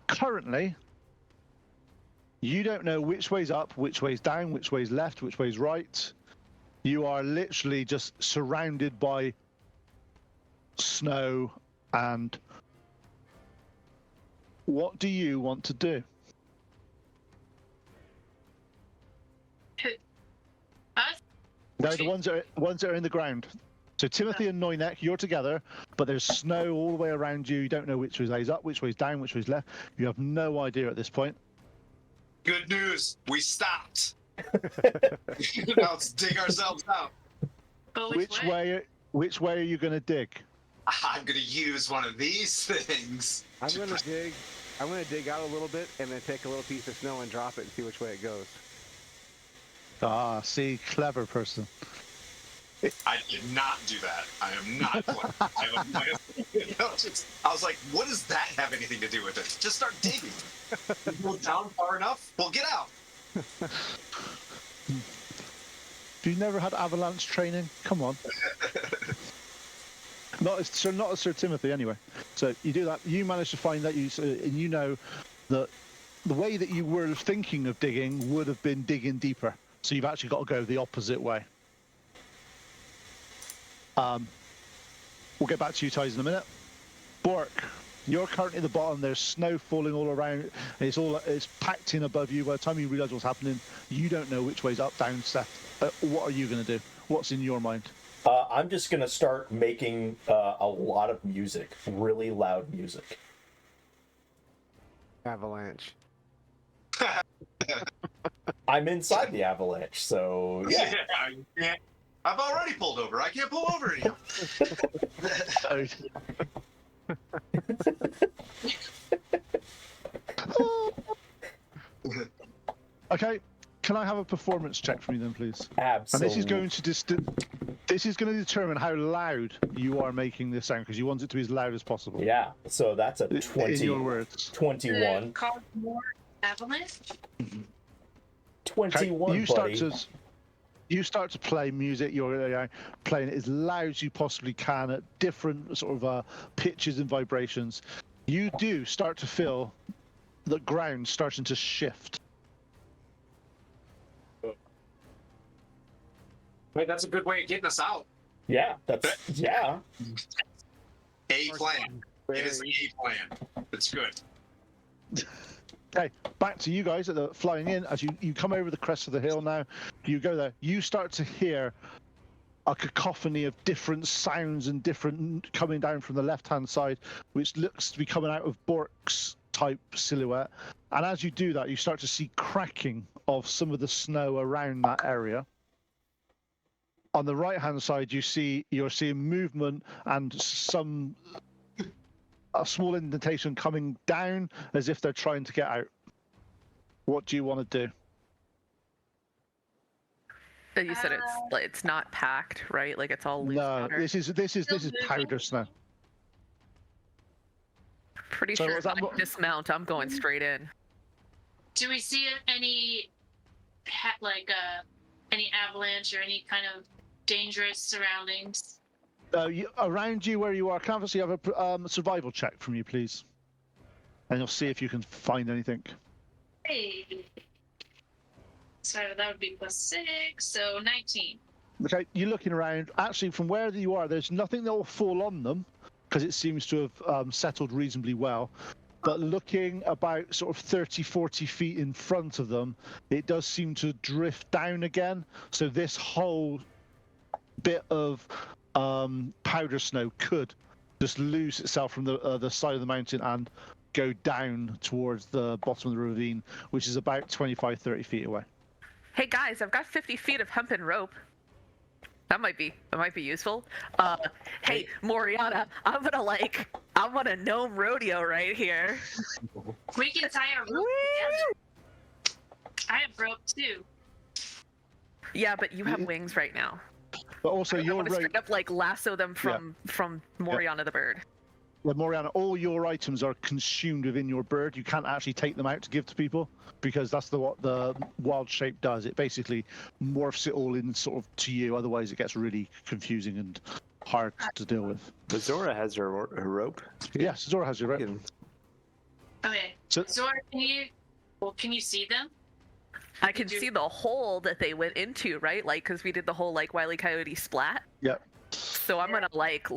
Currently, you don't know which way's up, which way's down, which way's left, which way's right. You are literally just surrounded by snow. And what do you want to do? Us? No, the ones that are in the ground. So Timothy and Noynek, you're together, but there's snow all the way around you. You don't know which way's up, which way's down, which way's left. You have no idea at this point. Good news, we stopped. Now let's dig ourselves out. But Which way are you going to dig? I'm gonna use one of these things. I'm gonna dig out a little bit and then take a little piece of snow and drop it and see which way it goes. Ah, see, clever person. I did not do that. I am not clever. I was like, what does that have anything to do with it? Just start digging. You go down far enough, we'll get out. You never had avalanche training? Come on. Not as Sir Timothy, anyway. So you do that. You manage to find that and you know that the way that you were thinking of digging would have been digging deeper. So you've actually got to go the opposite way. We'll get back to you, Ties, in a minute. Bork, you're currently at the bottom. There's snow falling all around. It's packed in above you. By the time you realise what's happening, you don't know which way's up, down, left. What are you going to do? What's in your mind? I'm just going to start making a lot of music, really loud music. Avalanche. I'm inside the avalanche, so yeah. Yeah, I've already pulled over. I can't pull over anymore. Okay, can I have a performance check from you then, please? Absolutely. And this is going to determine how loud you are making this sound, because you want it to be as loud as possible. Yeah, so that's a 20. In your words. 21. Cause more avalanche? 21, okay, you start to play music. You're playing it as loud as you possibly can at different sort of pitches and vibrations. You do start to feel the ground starting to shift. Wait, that's a good way of getting us out. Yeah, yeah. A plan. It is a plan. It's good. Okay, back to you guys at the flying in. As you come over the crest of the hill now, you go there. You start to hear a cacophony of different sounds and different coming down from the left-hand side, which looks to be coming out of Bork's type silhouette. And as you do that, you start to see cracking of some of the snow around that area. On the right-hand side, you're seeing movement and a small indentation coming down as if they're trying to get out. What do you want to do? You said it's not packed, right? Like it's all loose No, powder. this is powder snow. Pretty So sure is if that I dismount, I'm going straight in. Do we see any any avalanche or any kind of dangerous surroundings? Around you where you are, Canvas, you have a survival check from you, please. And you'll see if you can find anything. Hey. So that would be +6, so 19. Okay, you're looking around. Actually, from where you are, there's nothing that will fall on them, because it seems to have settled reasonably well. But looking about sort of 30, 40 feet in front of them, it does seem to drift down again. So this whole bit of powder snow could just lose itself from the side of the mountain and go down towards the bottom of the ravine, which is about 25, 30 feet away. Hey guys, I've got 50 feet of hempen rope. That might be useful. Hey, Moriana, I'm gonna gnome rodeo right here. We can tie a rope together. I have rope too. Yeah, but you have wings right now. But also, I your want to rope, straight up like lasso them from Moriana the bird. Moriana, all your items are consumed within your bird. You can't actually take them out to give to people because that's what the wild shape does. It basically morphs it all in sort of to you. Otherwise, it gets really confusing and hard to deal with. But Zora has her rope. Yes, Zora has your rope. Okay. So- Zora, can you see them? I can see the hole that they went into, right? Like, because we did the whole like Wile E. Coyote splat. Yeah. So I'm gonna like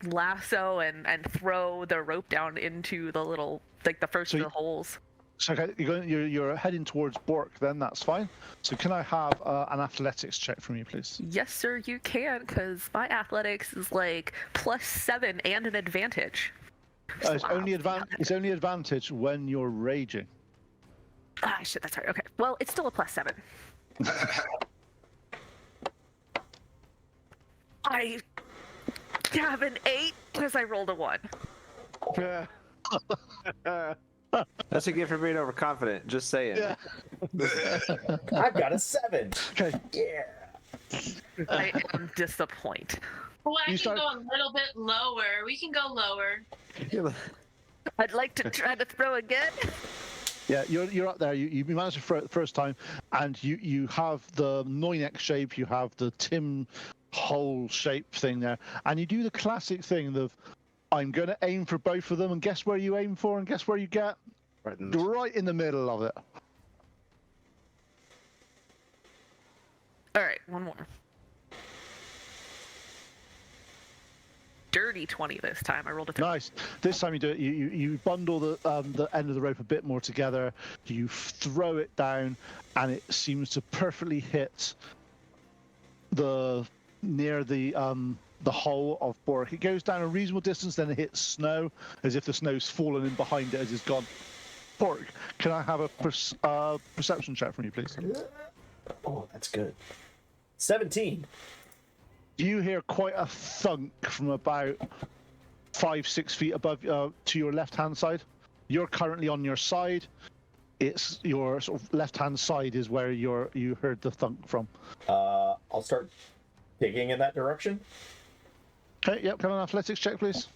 lasso and throw the rope down into the little the first of the holes. So okay, you're heading towards Bork. Then that's fine. So can I have an athletics check from you, please? Yes, sir, you can, because my athletics is like +7 and an advantage. It's only advantage when you're raging. Ah, shit, that's right. Okay. Well, it's still a +7. I have an 8 because I rolled a 1. That's a gift for being overconfident. Just saying. Yeah. I've got a 7. Okay. Yeah. I am disappointed. Well, I You can start- go a little bit lower. We can go lower. I'd like to try to throw again. Yeah, you're up there. You managed to throw it the first time, and you have the Noinek shape. You have the Tim hole shape thing there, and you do the classic thing of, I'm going to aim for both of them, and guess where you aim for, and guess where you get? Right in the middle of it. All right, one more. Dirty 20 this time. I rolled a 30. Nice. This time you do it. You bundle the end of the rope a bit more together. You throw it down, and it seems to perfectly hit near the hole of Bork. It goes down a reasonable distance, then it hits snow, as if the snow's fallen in behind it as it's gone. Bork, can I have a perception check from you, please? Oh, that's good. 17. You hear quite a thunk from about 5-6 feet above to your left-hand side. You're currently on your side. It's your sort of left-hand side is where you heard the thunk from. I'll start digging in that direction. Okay, yep, come on, athletics check, please.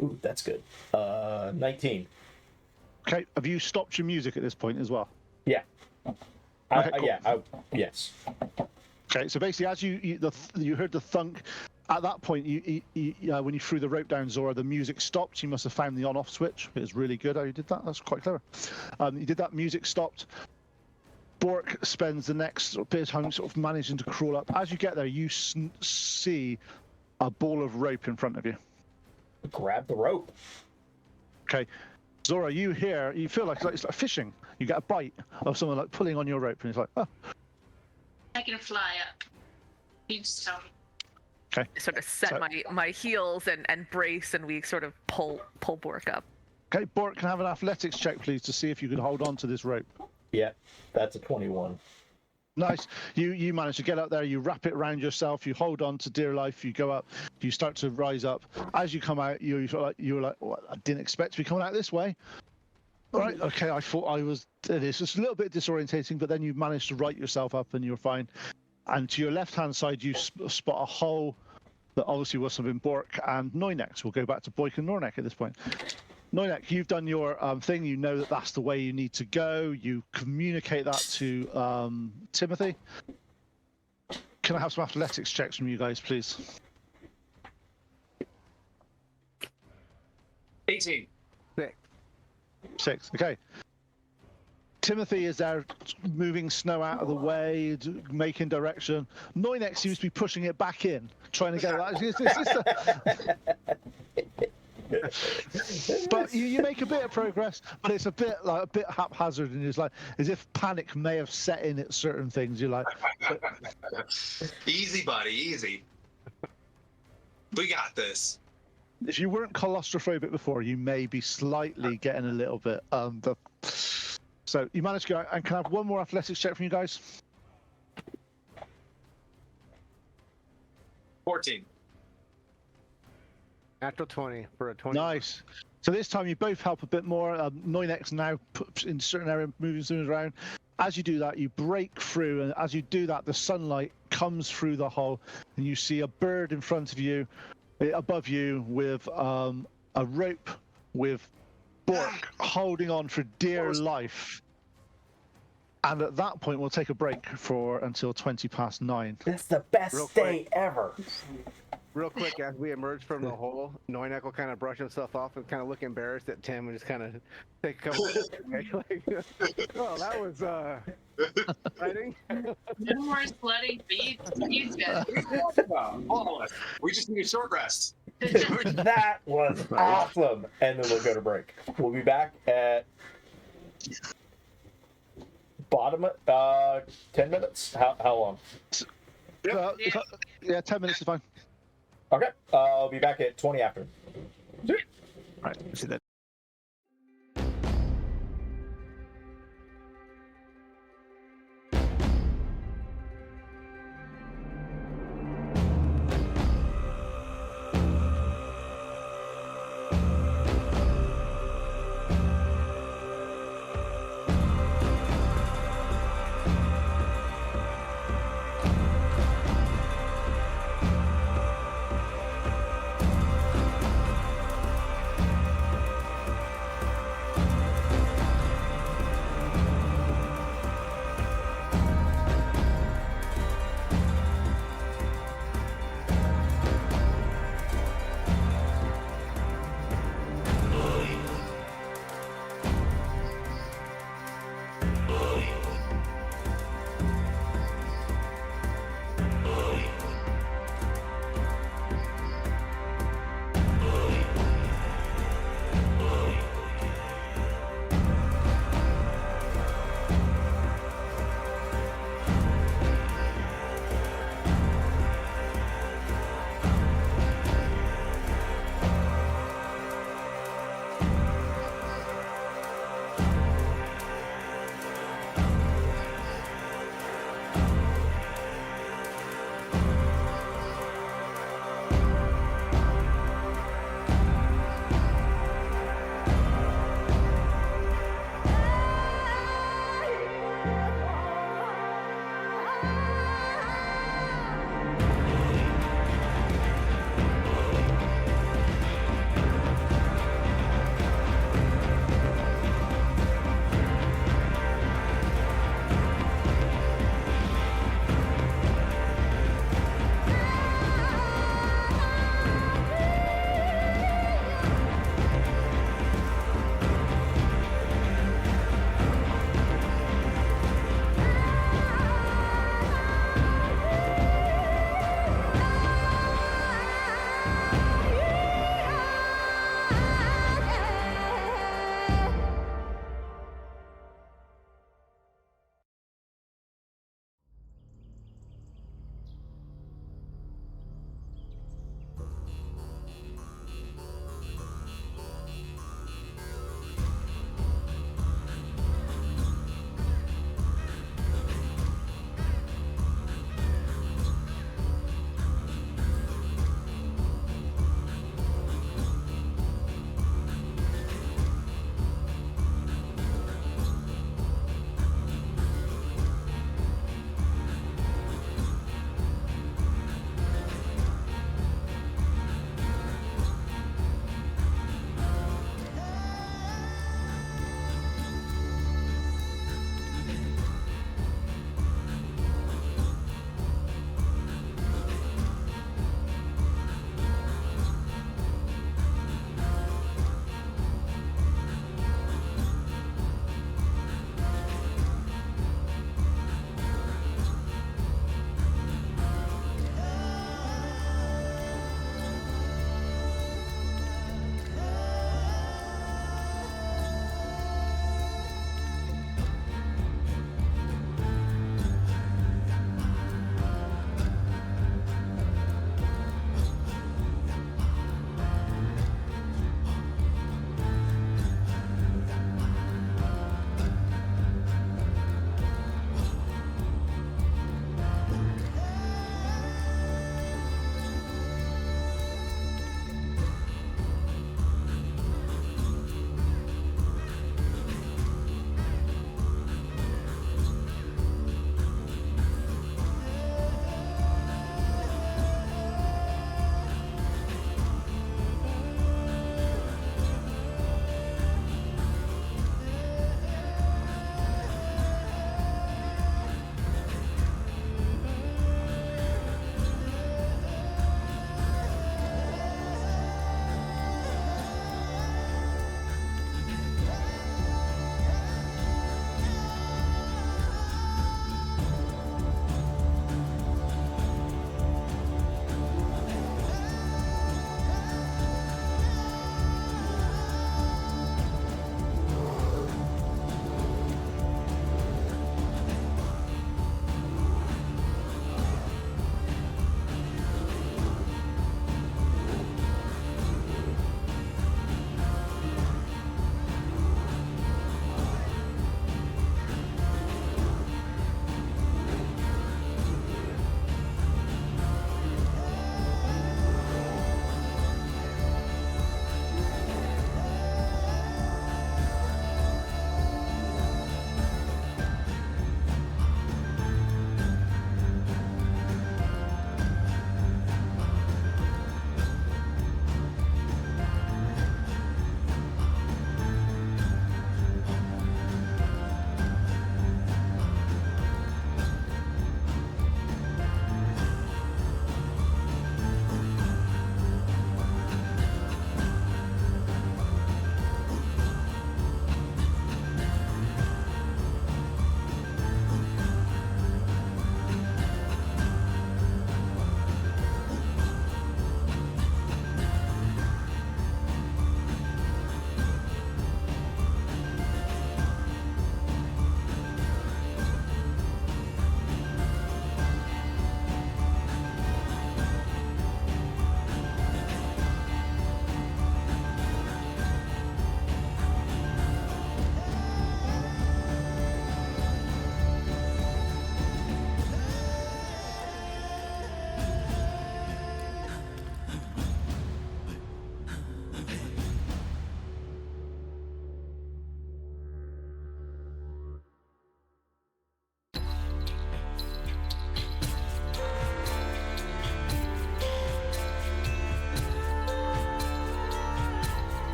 Ooh, that's good. 19. Okay, have you stopped your music at this point as well? Yeah. Okay, cool. Yes. Okay, so basically, as you heard the thunk, at that point, when you threw the rope down, Zora, the music stopped. You must have found the on-off switch. It was really good how you did that. That's quite clever. You did that. Music stopped. Bork spends the next bit of time sort of managing to crawl up. As you get there, you see a ball of rope in front of you. Grab the rope. Okay, Zora, you feel like it's like fishing. You get a bite of someone like pulling on your rope, and it's like, oh. I can fly up. You just tell me. Okay. Sort of set my heels and brace, and we sort of pull Bork up. Okay, Bork can have an athletics check, please, to see if you can hold on to this rope. Yeah, that's a 21. Nice. You manage to get up there. You wrap it around yourself. You hold on to dear life. You go up. You start to rise up. As you come out, you're like, well, I didn't expect to be coming out this way. All right. Okay. I thought I was. It's just a little bit disorientating, but then you manage to right yourself up, and you're fine. And to your left-hand side, you spot a hole that obviously must have been Bork and Noinek. We'll go back to Boyk and Nornek at this point. Noinek, you've done your thing. You know that that's the way you need to go. You communicate that to Timothy. Can I have some athletics checks from you guys, please? 18. 6. Okay. Timothy is there moving snow out of the way, making direction. Noinek seems to be pushing it back in, trying to get that. But you make a bit of progress, but it's a bit haphazard, and it's like as if panic may have set in at certain things. You're like, Easy, buddy, easy. We got this. if you weren't claustrophobic before, you may be slightly getting a little bit. So you managed to go, and can I have one more athletics check from you guys? 14. Natural 20 for a 20. Nice. So this time you both help a bit more. Noinex now puts in certain area, moving things around. As you do that, you break through, and as you do that, the sunlight comes through the hole, and you see a bird in front of you, above you, with a rope with Bork holding on for dear life. And at that point, we'll take a break for until 9:20. That's the best Real day ever. Real quick, as we emerge from the hole, Noynek will kind of brush himself off and kind of look embarrassed at Tim and just kind of take a couple steps away. Like, oh, that was exciting. No more sledding feet. You guys. Flawless. We just need a short rest. That was awesome. And then we'll go to break. We'll be back at bottom 10 minutes. How long? Yeah, 10 minutes is fine. Okay. I'll be back at 20 after. All right, see that.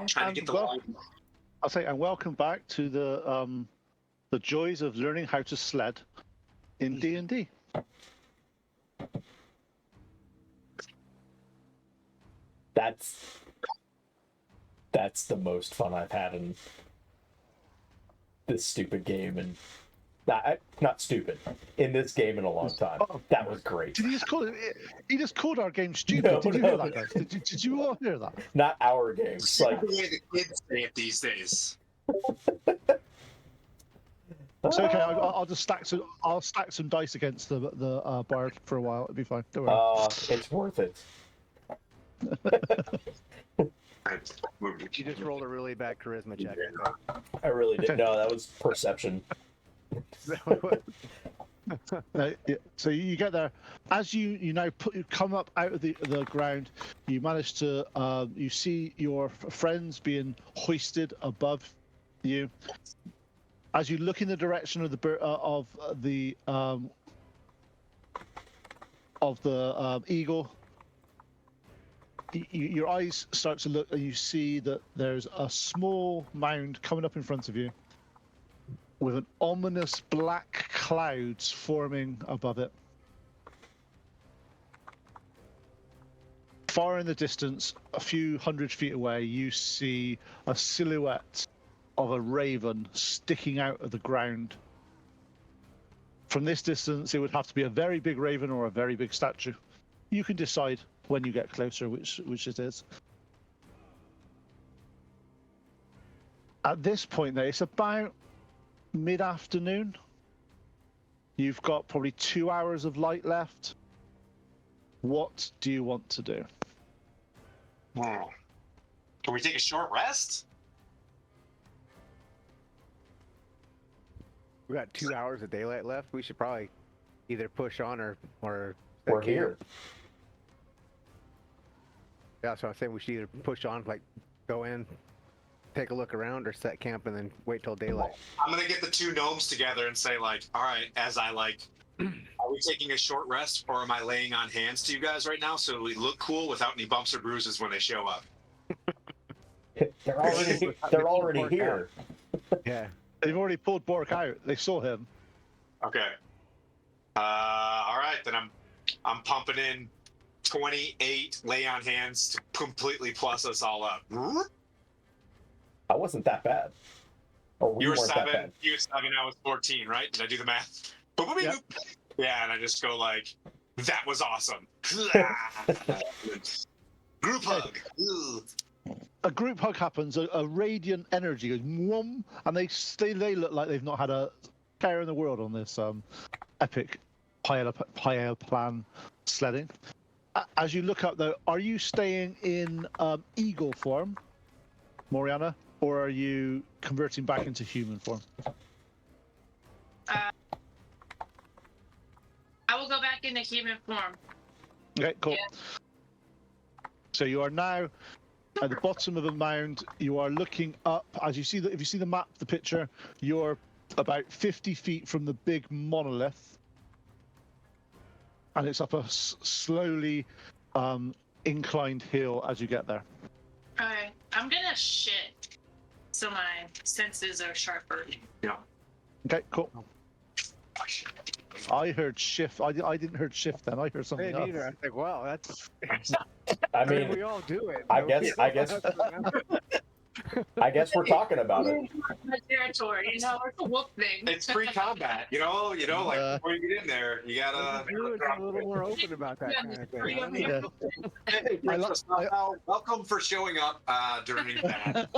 Trying to get the light. I'll say, and welcome back to the joys of learning how to sled in D&D. That's the most fun I've had in this stupid game, and not stupid in this game in a long time. That was great. Did he just call it? He just called our game stupid. No, did you no. hear that, guys? Did you all hear that? Not our games. Like The way the kids say it these days. It's okay. I'll just stack some. I'll stack some dice against the bard for a while. It'll be fine. Don't worry. It's worth it. You just rolled a really bad charisma check. I really did. No, that was perception. So you get there. As you now come up out of the ground, you manage to you see your friends being hoisted above you. As you look in the direction of the eagle, your eyes start to look, and you see that there's a small mound coming up in front of you, with an ominous black clouds forming above it. Far in the distance, a few 100 feet away, you see a silhouette of a raven sticking out of the ground. From this distance, it would have to be a very big raven or a very big statue. You can decide when you get closer which it is. At this point, though, it's about mid-afternoon. You've got probably 2 hours of light left. What do you want to do? Can we take a short rest? We got 2 hours of daylight left. We should probably either push on or We're camp. here. Yeah, so I'm saying we should either push on, like go in, take a look around, or set camp and then wait till daylight. I'm gonna get the two gnomes together and say, like, all right, are we taking a short rest, or am I laying on hands to you guys right now so we look cool without any bumps or bruises when they show up? They're already here. Yeah. They've already pulled Bork out. They saw him. Okay. All right, then I'm pumping in 28 lay on hands to completely plus us all up. I wasn't that bad. Oh, You were weren't that 7. bad. You were 7. I was 14, right? Did I do the math? Boop, boop, boop, Yep. boop. Yeah, and I just go like, that was awesome. Group hug. Ugh. A group hug happens. A radiant energy goes, whoom, and they look like they've not had a care in the world on this epic higher plan sledding. As you look up, though, are you staying in eagle form, Moriana, or are you converting back into human form? I will go back into human form. Okay, cool. Yeah. So you are now at the bottom of a mound. You are looking up. As you see, if you see the map, the picture, you're about 50 feet from the big monolith, and it's up a slowly inclined hill as you get there. Alright, I'm gonna shit, so my senses are sharper. Yeah. Okay, cool. I heard shift. I didn't heard shift then. I heard something Hey, else. neither. I was like, wow, that's. I we mean, all do it. I No guess- big I deal. guess- I guess we're talking about it. My territory, it's a wolf thing. It's pre-combat, like before you get in there, you gotta. Druids are a little more open about that kind of thing. I don't know. Yeah. Hey, Princess Nafal, welcome for showing up during that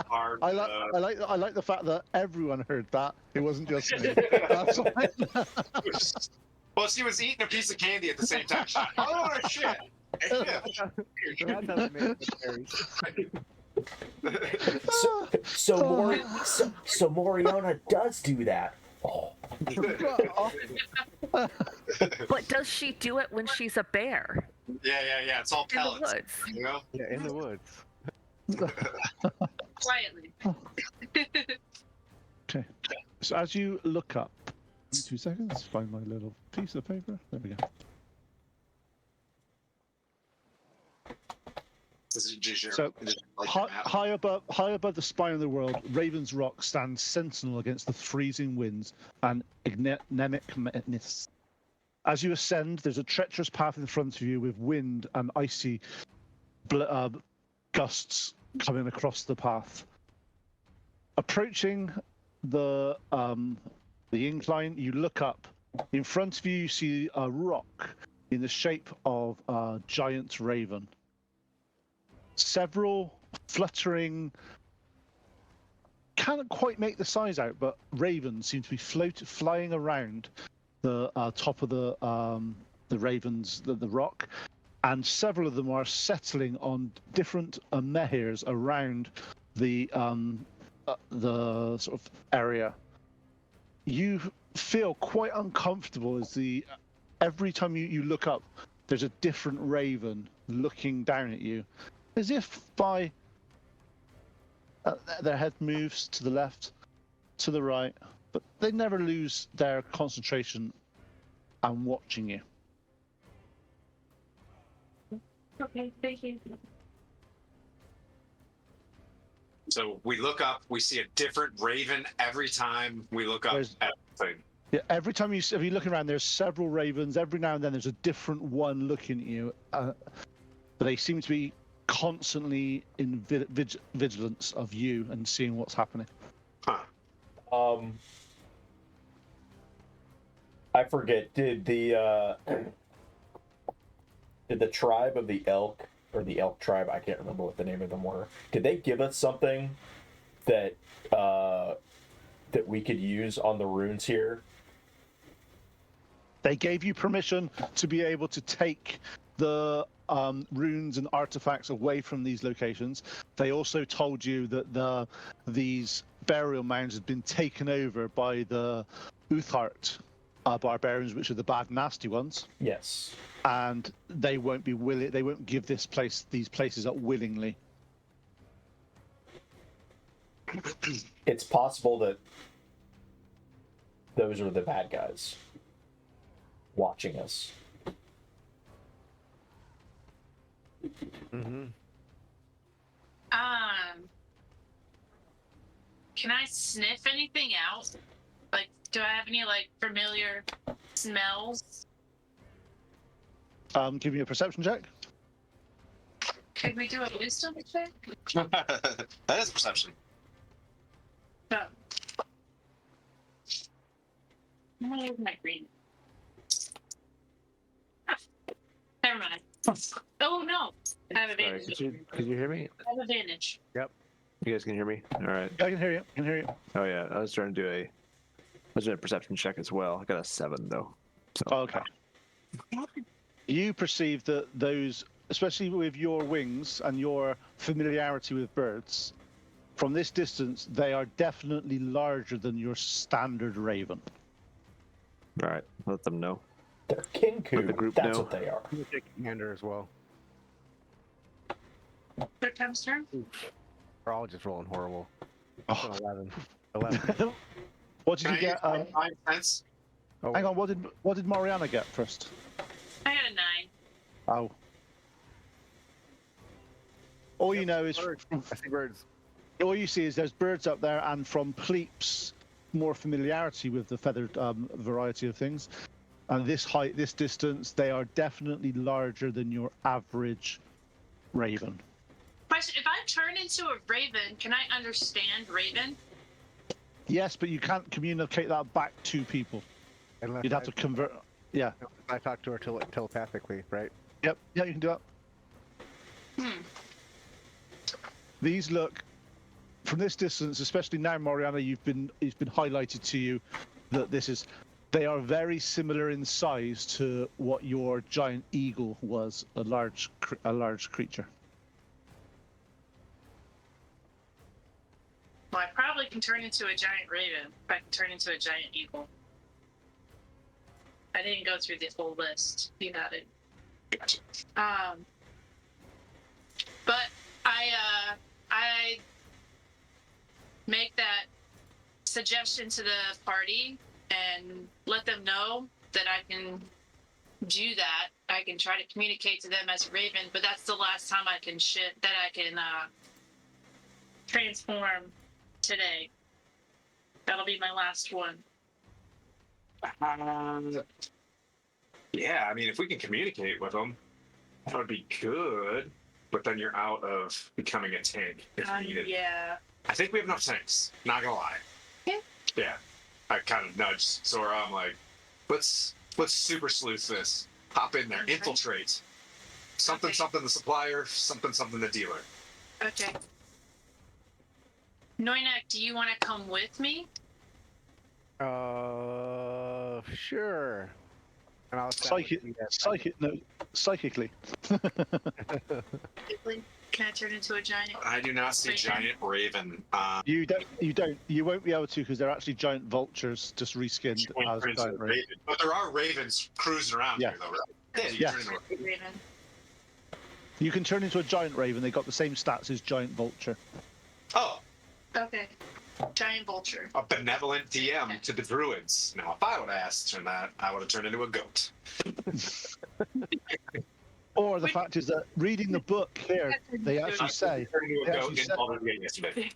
part. I like the fact that everyone heard that. It wasn't just me. That's why. Well, she was eating a piece of candy at the same time. Oh shit! So that doesn't make it very- So Moriana does do that. Oh. But does she do it when she's a bear Yeah. It's all in the pellets. woods? You know? Yeah, in the woods. Quietly. Okay. So as you look up, 2 seconds. Find my little piece of paper. There we go. This is Just your, So, just like High, your map. high above the spine of the world, Raven's Rock stands sentinel against the freezing winds and anemic mists. As you ascend, there's a treacherous path in front of you with wind and icy gusts coming across the path. Approaching the incline, you look up. In front of you, you see a rock in the shape of a giant raven. Several fluttering, can't quite make the size out, but ravens seem to be flying around the top of the rock, and several of them are settling on different menhirs around the sort of area. You feel quite uncomfortable as every time you look up, there's a different raven looking down at you, as if by their head moves to the left, to the right, but they never lose their concentration on watching you. Okay, thank you. So we look up, we see a different raven every time we look up at the thing. Yeah, every time if you're looking around, there's several ravens. Every now and then, there's a different one looking at you. But they seem to be constantly in vigilance of you and seeing what's happening. Huh. I forget. Did the tribe of the elk, or the elk tribe, I can't remember what the name of them were, did they give us something that that we could use on the runes here? They gave you permission to be able to take the runes and artifacts away from these locations. They also told you that these burial mounds had been taken over by the Uthart barbarians, which are the bad, nasty ones. Yes. And they won't be willing. They won't give these places up willingly. It's possible that those are the bad guys watching us. Mm-hmm. Can I sniff anything out? Like, do I have any familiar smells? Give me a perception check. Could we do a wisdom check? That is perception. No. Where's my green? Ah, never mind. Oh no! I have Sorry, advantage. could you hear me? I have advantage. You guys can hear me? All right. I can hear you. I can hear you. Oh yeah, I was trying to do a perception check as well. I got a 7 though. So Okay. You perceive that those, especially with your wings and your familiarity with birds, from this distance, they are definitely larger than your standard raven. all right, let them know. They're kinku. Let the group That's know. what they are. I'm gonna take commander as well. Third time's turn. We're all just rolling horrible. Oh. 11. 11. What did Can you I get? use my 5 cents? Oh, Hang on. What did Mariana get first? I got a 9. Oh. All you know is birds. I see birds. all you see is there's birds up there, and from Pleep's more familiarity with the feathered variety of things, and this height, this distance, they are definitely larger than your average raven. Question: if I turn into a raven, can I understand raven? Yes, but you can't communicate that back to people. Unless You'd have to convert. Yeah. I talk to her telepathically, right? Yep. Yeah, you can do that. These look, from this distance, especially now, Mariana, it's been highlighted to you that they are very similar in size to what your giant eagle was, a large creature. Well, I probably can turn into a giant raven if I can turn into a giant eagle. I didn't go through the whole list. You got it. But I make that suggestion to the party and let them know that I can do that, I can try to communicate to them as Raven, but that's the last time I can transform today. That'll be my last one. Yeah, I mean, if we can communicate with them, that would be good. But then you're out of becoming a tank if needed. Yeah. I think we have enough tanks. Not gonna lie. Yeah. Yeah. I kind of nudged Zora. I'm like, let's super sleuth this. Hop in there, Okay. infiltrate. Something the supplier, something the dealer. Okay. Noinak, do you want to come with me? Sure. And I'll Psychically. Can I turn into a giant? I do not see Raven? giant raven. You won't be able to because they're actually giant vultures, just reskinned as giant ravens. But there are ravens cruising around Yeah. here, though, right? Yeah, you Yeah. turn into a Raven. You can turn into a giant raven. They got the same stats as giant vulture. Oh, Okay. Giant vulture. a benevolent DM to the druids. Now, if I would have asked for that, I would have turned into a goat. Or the fact is that reading the book here, they actually say, Turned into they a goat actually in said- Baldur's Gate yesterday.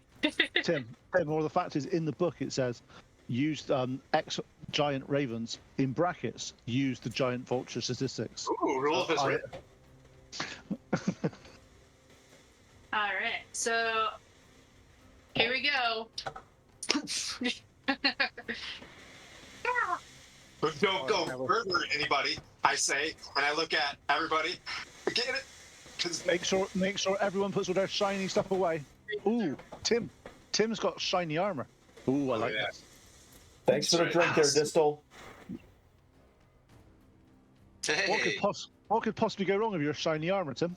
Tim, or the fact is in the book it says, used X giant ravens in brackets, use the giant vulture statistics. Ooh, rule of his I- written. All right. So here we go. But don't go murder anybody, I say, and I look at everybody. Get it? 'Cause Make sure everyone puts all their shiny stuff away. Ooh, Tim's got shiny armor. Ooh, I like yeah. this. Thanks for the drink there, Distal. hey, What could possibly go wrong with your shiny armor, Tim?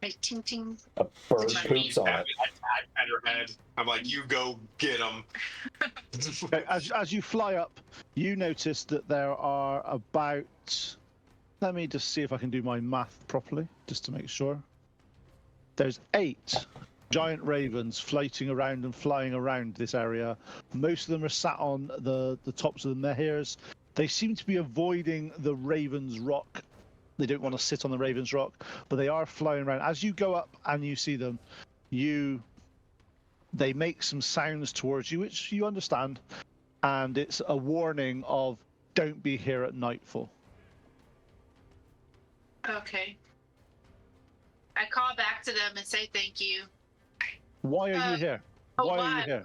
Like, ting ting. A bird It's my poops on I it. pat her head. I'm like, you go get them. Okay, as you fly up, you notice that there are about. Let me just see if I can do my math properly, just to make sure. There's 8 giant ravens floating around and flying around this area. Most of them are sat on the tops of the menhirs. They seem to be avoiding the Raven's Rock. They don't want to sit on the Raven's Rock, but they are flying around. As you go up and you see them, they make some sounds towards you, which you understand, and it's a warning of don't be here at nightfall. Okay. I call back to them and say thank you. Why are you here? Oh, Why are you here?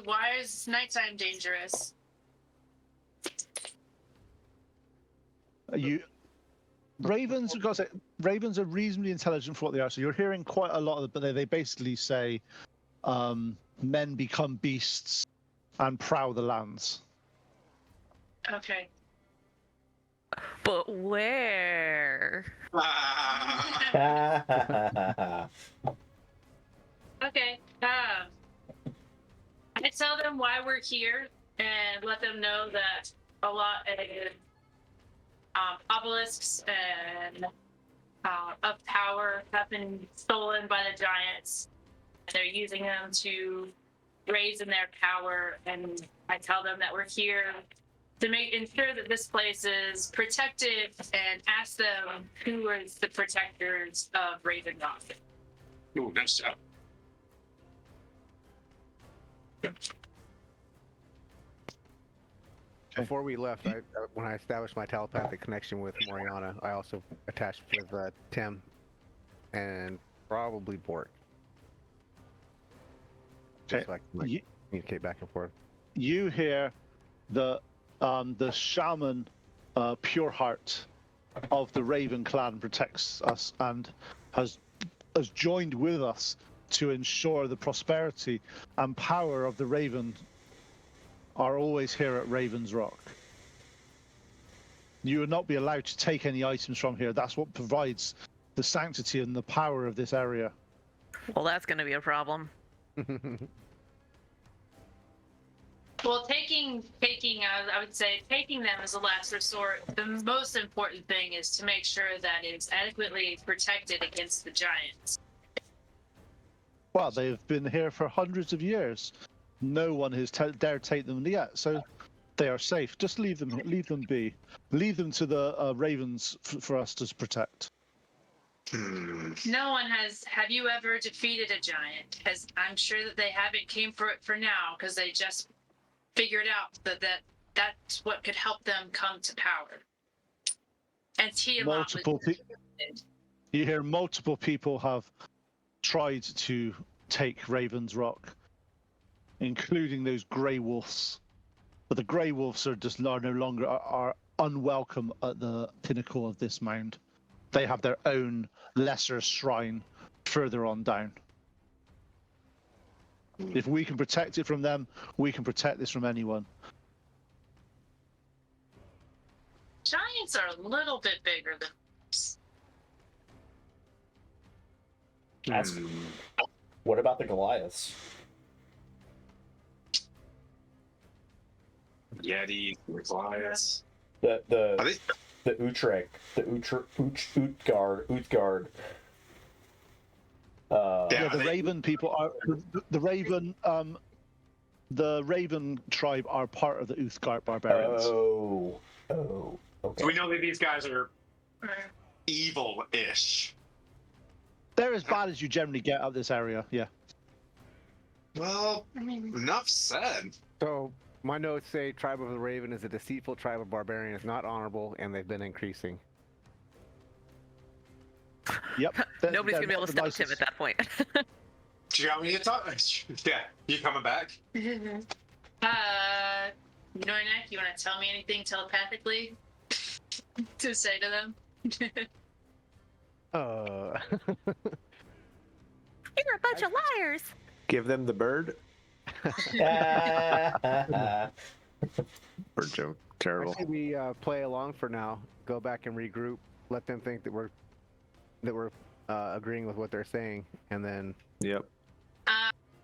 Why is nighttime dangerous? Ravens, I've got to say, ravens are reasonably intelligent for what they are. So you're hearing quite a lot of it, but they basically say, men become beasts and prowl the lands. Okay. But where? Okay. I tell them why we're here and let them know that a lot of obelisks and of power have been stolen by the giants. They're using them to raise in their power, and I tell them that we're here to ensure that this place is protected, and ask them who is the protectors of Raven Rock. Ooh, nice job. Before we left, when I established my telepathic connection with Moriana, I also attached with Tim and probably Bort. Just so I can communicate back and forth. You hear the shaman, Pureheart, of the Raven clan protects us and has joined with us to ensure the prosperity and power of the Raven are always here at Raven's Rock. You will not be allowed to take any items from here. That's what provides the sanctity and the power of this area. Well, that's going to be a problem. Well, I would say taking them as a last resort. The most important thing is to make sure that it's adequately protected against the giants. Well, they've been here for hundreds of years. No one has dared take them yet. So They are safe. Just leave them. Leave them be. Leave them to the ravens for us to protect. No one has. Have you ever defeated a giant? Because I'm sure that they haven't came for it for now because they just figured out that's what could help them come to power. And Tiamat Multiple You hear multiple people have tried to take Raven's Rock, including those grey wolves. But the grey wolves are just no longer are unwelcome at the pinnacle of this mound. They have their own lesser shrine further on down. If we can protect it from them, we can protect this from anyone. Giants are a little bit bigger than us. That's, what about the Goliaths? Yeti, Goliaths. The Are they? the Utrecht, the Utgard. Yeah, the they- Raven people are the Raven. The Raven tribe are part of the Uthgardt barbarians. Oh, okay. So we know that these guys are evil-ish. They're as bad as you generally get out this area. Yeah. Well, enough said. So my notes say Tribe of the Raven is a deceitful tribe of barbarians, not honorable, and they've been increasing. Yep. Nobody's gonna be able to stop him at that point. Do you want me to talk? Yeah, you coming back? Noinek, you want to tell me anything telepathically to say to them? You're a bunch of liars. Give them the bird. Bird joke. I Terrible. say we play along for now. Go back and regroup. Let them think that we're agreeing with what they're saying, and then Yep.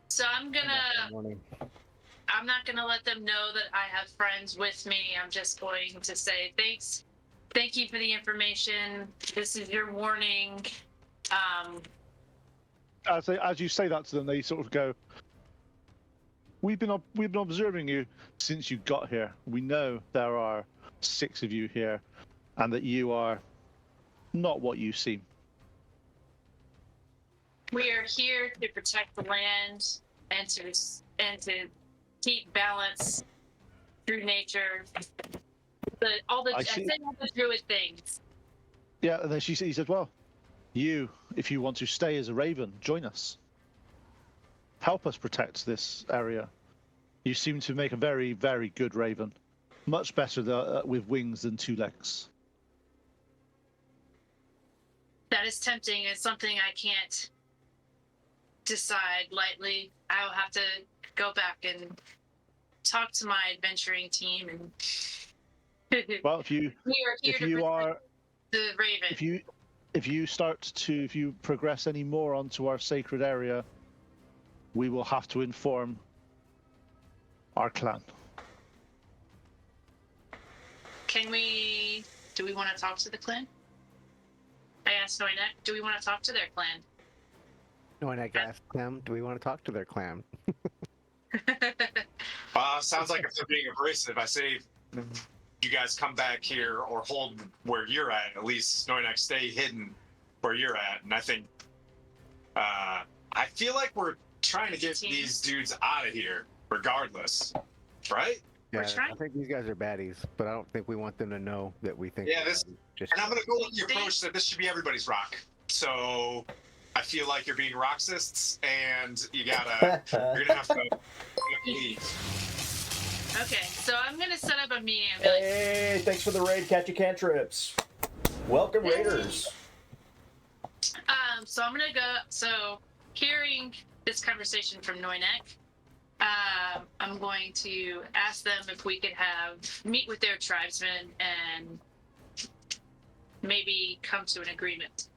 So I'm morning. not gonna let them know that I have friends with me. I'm just going to say thank you for the information. This is your warning. As you say that to them, they sort of go, We've been observing you since you got here. We know there are 6 of you here, and that you are not what you seem. We are here to protect the land and to keep balance through nature. I say all the druid things. Yeah, and then he said, well, if you want to stay as a raven, join us. Help us protect this area. You seem to make a very, very good raven. Much better with wings than 2 legs. That is tempting. It's something I can't decide lightly. I will have to go back and talk to my adventuring team. And Well, if you are the raven. if you progress any more onto our sacred area, we will have to inform our clan. Do we want to talk to the clan? I asked Noinek, do we want to talk to their clan? Noinek asked them, do we want to talk to their clan? Sounds like if they're being abrasive, I say you guys come back here or hold where you're at least Noinek stay hidden where you're at. And I think, I feel like we're trying to get these dudes out of here regardless, right? Yeah, I think these guys are baddies, but I don't think we want them to know that we think. Yeah, they're and I'm going to go with the approach that this should be everybody's rock. So I feel like you're being roxists, and you're gonna have to leave. Okay, so I'm gonna set up a meeting and be like, Hey, thanks for the raid, Catchy Cantrips. Welcome, Raiders. So I'm gonna go. So hearing this conversation from Noinek, I'm going to ask them if we could meet with their tribesmen and maybe come to an agreement.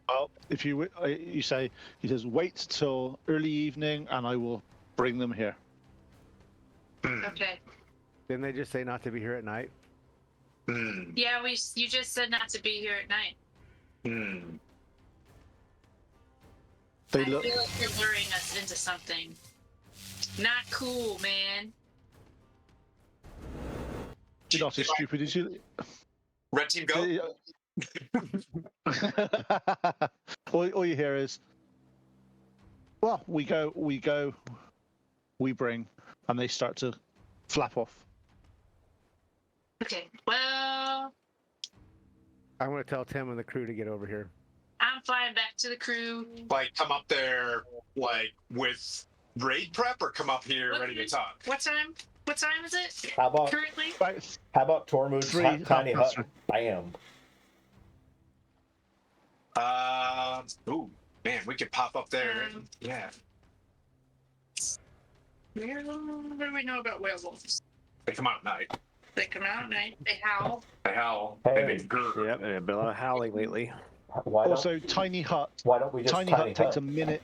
Well, if he says wait till early evening, and I will bring them here. Okay. Didn't they just say not to be here at night? Yeah, you just said not to be here at night. They I look. feel like you're luring us into something not cool, man. You're not as stupid as you. Red team go. all you hear is, well, we go, we bring, and they start to flap off. Okay, well, I'm going to tell Tim and the crew to get over here. I'm flying back to the crew. Like come up there like with raid prep, or come up here What ready to time? talk. What time? What time is it How about currently? Tormund's Three, tiny half past hut? Bam. Ooh, man, we could pop up there. Yeah. What do we know about werewolves? They come out at night. They come out at night. They howl. They howl. Hey. And they grr. Yep, and a bit of howling lately. Why Also, tiny hut. don't we just Tiny hut takes a minute.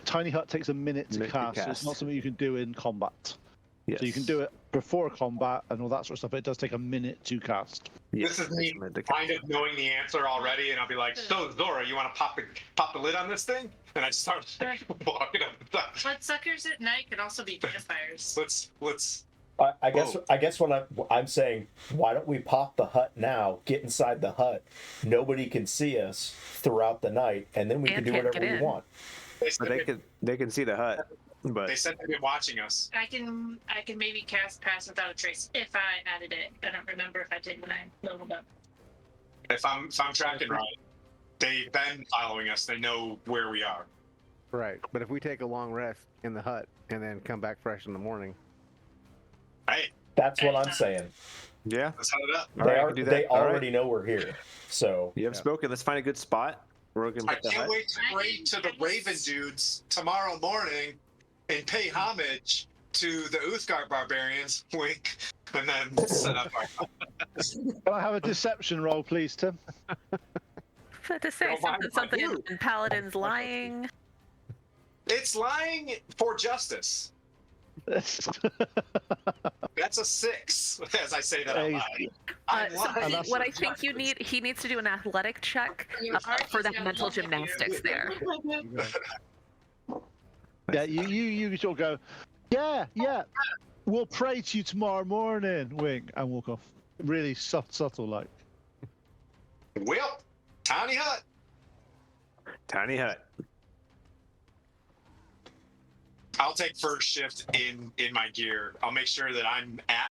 Tiny hut takes a minute to cast. So it's not something you can do in combat. Yes. So you can do it before combat and all that sort of stuff. But it does take a minute to cast. Yes, This is me it's meant to kind of knowing the answer already, and I'll be like, "So Zora, you want to pop the lid on this thing?" And I start walking up. Bloodsuckers at night could also be vampires. Let's. I guess when I'm saying, why don't we pop the hut now? Get inside the hut. Nobody can see us throughout the night, and then we can And do can't whatever get we in. want. But they can see the hut, but They said they've been watching us. I can maybe cast Pass Without a Trace if I added it. I don't remember if I did when I leveled up. If I'm tracking right, they've been following us. They know where we are. Right. But if we take a long rest in the hut and then come back fresh in the morning. Hey, That's what I'm saying. yeah. let's head it up. All right, I They can do that. they All right. already know we're here. So You have spoken. Let's find a good spot. We're gonna I put the can't hut. wait to raid to the Raven dudes tomorrow morning and pay homage to the Uthgar barbarians, wink, and then set up our. Can I have a deception roll, please, Tim? To say Don't mind something if I do. in Paladin's lying. It's lying for justice. That's a 6, as I say that out loud. I'm So lying that's- what I for think you justice. need, he needs to do an athletic check for that mental gymnastics there. Yeah, you sort of go, yeah, we'll pray to you tomorrow morning, wink, and walk off. Really subtle, like. Well, tiny hut. Tiny hut. I'll take first shift in my gear. I'll make sure that I'm at